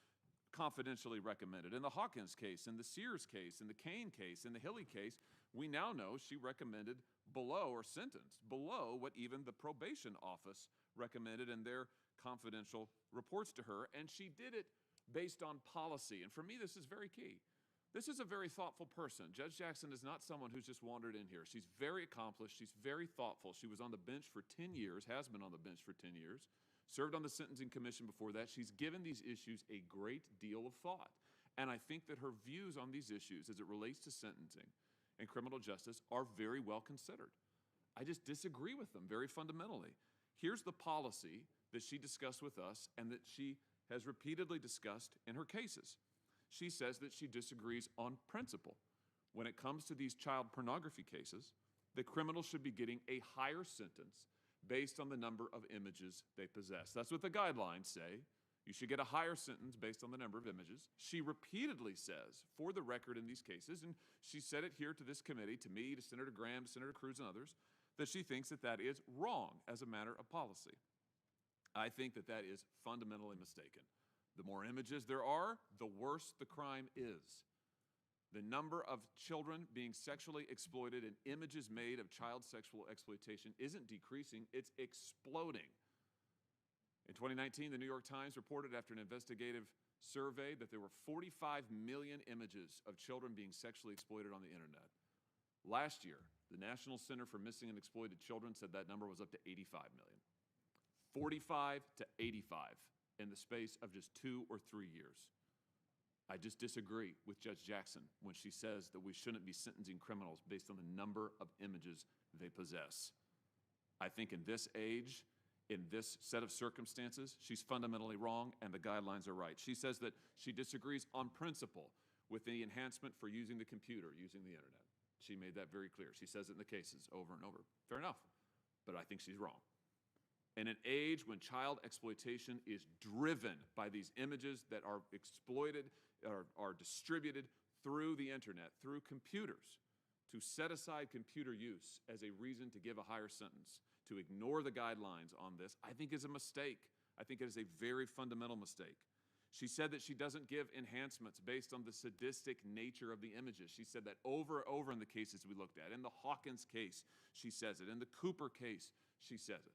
Speaker 15: confidentially recommended. In the Hawkins case, in the Sears case, in the Kane case, in the Hilly case, we now know she recommended below or sentenced below what even the probation office recommended in their confidential reports to her, and she did it based on policy. And for me, this is very key. This is a very thoughtful person. Judge Jackson is not someone who's just wandered in here. She's very accomplished. She's very thoughtful. She was on the bench for 10 years, has been on the bench for 10 years, served on the Sentencing Commission before that. She's given these issues a great deal of thought. And I think that her views on these issues as it relates to sentencing and criminal justice are very well considered. I just disagree with them very fundamentally. Here's the policy that she discussed with us and that she has repeatedly discussed in her cases. She says that she disagrees on principle. When it comes to these child pornography cases, the criminals should be getting a higher sentence based on the number of images they possess. That's what the guidelines say. You should get a higher sentence based on the number of images. She repeatedly says, for the record in these cases, and she said it here to this committee, to me, to Senator Graham, to Senator Cruz, and others, that she thinks that that is wrong as a matter of policy. I think that that is fundamentally mistaken. The more images there are, the worse the crime is. The number of children being sexually exploited and images made of child sexual exploitation isn't decreasing, it's exploding. In 2019, the New York Times reported after an investigative survey that there were 45 million images of children being sexually exploited on the internet. Last year, the National Center for Missing and Exploited Children said that number was up to 85 million. 45 to 85 in the space of just 2 or 3 years. I just disagree with Judge Jackson when she says that we shouldn't be sentencing criminals based on the number of images they possess. I think in this age, in this set of circumstances, she's fundamentally wrong and the guidelines are right. She says that she disagrees on principle with the enhancement for using the computer, using the internet. She made that very clear. She says it in the cases over and over. Fair enough, but I think she's wrong. In an age when child exploitation is driven by these images that are exploited, are distributed through the internet, through computers, to set aside computer use as a reason to give a higher sentence, to ignore the guidelines on this, I think is a mistake. I think it is a very fundamental mistake. She said that she doesn't give enhancements based on the sadistic nature of the images. She said that over and over in the cases we looked at. In the Hawkins case, she says it. In the Cooper case, she says it.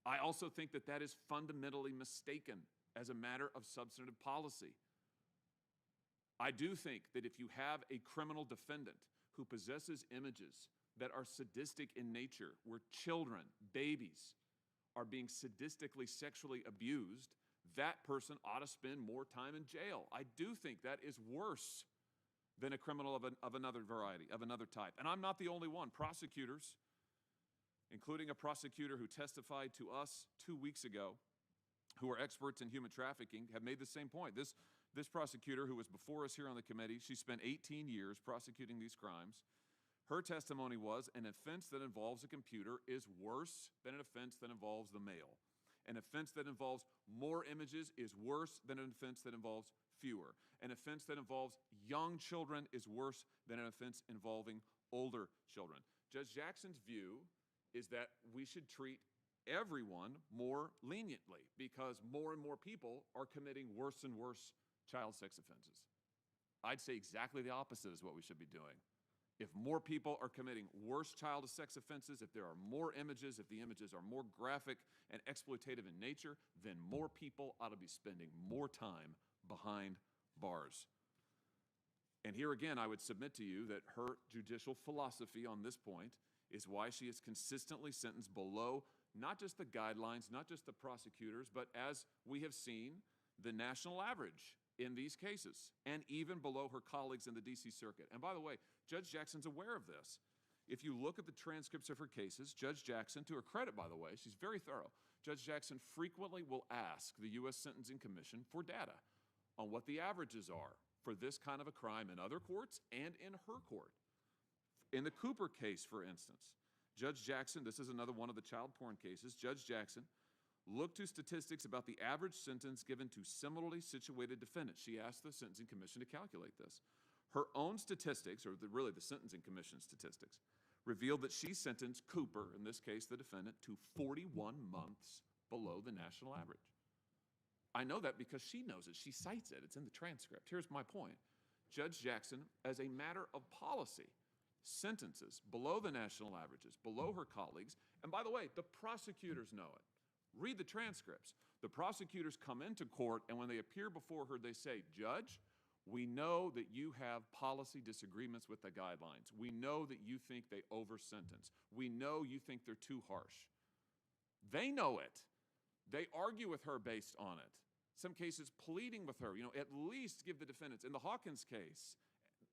Speaker 15: I also think that that is fundamentally mistaken as a matter of substantive policy. I do think that if you have a criminal defendant who possesses images that are sadistic in nature, where children, babies, are being sadistically sexually abused, that person ought to spend more time in jail. I do think that is worse than a criminal of another variety, of another type. And I'm not the only one. Prosecutors, including a prosecutor who testified to us 2 weeks ago, who are experts in human trafficking, have made the same point. This prosecutor who was before us here on the committee, she spent 18 years prosecuting these crimes. Her testimony was an offense that involves a computer is worse than an offense that involves the mail. An offense that involves more images is worse than an offense that involves fewer. An offense that involves young children is worse than an offense involving older children. Judge Jackson's view is that we should treat everyone more leniently because more and more people are committing worse and worse child sex offenses. I'd say exactly the opposite is what we should be doing. If more people are committing worse child sex offenses, if there are more images, if the images are more graphic and exploitative in nature, then more people ought to be spending more time behind bars. And here again, I would submit to you that her judicial philosophy on this point is why she is consistently sentenced below not just the guidelines, not just the prosecutors, but as we have seen, the national average in these cases, and even below her colleagues in the D.C. Circuit. And by the way, Judge Jackson's aware of this. If you look at the transcripts of her cases, Judge Jackson, to her credit, by the way, she's very thorough. Judge Jackson frequently will ask the U.S. Sentencing Commission for data on what the averages are for this kind of a crime in other courts and in her court. In the Cooper case, for instance, Judge Jackson, this is another one of the child porn cases, Judge Jackson looked to statistics about the average sentence given to similarly situated defendants. She asked the Sentencing Commission to calculate this. Her own statistics, or really the Sentencing Commission statistics, revealed that she sentenced Cooper, in this case the defendant, to 41 months below the national average. I know that because she knows it. She cites it. It's in the transcript. Here's my point. Judge Jackson, as a matter of policy, sentences below the national averages, below her colleagues, and by the way, the prosecutors know it. Read the transcripts. The prosecutors come into court, and when they appear before her, they say, Judge, we know that you have policy disagreements with the guidelines. We know that you think they over-sentence. We know you think they're too harsh. They know it. They argue with her based on it. Some cases pleading with her, at least give the defendants. In the Hawkins case,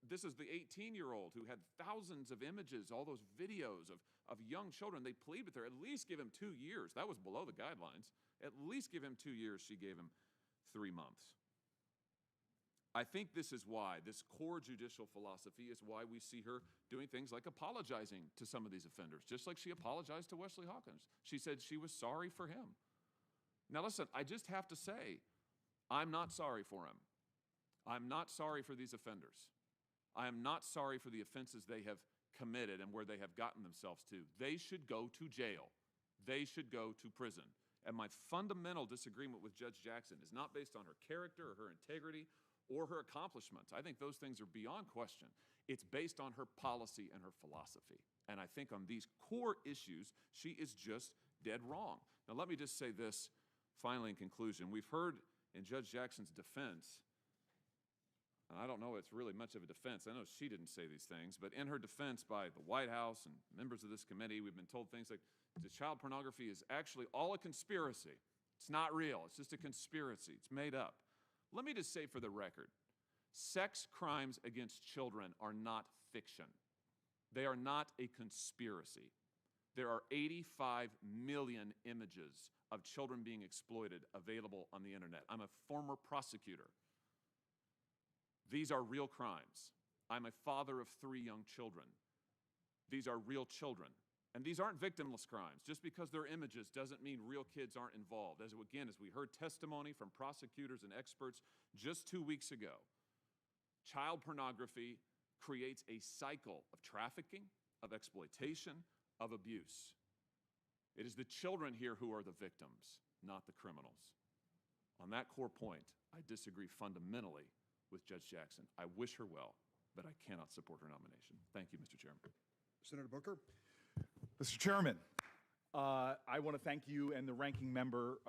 Speaker 15: this is the 18-year-old who had thousands of images, all those videos of young children. They plead with her, at least give him 2 years. That was below the guidelines. At least give him 2 years. She gave him 3 months. I think this is why, this core judicial philosophy is why we see her doing things like apologizing to some of these offenders, just like she apologized to Wesley Hawkins. She said she was sorry for him. Now listen, I just have to say, I'm not sorry for him. I'm not sorry for these offenders. I am not sorry for the offenses they have committed and where they have gotten themselves to. They should go to jail. They should go to prison. And my fundamental disagreement with Judge Jackson is not based on her character or her integrity or her accomplishments. I think those things are beyond question. It's based on her policy and her philosophy. And I think on these core issues, she is just dead wrong. Now let me just say this finally in conclusion. We've heard in Judge Jackson's defense, and I don't know it's really much of a defense. I know she didn't say these things, but in her defense by the White House and members of this committee, we've been told things like the child pornography is actually all a conspiracy. It's not real. It's just a conspiracy. It's made up. Let me just say for the record, sex crimes against children are not fiction. They are not a conspiracy. There are 85 million images of children being exploited available on the internet. I'm a former prosecutor. These are real crimes. I'm a father of 3 young children. These are real children. And these aren't victimless crimes. Just because they're images doesn't mean real kids aren't involved. As we heard testimony from prosecutors and experts just 2 weeks ago, child pornography creates a cycle of trafficking, of exploitation, of abuse. It is the children here who are the victims, not the criminals. On that core point, I disagree fundamentally with Judge Jackson. I wish her well, but I cannot support her nomination. Thank you, Mr. Chairman.
Speaker 2: Senator Booker.
Speaker 16: Mr. Chairman, I want to thank you and the ranking member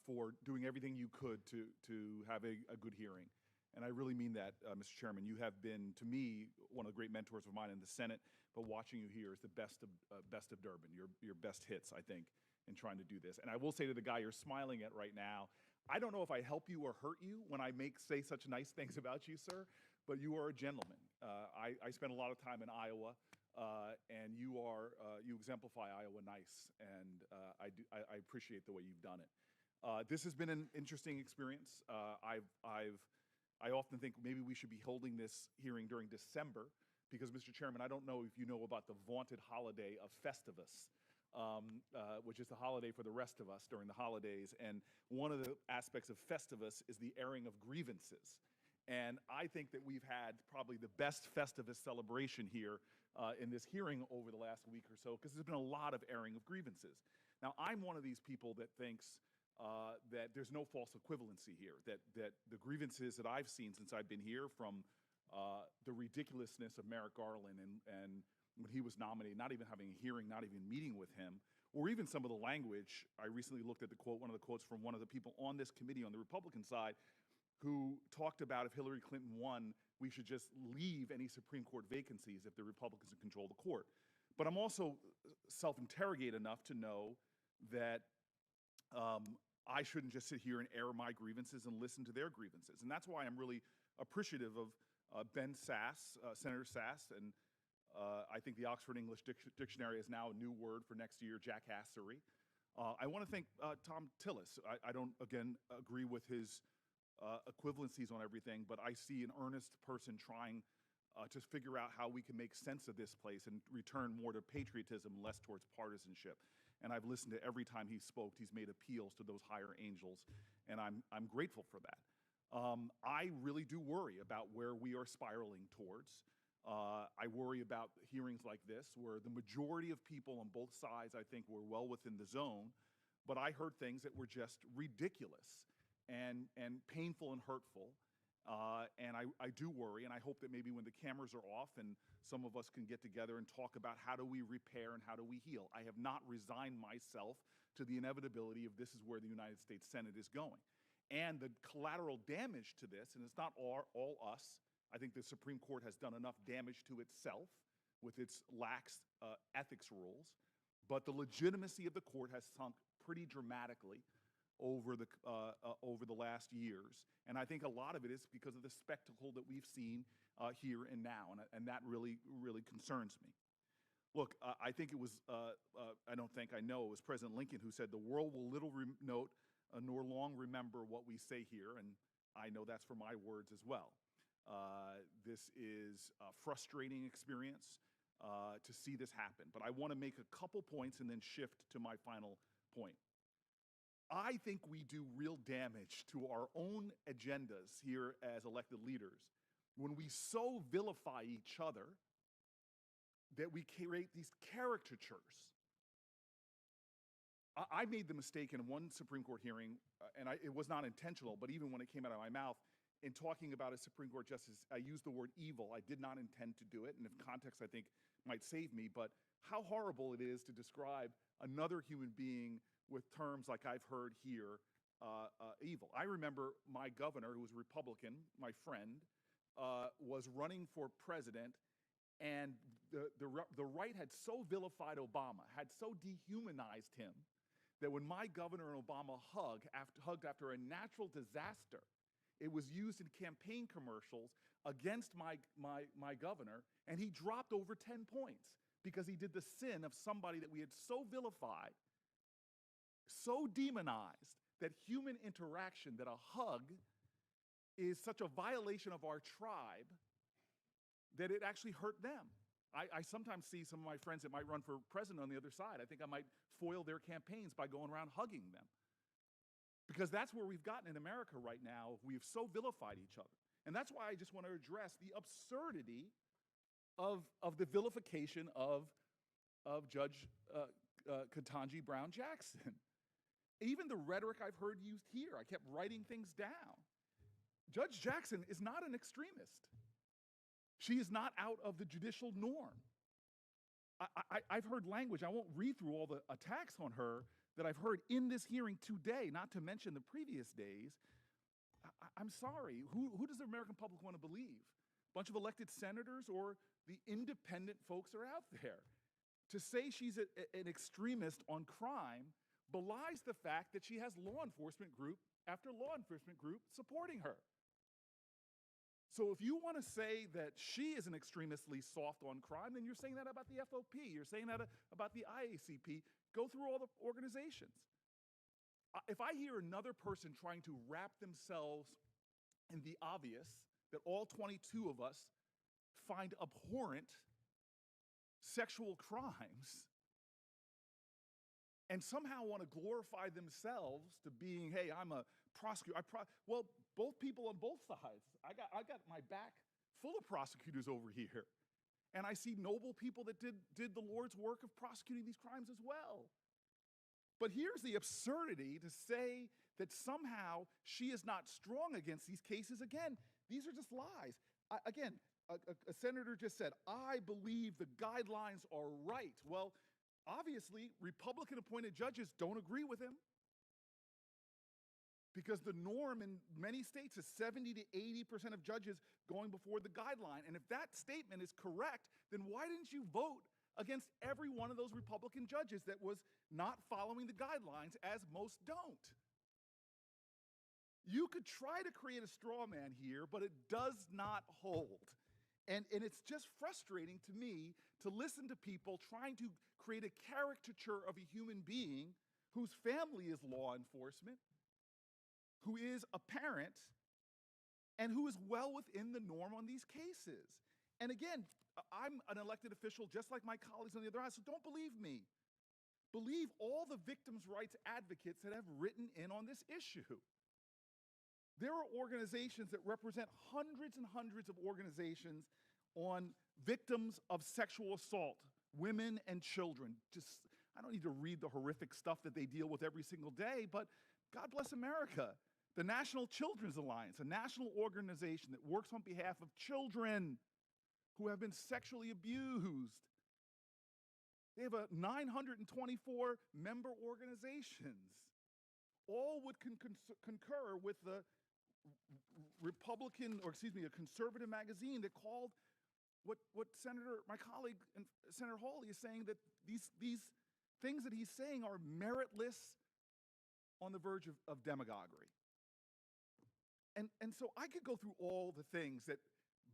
Speaker 16: for doing everything you could to have a good hearing. And I really mean that, Mr. Chairman. You have been, to me, one of the great mentors of mine in the Senate, but watching you here is the best of Durbin, your best hits, I think, in trying to do this. And I will say to the guy you're smiling at right now, I don't know if I help you or hurt you when I say such nice things about you, sir, but you are a gentleman. I spent a lot of time in Iowa, and you exemplify Iowa nice, and I appreciate the way you've done it. This has been an interesting experience. I often think maybe we should be holding this hearing during December because, Mr. Chairman, I don't know if you know about the vaunted holiday of Festivus, which is the holiday for the rest of us during the holidays. And one of the aspects of Festivus is the airing of grievances. And I think that we've had probably the best Festivus celebration here in this hearing over the last week or so, because there's been a lot of airing of grievances. Now, I'm one of these people that thinks that there's no false equivalency here, that the grievances that I've seen since I've been here, from the ridiculousness of Merrick Garland and when he was nominated, not even having a hearing, not even meeting with him, or even some of the language. I recently looked at one of the quotes from one of the people on this committee on the Republican side, who talked about if Hillary Clinton won, we should just leave any Supreme Court vacancies if the Republicans control the court. But I'm also self-interrogated enough to know that I shouldn't just sit here and air my grievances and listen to their grievances. And that's why I'm really appreciative of Ben Sass, Senator Sass, and I think the Oxford English Dictionary is now a new word for next year, jackassery. I want to thank Tom Tillis. I don't, again, agree with his equivalencies on everything, but I see an earnest person trying to figure out how we can make sense of this place and return more to patriotism, less towards partisanship. And I've listened to every time he spoke. He's made appeals to those higher angels, and I'm grateful for that. I really do worry about where we are spiraling towards. I worry about hearings like this, where the majority of people on both sides, I think, were well within the zone, but I heard things that were just ridiculous and painful and hurtful. And I do worry, and I hope that maybe when the cameras are off and some of us can get together and talk about how do we repair and how do we heal. I have not resigned myself to the inevitability of this is where the United States Senate is going. And the collateral damage to this, and it's not all us, I think the Supreme Court has done enough damage to itself with its lax ethics rules, but the legitimacy of the court has sunk pretty dramatically over the last years. And I think a lot of it is because of the spectacle that we've seen here and now, and that really, really concerns me. Look, I think it was, I know it was President Lincoln who said, "The world will little note nor long remember what we say here," and I know that's for my words as well. This is a frustrating experience to see this happen, but I want to make a couple points and then shift to my final point. I think we do real damage to our own agendas here as elected leaders when we so vilify each other that we create these caricatures. I made the mistake in one Supreme Court hearing, and it was not intentional, but even when it came out of my mouth, in talking about a Supreme Court justice, I used the word evil. I did not intend to do it, and if context, I think, might save me, but how horrible it is to describe another human being with terms like I've heard here, evil. I remember my governor, who was a Republican, my friend, was running for president, and the right had so vilified Obama, had so dehumanized him, that when my governor and Obama hugged after a natural disaster, it was used in campaign commercials against my governor, and he dropped over 10 points because he did the sin of somebody that we had so vilified, so demonized, that human interaction, that a hug is such a violation of our tribe that it actually hurt them. I sometimes see some of my friends that might run for president on the other side. I think I might foil their campaigns by going around hugging them. Because that's where we've gotten in America right now. We have so vilified each other. And that's why I just want to address the absurdity of the vilification of Judge Ketanji Brown Jackson. Even the rhetoric I've heard used here, I kept writing things down. Judge Jackson is not an extremist. She is not out of the judicial norm. I've heard language, I won't read through all the attacks on her that I've heard in this hearing today, not to mention the previous days. I'm sorry, who does the American public want to believe? A bunch of elected senators or the independent folks are out there? To say she's an extremist on crime belies the fact that she has law enforcement group after law enforcement group supporting her. So if you want to say that she is an extremistly soft on crime, then you're saying that about the FOP, you're saying that about the IACP. Go through all the organizations. If I hear another person trying to wrap themselves in the obvious that all 22 of us find abhorrent sexual crimes and somehow want to glorify themselves to being, hey, I'm a prosecutor. Well, both people on both sides. I got my back full of prosecutors over here. And I see noble people that did the Lord's work of prosecuting these crimes as well. But here's the absurdity to say that somehow she is not strong against these cases. Again, these are just lies. A senator just said, I believe the guidelines are right. Well, obviously, Republican-appointed judges don't agree with him, because the norm in many states is 70 to 80% of judges going before the guideline. And if that statement is correct, then why didn't you vote against every one of those Republican judges that was not following the guidelines, as most don't? You could try to create a straw man here, but it does not hold. And it's just frustrating to me to listen to people trying to create a caricature of a human being whose family is law enforcement, who is a parent, and who is well within the norm on these cases. And again, I'm an elected official just like my colleagues on the other side, so don't believe me. Believe all the victims' rights advocates that have written in on this issue. There are organizations that represent hundreds and hundreds of organizations on victims of sexual assault, women and children. I don't need to read the horrific stuff that they deal with every single day, but God bless America. The National Children's Alliance, a national organization that works on behalf of children who have been sexually abused. They have 924 member organizations. All would concur with the a conservative magazine that called what my colleague, Senator Hawley, is saying, that these things that he's saying are meritless, on the verge of demagoguery. And so I could go through all the things that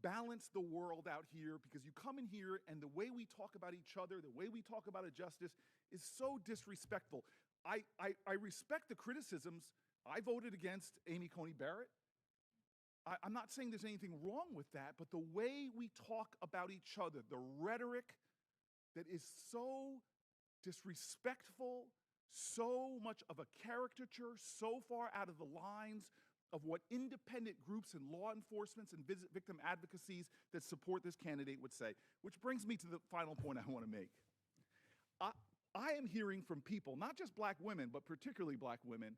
Speaker 16: balance the world out here, because you come in here and the way we talk about each other, the way we talk about justice is so disrespectful. I respect the criticisms. I voted against Amy Coney Barrett. I'm not saying there's anything wrong with that, but the way we talk about each other, the rhetoric that is so disrespectful, so much of a caricature, so far out of the lines of what independent groups and law enforcements and victim advocacies that support this candidate would say. Which brings me to the final point I want to make. I am hearing from people, not just black women, but particularly black women,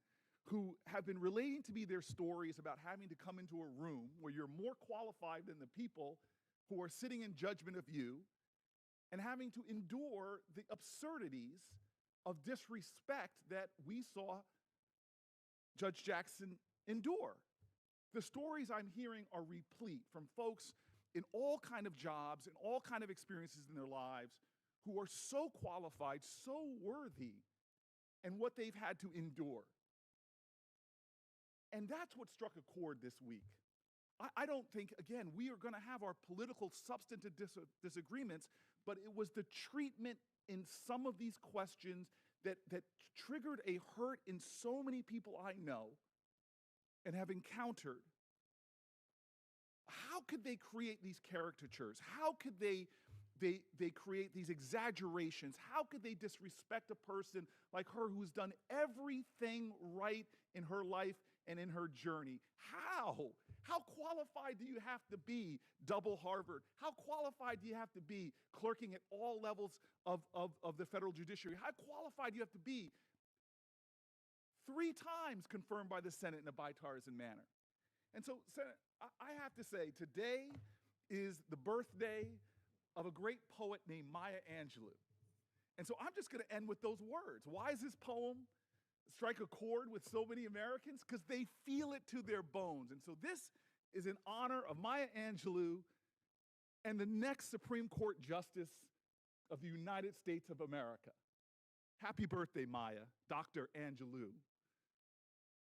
Speaker 16: who have been relating to me their stories about having to come into a room where you're more qualified than the people who are sitting in judgment of you, and having to endure the absurdities of disrespect that we saw Judge Jackson endure. The stories I'm hearing are replete from folks in all kind of jobs and all kind of experiences in their lives who are so qualified, so worthy, and what they've had to endure. And that's what struck a chord this week. I don't think, again, we are going to have our political substantive disagreements, but it was the treatment in some of these questions that triggered a hurt in so many people I know and have encountered. How could they create these caricatures? How could they create these exaggerations? How could they disrespect a person like her who's done everything right in her life and in her journey? How? How qualified do you have to be, double Harvard? How qualified do you have to be, clerking at all levels of the federal judiciary? How qualified do you have to be, 3 times confirmed by the Senate in a bipartisan manner? And so, Senate, I have to say, today is the birthday of a great poet named Maya Angelou. And so I'm just going to end with those words. Why does this poem strike a chord with so many Americans? Because they feel it to their bones. And so this is in honor of Maya Angelou and the next Supreme Court Justice of the United States of America. Happy birthday, Maya, Dr. Angelou.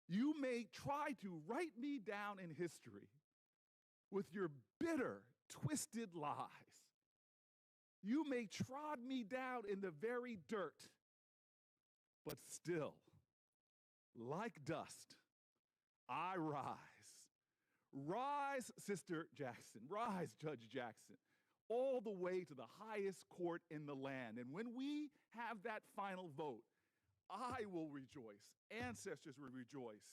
Speaker 16: You may try to write me down in history with your bitter, twisted lies. You may trod me down in the very dirt, but still, like dust, I rise. Rise, Sister Jackson. Rise, Judge Jackson. all the way to the highest court in the land. And when we have that final vote, I will rejoice, ancestors will rejoice,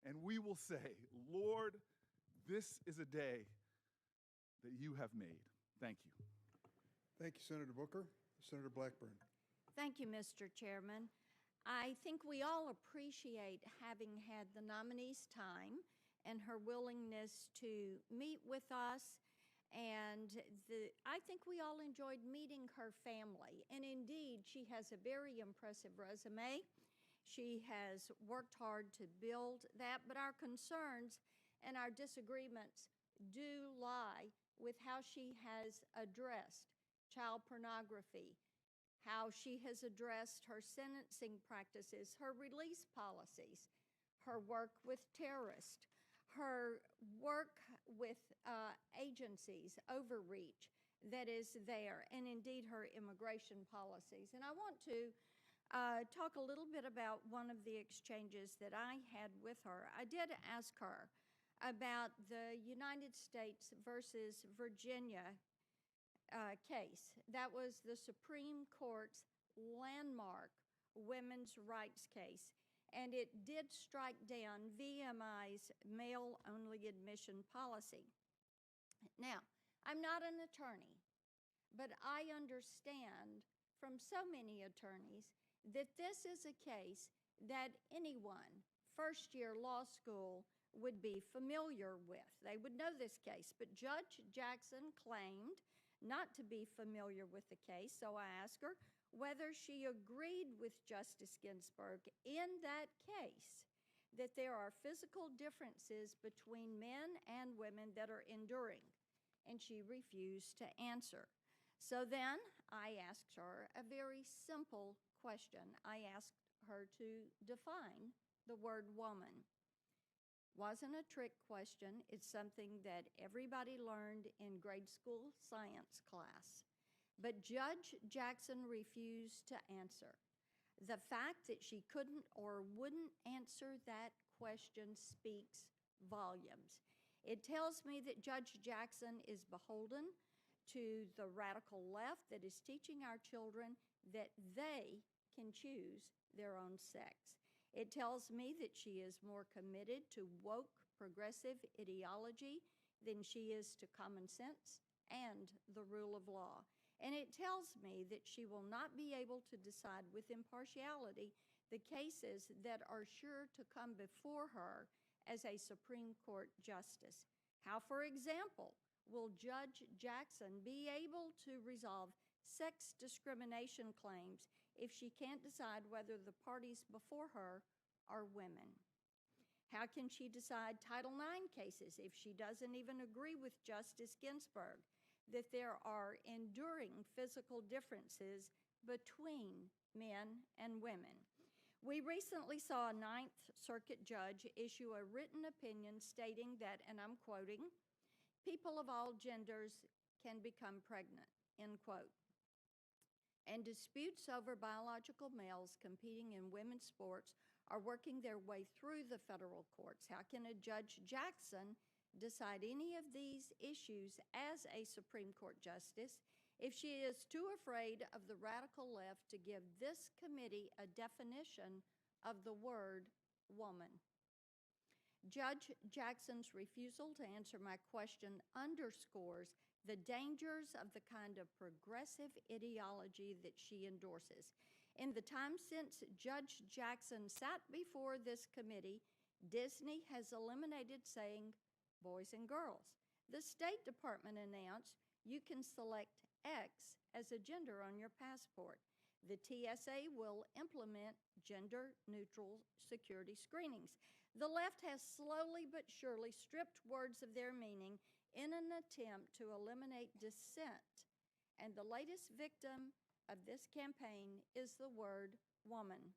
Speaker 16: and we will say, Lord, this is a day that you have made. Thank you.
Speaker 2: Thank you, Senator Booker. Senator Blackburn.
Speaker 4: Thank you, Mr. Chairman. I think we all appreciate having had the nominee's time and her willingness to meet with us. And I think we all enjoyed meeting her family. And indeed, she has a very impressive resume. She has worked hard to build that, but our concerns and our disagreements do lie with how she has addressed child pornography, how she has addressed her sentencing practices, her release policies, her work with terrorists, her work with agencies, overreach that is there, and indeed her immigration policies. And I want to talk a little bit about one of the exchanges that I had with her. I did ask her about the United States versus Virginia case. That was the Supreme Court's landmark women's rights case. And it did strike down VMI's male-only admission policy. Now, I'm not an attorney, but I understand from so many attorneys that this is a case that anyone, first-year law school, would be familiar with. They would know this case, but Judge Jackson claimed not to be familiar with the case, so I asked her whether she agreed with Justice Ginsburg in that case that there are physical differences between men and women that are enduring, and she refused to answer. So then I asked her a very simple question. I asked her to define the word woman. Wasn't a trick question. It's something that everybody learned in grade school science class. But Judge Jackson refused to answer. The fact that she couldn't or wouldn't answer that question speaks volumes. It tells me that Judge Jackson is beholden to the radical left that is teaching our children that they can choose their own sex. It tells me that she is more committed to woke progressive ideology than she is to common sense and the rule of law. And it tells me that she will not be able to decide with impartiality the cases that are sure to come before her as a Supreme Court justice. How, for example, will Judge Jackson be able to resolve sex discrimination claims if she can't decide whether the parties before her are women? How can she decide Title IX cases if she doesn't even agree with Justice Ginsburg that there are enduring physical differences between men and women? We recently saw a Ninth Circuit judge issue a written opinion stating that, and I'm quoting, "People of all genders can become pregnant," end quote. And disputes over biological males competing in women's sports are working their way through the federal courts. How can a Judge Jackson decide any of these issues as a Supreme Court justice if she is too afraid of the radical left to give this committee a definition of the word woman? Judge Jackson's refusal to answer my question underscores the dangers of the kind of progressive ideology that she endorses. In the time since Judge Jackson sat before this committee, Disney has eliminated saying boys and girls. The State Department announced you can select X as a gender on your passport. The TSA will implement gender-neutral security screenings. The left has slowly but surely stripped words of their meaning in an attempt to eliminate dissent. And the latest victim of this campaign is the word woman.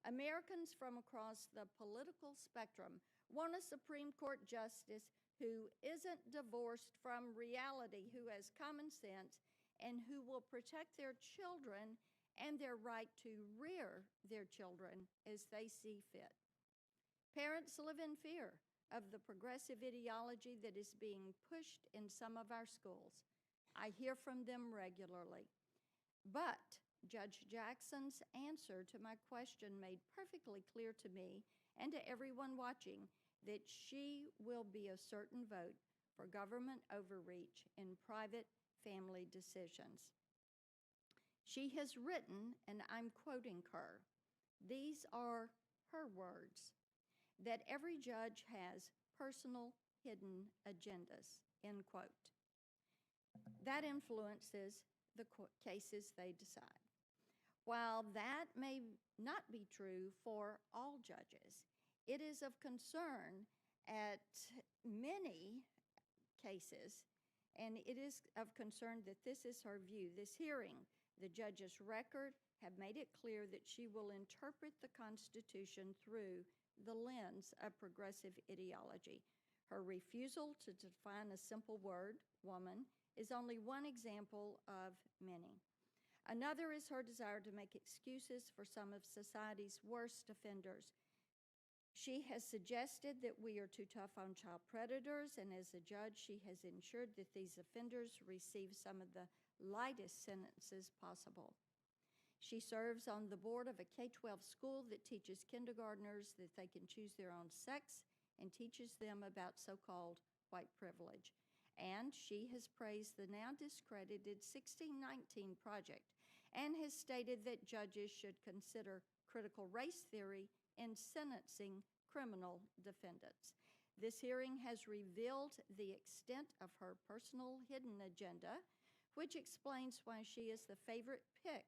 Speaker 4: Americans from across the political spectrum want a Supreme Court justice who isn't divorced from reality, who has common sense, and who will protect their children and their right to rear their children as they see fit. Parents live in fear of the progressive ideology that is being pushed in some of our schools.
Speaker 17: I hear from them regularly. But Judge Jackson's answer to my question made perfectly clear to me and to everyone watching that she will be a certain vote for government overreach in private family decisions. She has written, and I'm quoting her, these are her words, that every judge has personal hidden agendas, end quote. That influences the cases they decide. While that may not be true for all judges, it is of concern at many cases, and it is of concern that this is her view. This hearing, the judge's record, have made it clear that she will interpret the Constitution through the lens of progressive ideology. Her refusal to define a simple word, woman, is only one example of many. Another is her desire to make excuses for some of society's worst offenders. She has suggested that we are too tough on child predators, and as a judge, she has ensured that these offenders receive some of the lightest sentences possible. She serves on the board of a K-12 school that teaches kindergartners that they can choose their own sex and teaches them about so-called white privilege. And she has praised the now discredited 1619 Project and has stated that judges should consider critical race theory in sentencing criminal defendants. This hearing has revealed the extent of her personal hidden agenda, which explains why she is the favorite pick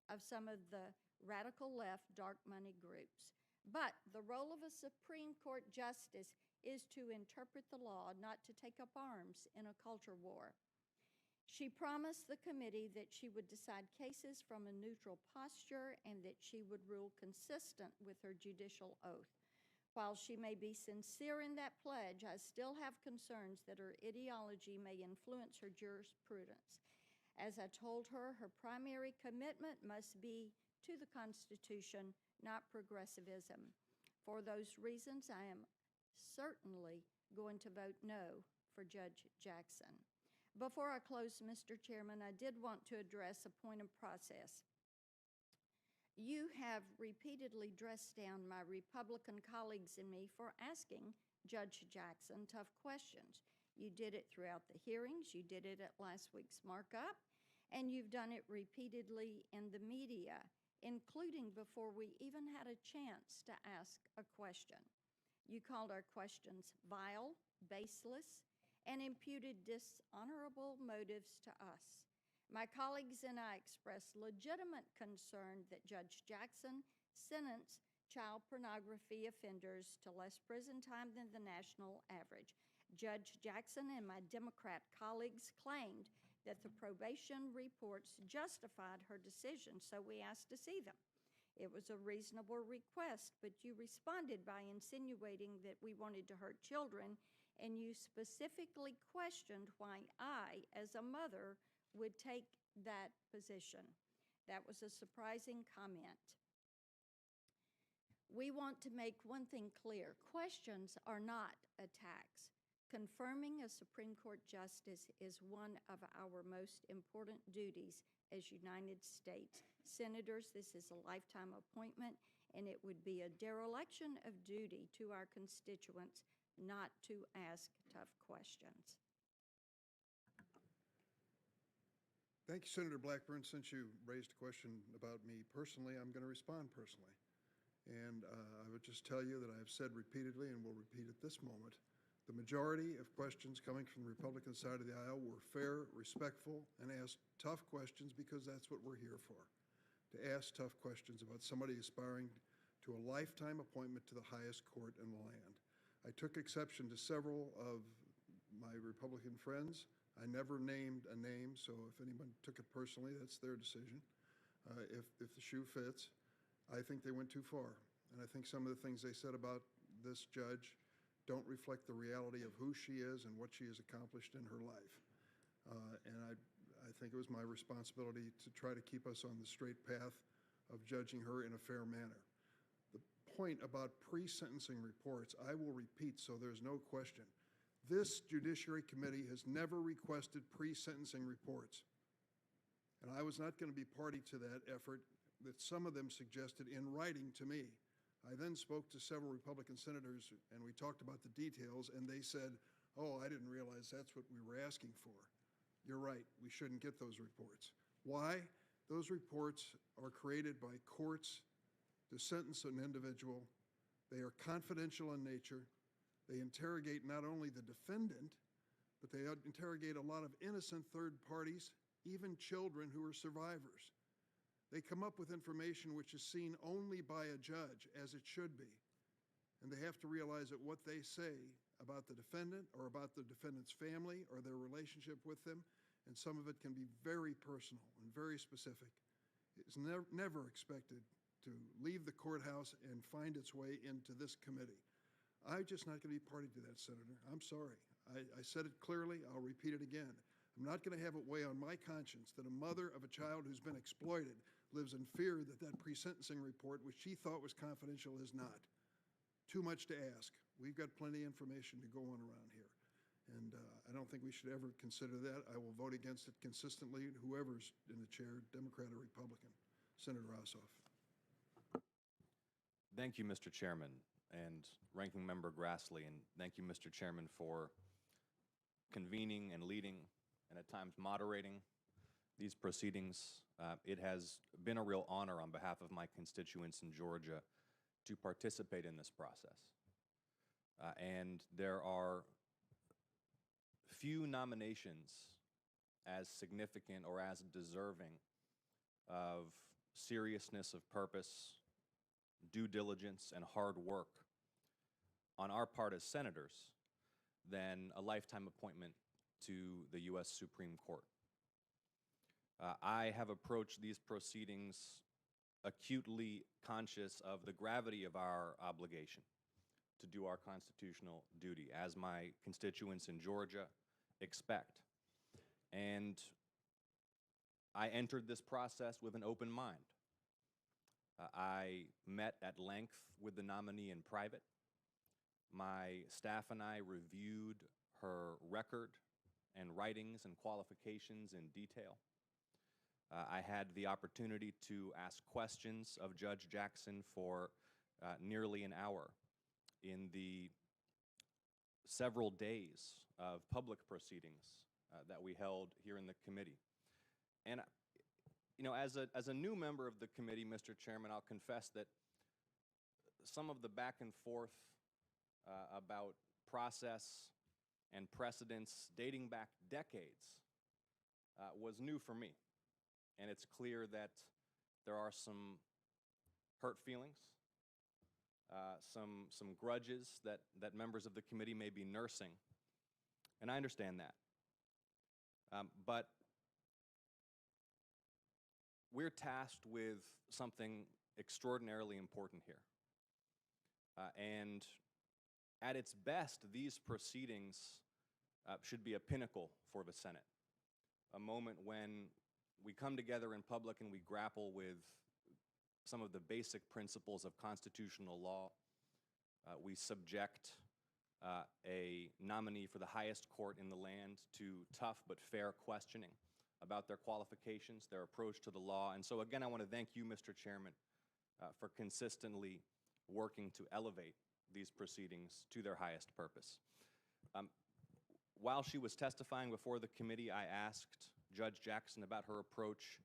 Speaker 17: of some of the radical left dark money groups. But the role of a Supreme Court justice is to interpret the law, not to take up arms in a culture war. She promised the committee that she would decide cases from a neutral posture and that she would rule consistent with her judicial oath. While she may be sincere in that pledge, I still have concerns that her ideology may influence her jurisprudence. As I told her, her primary commitment must be to the Constitution, not progressivism. For those reasons, I am certainly going to vote no for Judge Jackson. Before I close, Mr. Chairman, I did want to address a point of process. You have repeatedly dressed down my Republican colleagues and me for asking Judge Jackson tough questions. You did it throughout the hearings, you did it at last week's markup, and you've done it repeatedly in the media, including before we even had a chance to ask a question. You called our questions vile, baseless, and imputed dishonorable motives to us. My colleagues and I expressed legitimate concern that Judge Jackson sentenced child pornography offenders to less prison time than the national average. Judge Jackson and my Democrat colleagues claimed that the probation reports justified her decision, so we asked to see them. It was a reasonable request, but you responded by insinuating that we wanted to hurt children, and you specifically questioned why I, as a mother, would take that position. That was a surprising comment. We want to make one thing clear. Questions are not attacks. Confirming a Supreme Court justice is one of our most important duties as United States Senators. This is a lifetime appointment, and it would be a dereliction of duty to our constituents not to ask tough questions.
Speaker 2: Thank you, Senator Blackburn. Since you raised a question about me personally, I'm going to respond personally. And I would just tell you that I have said repeatedly and will repeat at this moment, the majority of questions coming from the Republican side of the aisle were fair, respectful, and asked tough questions because that's what we're here for, to ask tough questions about somebody aspiring to a lifetime appointment to the highest court in the land. I took exception to several of my Republican friends. I never named a name, so if anyone took it personally, that's their decision. If the shoe fits, I think they went too far. And I think some of the things they said about this judge don't reflect the reality of who she is and what she has accomplished in her life. And I think it was my responsibility to try to keep us on the straight path of judging her in a fair manner. The point about pre-sentencing reports, I will repeat so there's no question. This Judiciary Committee has never requested pre-sentencing reports. And I was not going to be party to that effort that some of them suggested in writing to me. I then spoke to several Republican senators, and we talked about the details, and they said, oh, I didn't realize that's what we were asking for. You're right, we shouldn't get those reports. Why? Those reports are created by courts to sentence an individual. They are confidential in nature. They interrogate not only the defendant, but they interrogate a lot of innocent third parties, even children who are survivors. They come up with information which is seen only by a judge, as it should be. And they have to realize that what they say about the defendant or about the defendant's family or their relationship with them, and some of it can be very personal and very specific, is never expected to leave the courthouse and find its way into this committee. I'm just not going to be party to that, Senator. I'm sorry. I said it clearly. I'll repeat it again. I'm not going to have it weigh on my conscience that a mother of a child who's been exploited lives in fear that that pre-sentencing report, which she thought was confidential, is not. Too much to ask. We've got plenty of information to go on around here. And I don't think we should ever consider that. I will vote against it consistently, whoever's in the chair, Democrat or Republican. Senator Ossoff.
Speaker 18: Thank you, Mr. Chairman and Ranking Member Grassley, and thank you, Mr. Chairman, for convening and leading and at times moderating these proceedings. It has been a real honor on behalf of my constituents in Georgia to participate in this process. And there are few nominations as significant or as deserving of seriousness of purpose, due diligence, and hard work on our part as senators than a lifetime appointment to the U.S. Supreme Court. I have approached these proceedings acutely conscious of the gravity of our obligation to do our constitutional duty, as my constituents in Georgia expect. And I entered this process with an open mind. I met at length with the nominee in private. My staff and I reviewed her record and writings and qualifications in detail. I had the opportunity to ask questions of Judge Jackson for nearly an hour in the several days of public proceedings that we held here in the committee. And you know, as a new member of the committee, Mr. Chairman, I'll confess that some of the back and forth about process and precedents dating back decades was new for me. And it's clear that there are some hurt feelings, some grudges that members of the committee may be nursing. And I understand that. But we're tasked with something extraordinarily important here. And at its best, these proceedings should be a pinnacle for the Senate, a moment when we come together in public and we grapple with some of the basic principles of constitutional law. We subject a nominee for the highest court in the land to tough but fair questioning about their qualifications, their approach to the law. And so again, I want to thank you, Mr. Chairman, for consistently working to elevate these proceedings to their highest purpose. While she was testifying before the committee, I asked Judge Jackson about her approach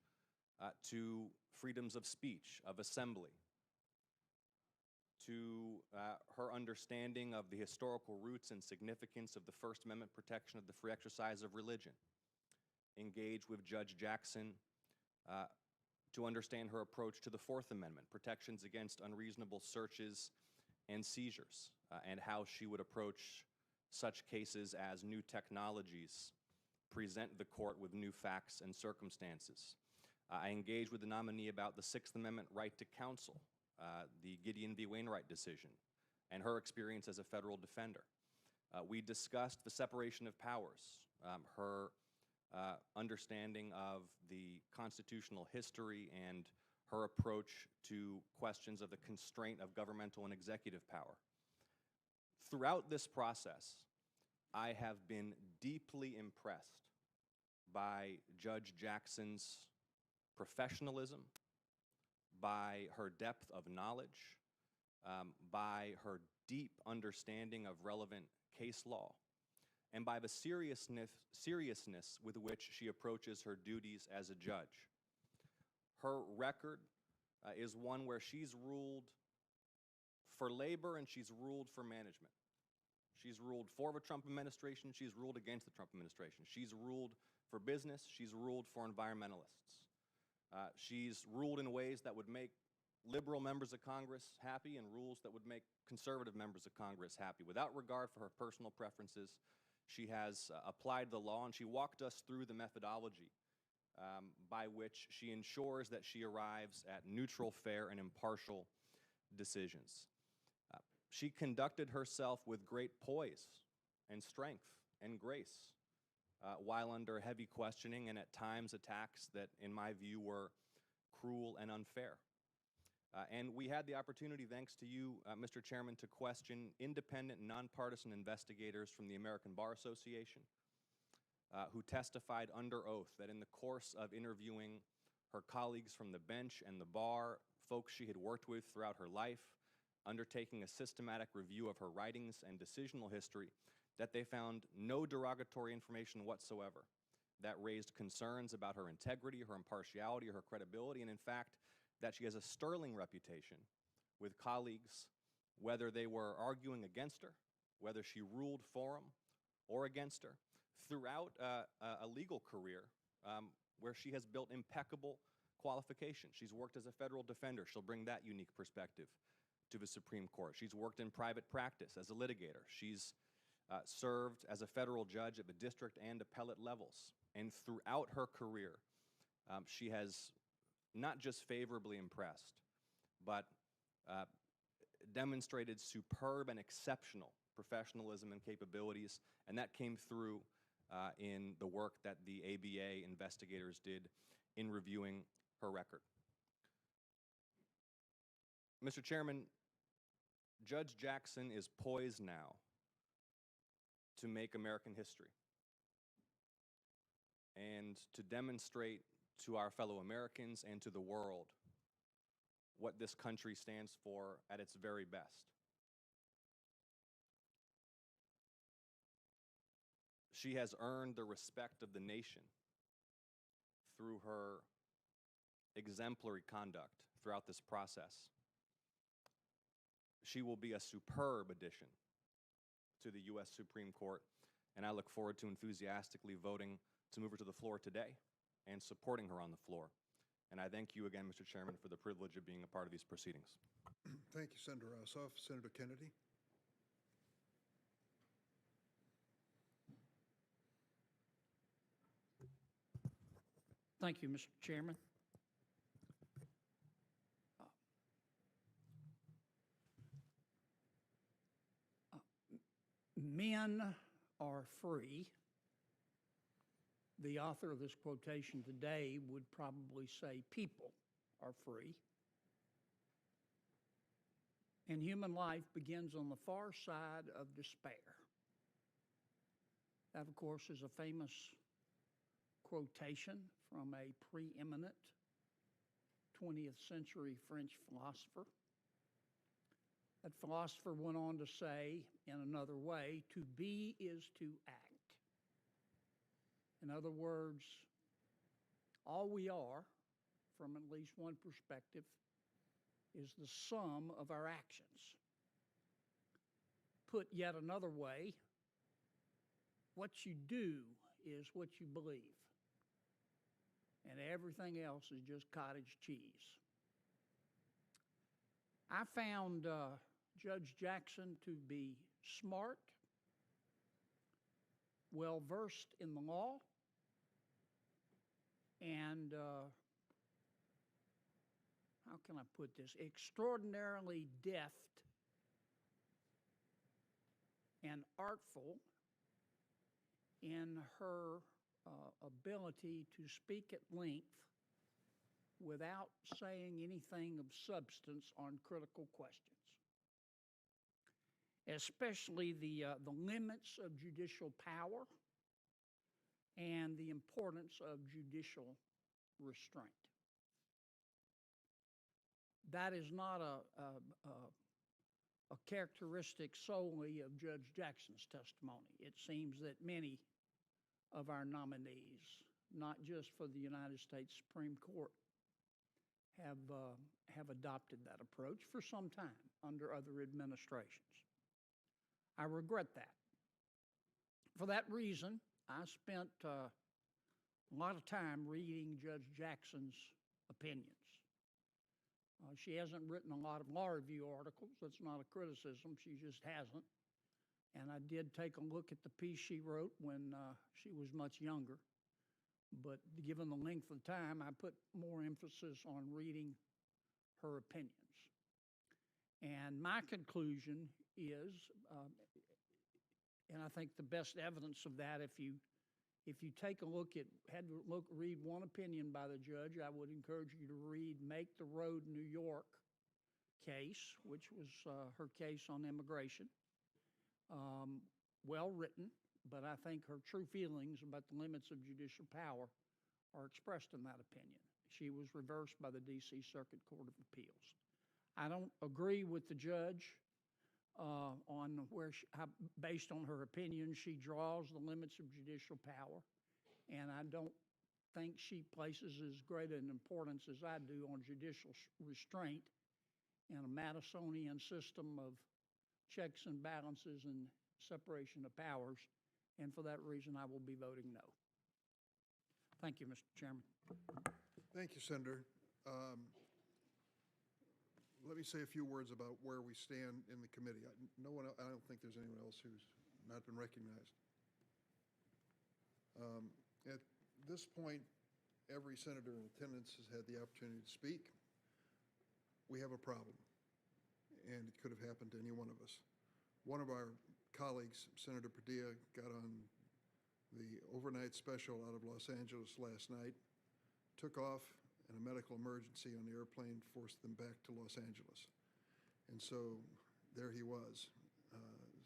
Speaker 18: to freedoms of speech, of assembly, to her understanding of the historical roots and significance of the First Amendment protection of the free exercise of religion. Engage with Judge Jackson to understand her approach to the Fourth Amendment, protections against unreasonable searches and seizures, and how she would approach such cases as new technologies present the court with new facts and circumstances. I engaged with the nominee about the Sixth Amendment right to counsel, the Gideon v. Wainwright decision, and her experience as a federal defender. We discussed the separation of powers, her understanding of the constitutional history and her approach to questions of the constraint of governmental and executive power. Throughout this process, I have been deeply impressed by Judge Jackson's professionalism, by her depth of knowledge, by her deep understanding of relevant case law, and by the seriousness with which she approaches her duties as a judge. Her record is one where she's ruled for labor and she's ruled for management. She's ruled for the Trump administration, she's ruled against the Trump administration. She's ruled for business, she's ruled for environmentalists. She's ruled in ways that would make liberal members of Congress happy and rules that would make conservative members of Congress happy. Without regard for her personal preferences, she has applied the law, and she walked us through the methodology by which she ensures that she arrives at neutral, fair, and impartial decisions. She conducted herself with great poise and strength and grace while under heavy questioning and at times attacks that, in my view, were cruel and unfair. And we had the opportunity, thanks to you, Mr. Chairman, to question independent, nonpartisan investigators from the American Bar Association who testified under oath that in the course of interviewing her colleagues from the bench and the bar, folks she had worked with throughout her life, undertaking a systematic review of her writings and decisional history, that they found no derogatory information whatsoever that raised concerns about her integrity, her impartiality, or her credibility, and in fact, that she has a sterling reputation with colleagues, whether they were arguing against her, whether she ruled for them or against her, throughout a legal career where she has built impeccable qualifications. She's worked as a federal defender. She'll bring that unique perspective to the Supreme Court. She's worked in private practice as a litigator. She's served as a federal judge at the district and appellate levels. And throughout her career, she has not just favorably impressed, but demonstrated superb and exceptional professionalism and capabilities, and that came through in the work that the ABA investigators did in reviewing her record. Mr. Chairman, Judge Jackson is poised now to make American history and to demonstrate to our fellow Americans and to the world what this country stands for at its very best. She has earned the respect of the nation through her exemplary conduct throughout this process. She will be a superb addition to the U.S. Supreme Court, and I look forward to enthusiastically voting to move her to the floor today and supporting her on the floor. And I thank you again, Mr. Chairman, for the privilege of being a part of these proceedings.
Speaker 2: Thank you, Senator Ossoff. Senator Kennedy.
Speaker 19: Thank you, Mr. Chairman. Men are free. The author of this quotation today would probably say people are free. And human life begins on the far side of despair. That, of course, is a famous quotation from a preeminent 20th century French philosopher. That philosopher went on to say, in another way, to be is to act. In other words, all we are, from at least one perspective, is the sum of our actions. Put yet another way, what you do is what you believe, and everything else is just cottage cheese. I found Judge Jackson to be smart, well-versed in the law, and how can I put this? Extraordinarily deft and artful in her ability to speak at length without saying anything of substance on critical questions. especially the limits of judicial power and the importance of judicial restraint. That is not a characteristic solely of Judge Jackson's testimony. It seems that many of our nominees, not just for the United States Supreme Court, have adopted that approach for some time under other administrations. I regret that. For that reason, I spent a lot of time reading Judge Jackson's opinions. She hasn't written a lot of law review articles. That's not a criticism. She just hasn't. And I did take a look at the piece she wrote when she was much younger. But given the length of time, I put more emphasis on reading her opinions. And my conclusion is, and I think the best evidence of that, if you take a look at, read one opinion by the judge, I would encourage you to read Make the Road New York case, which was her case on immigration. Well written, but I think her true feelings about the limits of judicial power are expressed in that opinion. She was reversed by the D.C. Circuit Court of Appeals. I don't agree with the judge on where, based on her opinion, she draws the limits of judicial power, and I don't think she places as great an importance as I do on judicial restraint in a Madisonian system of checks and balances and separation of powers, and for that reason, I will be voting no. Thank you, Mr. Chairman.
Speaker 2: Thank you, Senator. Let me say a few words about where we stand in the committee. I don't think there's anyone else who's not been recognized. At this point, every senator in attendance has had the opportunity to speak. We have a problem, and it could have happened to any one of us. One of our colleagues, Senator Padilla, got on the overnight special out of Los Angeles last night, took off, and a medical emergency on the airplane forced them back to Los Angeles. And so there he was,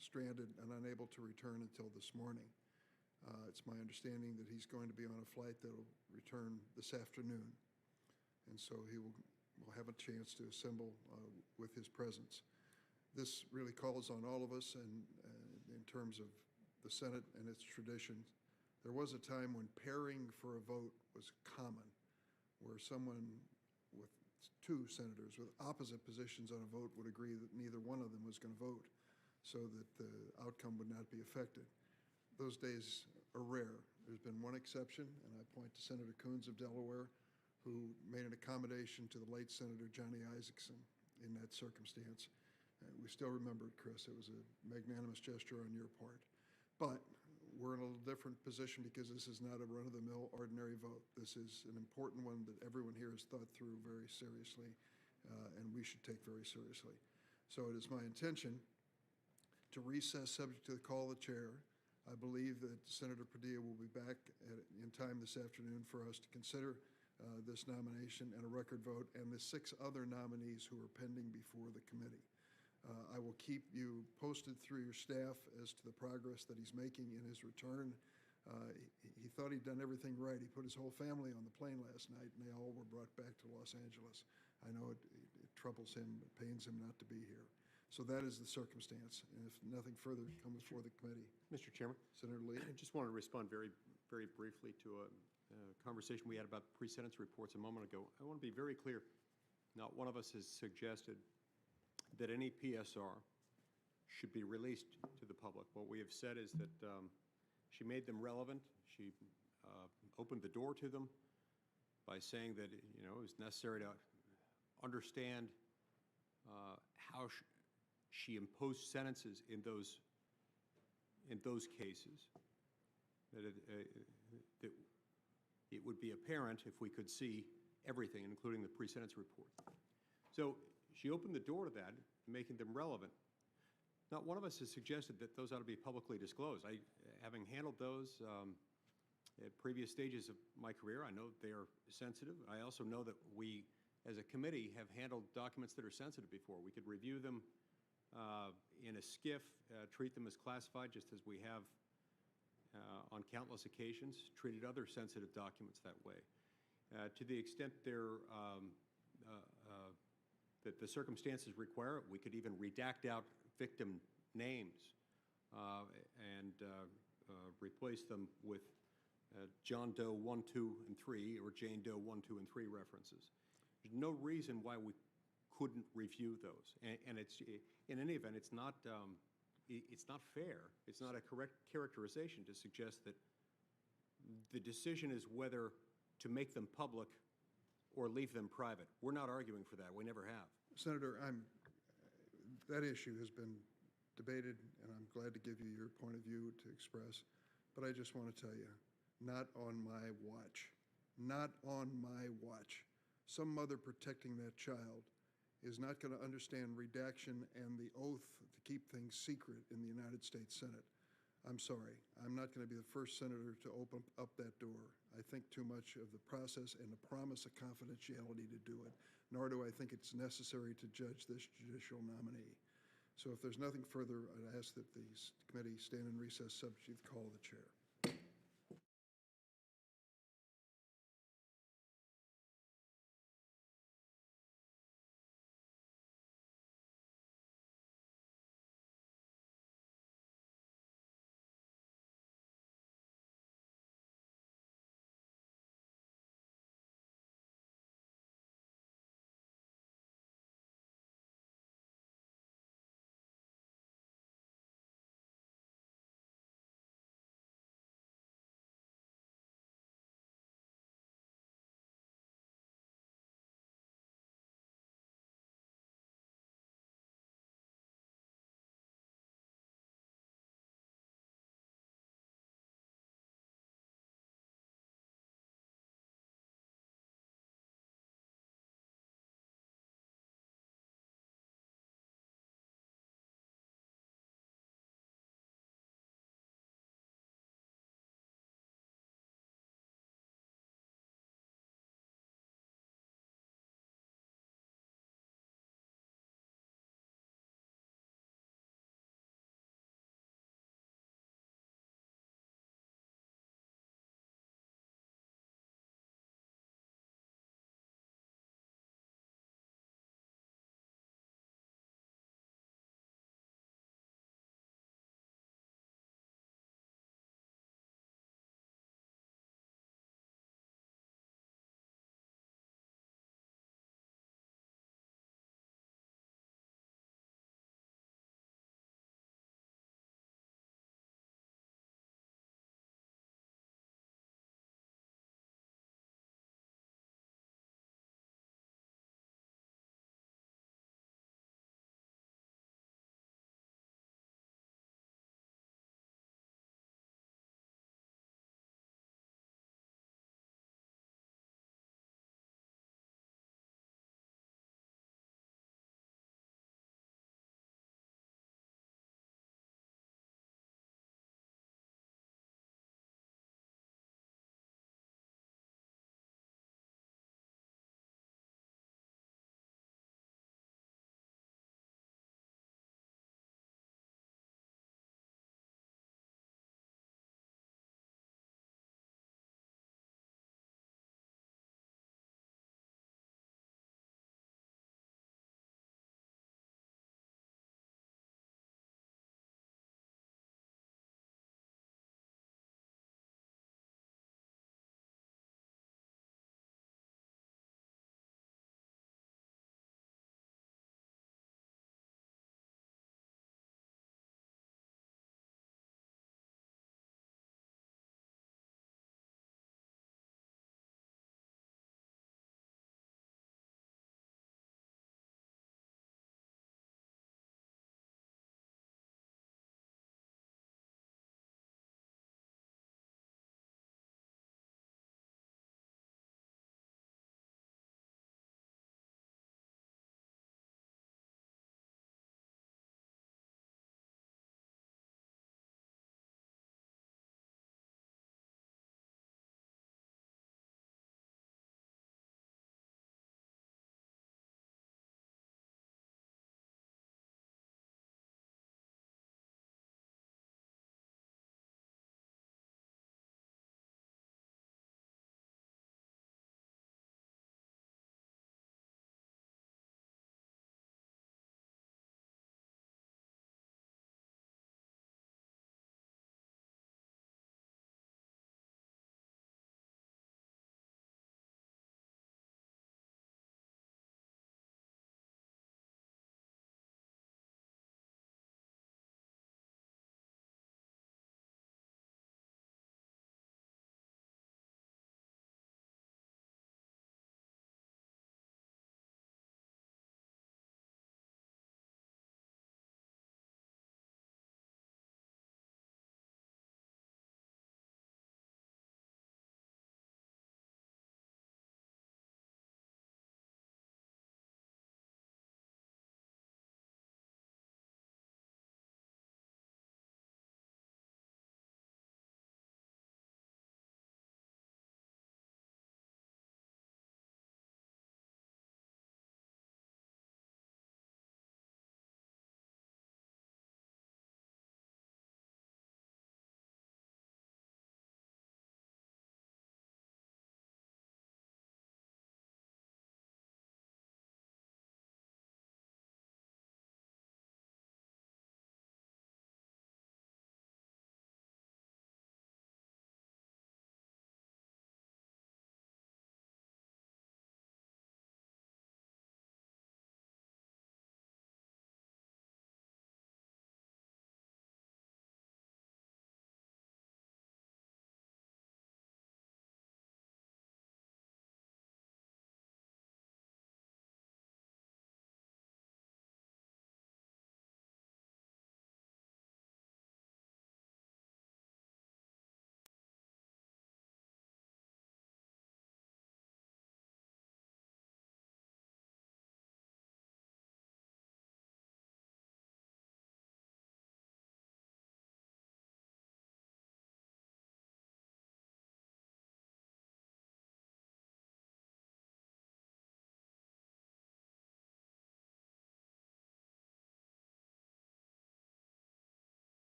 Speaker 2: stranded and unable to return until this morning. It's my understanding that he's going to be on a flight that will return this afternoon. And so he will have a chance to assemble with his presence. This really calls on all of us, and in terms of the Senate and its traditions. There was a time when pairing for a vote was common, where someone with two senators with opposite positions on a vote would agree that neither one of them was going to vote so that the outcome would not be affected. Those days are rare. There's been one exception, and I point to Senator Coons of Delaware, who made an accommodation to the late Senator Johnny Isakson in that circumstance. We still remember it, Chris. It was a magnanimous gesture on your part. But we're in a little different position because this is not a run-of-the-mill ordinary vote. This is an important one that everyone here has thought through very seriously, and we should take very seriously. So it is my intention to recess subject to the call of the chair. I believe that Senator Padilla will be back in time this afternoon for us to consider this nomination and a record vote, and the 6 other nominees who are pending before the committee. I will keep you posted through your staff as to the progress that he's making in his return. He thought he'd done everything right. He put his whole family on the plane last night, and they all were brought back to Los Angeles. I know it troubles him, it pains him not to be here. So that is the circumstance, and if nothing further comes before the committee.
Speaker 7: Mr. Chairman?
Speaker 2: Senator Lee?
Speaker 7: I just wanted to respond very briefly to a conversation we had about pre-sentence reports a moment ago. I want to be very clear. Not one of us has suggested that any PSR should be released to the public. What we have said is that she made them relevant. She opened the door to them by saying that it was necessary to understand how she imposed sentences in those cases. That it would be apparent if we could see everything, including the pre-sentence report. So she opened the door to that, making them relevant. Not one of us has suggested that those ought to be publicly disclosed. Having handled those at previous stages of my career, I know they are sensitive. I also know that we, as a committee, have handled documents that are sensitive before. We could review them in a SCIF, treat them as classified, just as we have on countless occasions treated other sensitive documents that way. To the extent that the circumstances require it, we could even redact out victim names and replace them with John Doe 1, 2, and 3, or Jane Doe 1, 2, and 3 references. There's no reason why we couldn't review those. And it's, in any event, it's not fair. It's not a correct characterization to suggest that the decision is whether to make them public or leave them private. We're not arguing for that. We never have.
Speaker 2: Senator, that issue has been debated, and I'm glad to give you your point of view to express. But I just want to tell you, not on my watch. Not on my watch. Some mother protecting that child is not going to understand redaction and the oath to keep things secret in the United States Senate. I'm sorry. I'm not going to be the first senator to open up that door. I think too much of the process and the promise of confidentiality to do it, nor do I think it's necessary to judge this judicial nominee. So if there's nothing further, I'd ask that the committee stand in recess subject to the call of the chair.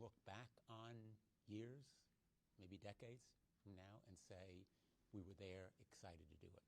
Speaker 12: look back on years, maybe decades from now, and say, we were there, excited to do it.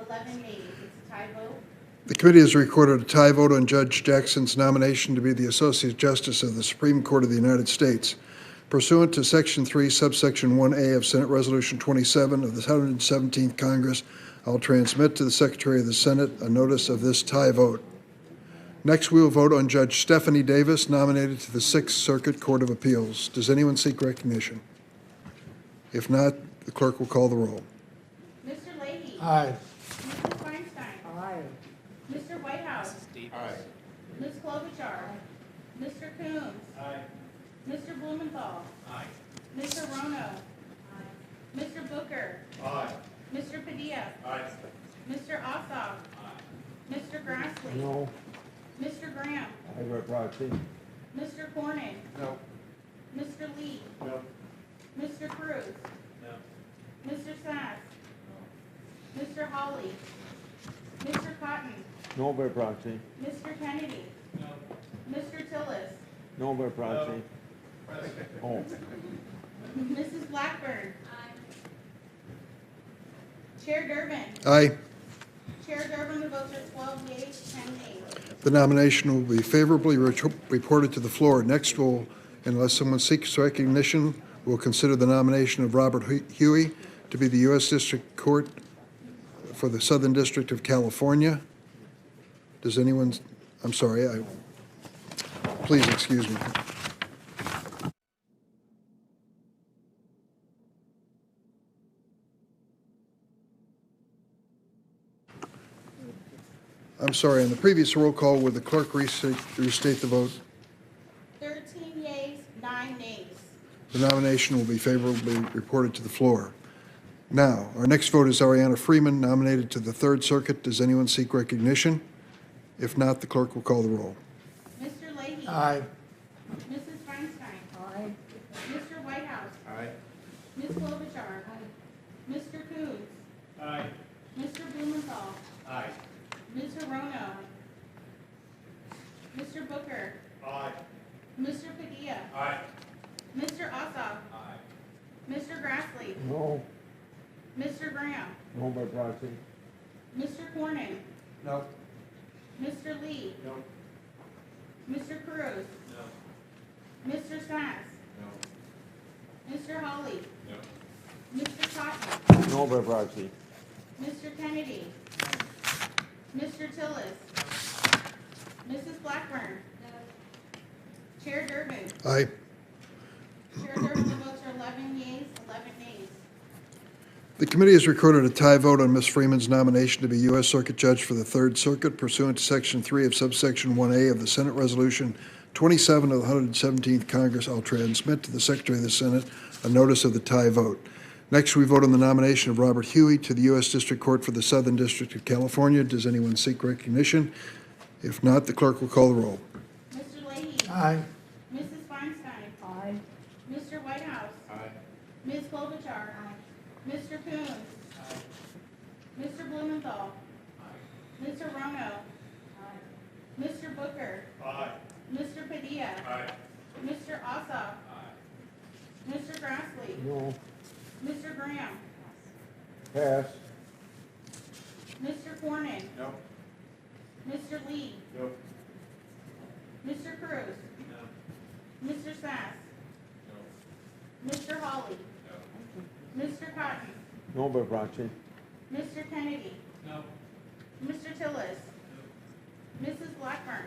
Speaker 20: 11 nays. It's a tie vote.
Speaker 2: The committee has recorded a tie vote on Judge Jackson's nomination to be the Associate Justice of the Supreme Court of the United States. Pursuant to Section 3, subsection 1A of Senate Resolution 27 of the 117th Congress, I'll transmit to the Secretary of the Senate a notice of this tie vote. Next, we will vote on Judge Stephanie Davis, nominated to the Sixth Circuit Court of Appeals. Does anyone seek recognition? If not, the clerk will call the roll.
Speaker 20: Mr. Leahy.
Speaker 1: Aye.
Speaker 20: Mrs. Feinstein.
Speaker 19: Aye.
Speaker 20: Mr. Whitehouse.
Speaker 6: Aye.
Speaker 20: Ms. Klobuchar. Mr. Coons.
Speaker 11: Aye.
Speaker 20: Mr. Blumenthal.
Speaker 11: Aye.
Speaker 20: Ms. Hirono. Mr. Booker.
Speaker 11: Aye.
Speaker 20: Mr. Padilla.
Speaker 11: Aye.
Speaker 20: Mr. Ossoff. Mr. Grassley.
Speaker 1: No.
Speaker 20: Mr. Graham.
Speaker 1: I vote proxy.
Speaker 20: Mr. Cornyn.
Speaker 1: No.
Speaker 20: Mr. Lee.
Speaker 11: No.
Speaker 20: Mr. Cruz.
Speaker 11: No.
Speaker 20: Mr. Sass. Mr. Hawley. Mr. Cotton.
Speaker 1: No by proxy.
Speaker 20: Mr. Kennedy.
Speaker 11: No.
Speaker 20: Mr. Tillis.
Speaker 1: No by proxy. Oh.
Speaker 20: Mrs. Blackburn. Chair Durbin.
Speaker 2: Aye.
Speaker 20: Chair Durbin, the votes are 12 yeas, 10 nays.
Speaker 2: The nomination will be favorably reported to the floor. Next, unless someone seeks recognition, we'll consider the nomination of Robert Huey to be the U.S. District Court for the Southern District of California. Does anyone, I'm sorry, please excuse me. I'm sorry, on the previous roll call, would the clerk restate the vote?
Speaker 20: 13 yeas, 9 nays.
Speaker 2: The nomination will be favorably reported to the floor. Now, our next vote is Ariana Freeman, nominated to the Third Circuit. Does anyone seek recognition? If not, the clerk will call the roll.
Speaker 20: Mr. Leahy.
Speaker 1: Aye.
Speaker 20: Mrs. Feinstein.
Speaker 19: Aye.
Speaker 20: Mr. Whitehouse.
Speaker 11: Aye.
Speaker 20: Ms. Klobuchar. Mr. Coons.
Speaker 11: Aye.
Speaker 20: Mr. Blumenthal.
Speaker 11: Aye.
Speaker 20: Ms. Hirono. Mr. Booker.
Speaker 11: Aye.
Speaker 20: Mr. Padilla.
Speaker 11: Aye.
Speaker 20: Mr. Ossoff.
Speaker 11: Aye.
Speaker 20: Mr. Grassley.
Speaker 1: No.
Speaker 20: Mr. Graham.
Speaker 1: No by proxy.
Speaker 20: Mr. Cornyn.
Speaker 1: No.
Speaker 20: Mr. Lee.
Speaker 11: No.
Speaker 20: Mr. Cruz.
Speaker 11: No.
Speaker 20: Mr. Sass.
Speaker 11: No.
Speaker 20: Mr. Hawley.
Speaker 11: No.
Speaker 20: Mr. Cotton.
Speaker 1: No by proxy.
Speaker 20: Mr. Kennedy. Mr. Tillis. Mrs. Blackburn. Chair Durbin.
Speaker 2: Aye.
Speaker 20: Chair Durbin, the votes are 11 yeas, 11 nays.
Speaker 2: The committee has recorded a tie vote on Ms. Freeman's nomination to be U.S. Circuit Judge for the Third Circuit pursuant to Section 3 of subsection 1A of the Senate Resolution 27 of the 117th Congress. I'll transmit to the Secretary of the Senate a notice of the tie vote. Next, we vote on the nomination of Robert Huey to the U.S. District Court for the Southern District of California. Does anyone seek recognition? If not, the clerk will call the roll.
Speaker 20: Mr. Leahy.
Speaker 1: Aye.
Speaker 20: Mrs. Feinstein.
Speaker 19: Aye.
Speaker 20: Mr. Whitehouse.
Speaker 11: Aye.
Speaker 20: Ms. Klobuchar. Mr. Coons. Mr. Blumenthal. Ms. Hirono. Mr. Booker.
Speaker 11: Aye.
Speaker 20: Mr. Padilla.
Speaker 11: Aye.
Speaker 20: Mr. Ossoff. Mr. Grassley.
Speaker 1: No.
Speaker 20: Mr. Graham.
Speaker 1: Pass.
Speaker 20: Mr. Cornyn.
Speaker 11: No.
Speaker 20: Mr. Lee.
Speaker 11: No.
Speaker 20: Mr. Cruz.
Speaker 11: No.
Speaker 20: Mr. Sass.
Speaker 11: No.
Speaker 20: Mr. Hawley.
Speaker 11: No.
Speaker 20: Mr. Cotton.
Speaker 1: No by proxy.
Speaker 20: Mr. Kennedy.
Speaker 11: No.
Speaker 20: Mr. Tillis. Mrs. Blackburn.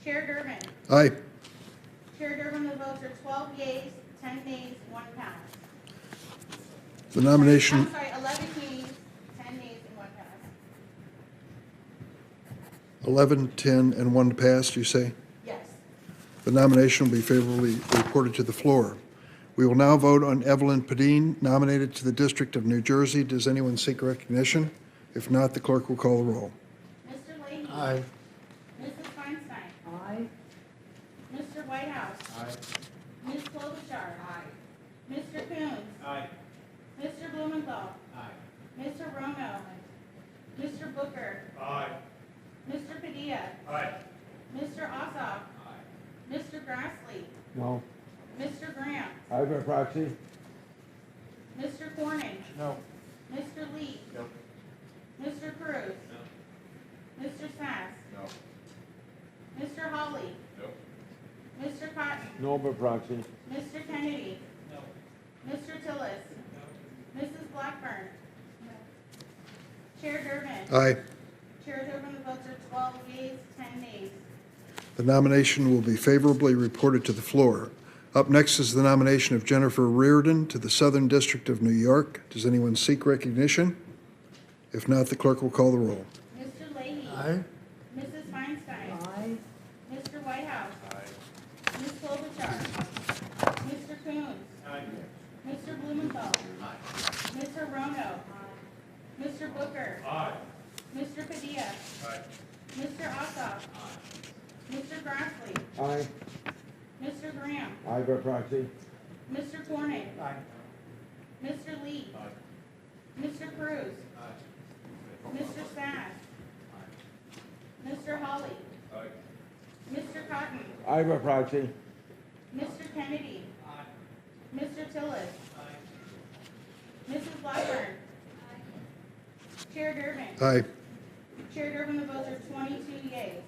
Speaker 20: Chair Durbin.
Speaker 2: Aye.
Speaker 20: Chair Durbin, the votes are 12 yeas, 10 nays, 1 pass.
Speaker 2: The nomination,
Speaker 20: I'm sorry, 11 yeas, 10 nays, and 1 pass.
Speaker 2: 11, 10, and 1 pass, you say?
Speaker 20: Yes.
Speaker 2: The nomination will be favorably reported to the floor. We will now vote on Evelyn Padine, nominated to the District of New Jersey. Does anyone seek recognition? If not, the clerk will call the roll.
Speaker 20: Mr. Leahy.
Speaker 1: Aye.
Speaker 20: Mrs. Feinstein.
Speaker 19: Aye.
Speaker 20: Mr. Whitehouse.
Speaker 11: Aye.
Speaker 20: Ms. Klobuchar. Mr. Coons.
Speaker 11: Aye.
Speaker 20: Mr. Blumenthal.
Speaker 11: Aye.
Speaker 20: Ms. Hirono. Mr. Booker.
Speaker 11: Aye.
Speaker 20: Mr. Padilla.
Speaker 11: Aye.
Speaker 20: Mr. Ossoff. Mr. Grassley.
Speaker 1: No.
Speaker 20: Mr. Graham.
Speaker 1: Aye by proxy.
Speaker 20: Mr. Cornyn.
Speaker 11: No.
Speaker 20: Mr. Lee.
Speaker 11: No.
Speaker 21: by proxy.
Speaker 20: Mr. Kennedy? No. Mr. Tillis? Mrs. Blackburn? Chair Durbin?
Speaker 2: Aye.
Speaker 20: Chair Durbin, the votes are 12 yeas, 10 nays.
Speaker 2: The nomination will be favorably reported to the floor. Up next is the nomination of Jennifer Reardon to the Southern District of New York. Does anyone seek recognition? If not, the clerk will call the roll.
Speaker 20: Mr. Leahy?
Speaker 1: Aye.
Speaker 20: Mrs. Feinstein? Aye. Mr. Whitehouse? Aye. Ms. Klobuchar? Mr. Coons? Aye. Mr. Blumenthal? Aye. Ms. Hirono? Aye. Mr. Booker? Aye. Mr. Padilla? Aye. Mr. Ossoff? Aye. Mr. Grassley?
Speaker 21: Aye.
Speaker 20: Mr. Graham?
Speaker 21: Aye by proxy.
Speaker 20: Mr. Cornyn?
Speaker 21: Aye.
Speaker 20: Mr. Lee? Aye. Mr. Cruz? Aye. Mr. Sass? Aye. Mr. Hawley? Aye. Mr. Cotton?
Speaker 21: Aye by proxy.
Speaker 20: Mr. Kennedy? Aye. Mr. Tillis? Aye. Mrs. Blackburn? Aye. Chair Durbin?
Speaker 2: Aye.
Speaker 20: Chair Durbin, the votes are 22 yeas.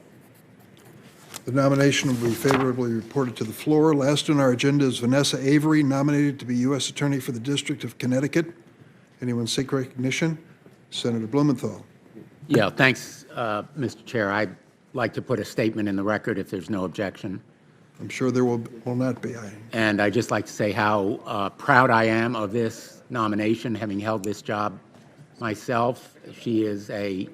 Speaker 2: The nomination will be favorably reported to the floor. Last on our agenda is Vanessa Avery, nominated to be U.S. Attorney for the District of Connecticut. Anyone seek recognition? Senator Blumenthal.
Speaker 12: Yeah, thanks, Mr. Chair. I'd like to put a statement in the record if there's no objection.
Speaker 2: I'm sure there will not be.
Speaker 12: And I'd just like to say how proud I am of this nomination, having held this job myself. She is a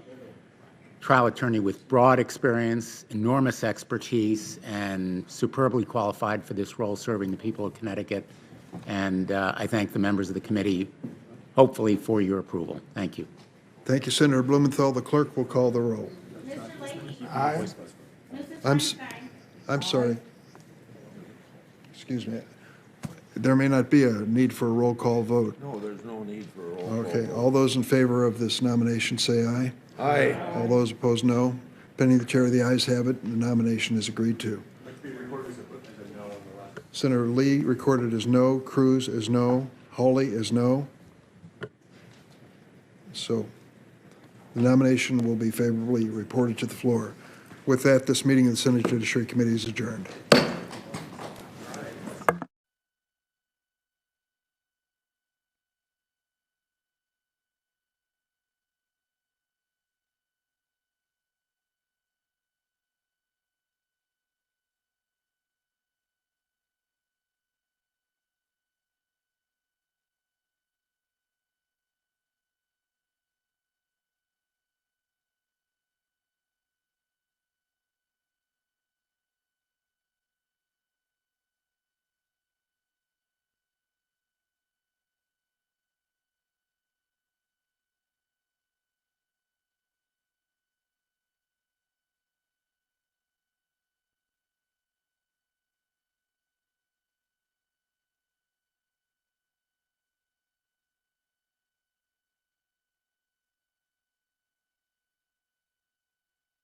Speaker 12: trial attorney with broad experience, enormous expertise, and superbly qualified for this role, serving the people of Connecticut. And I thank the members of the committee, hopefully, for your approval. Thank you.
Speaker 2: Thank you, Senator Blumenthal. The clerk will call the roll.
Speaker 20: Mr. Leahy?
Speaker 2: Aye.
Speaker 20: Mrs.
Speaker 2: I'm sorry. Excuse me. There may not be a need for a roll call vote.
Speaker 21: No, there's no need for a roll call.
Speaker 2: Okay, all those in favor of this nomination say aye.
Speaker 21: Aye.
Speaker 2: All those opposed, no. Pending the chair, the ayes have it, and the nomination is agreed to. Senator Lee recorded as no, Cruz as no, Hawley as no. So the nomination will be favorably reported to the floor. With that, this meeting of the Senate Judiciary Committee is adjourned.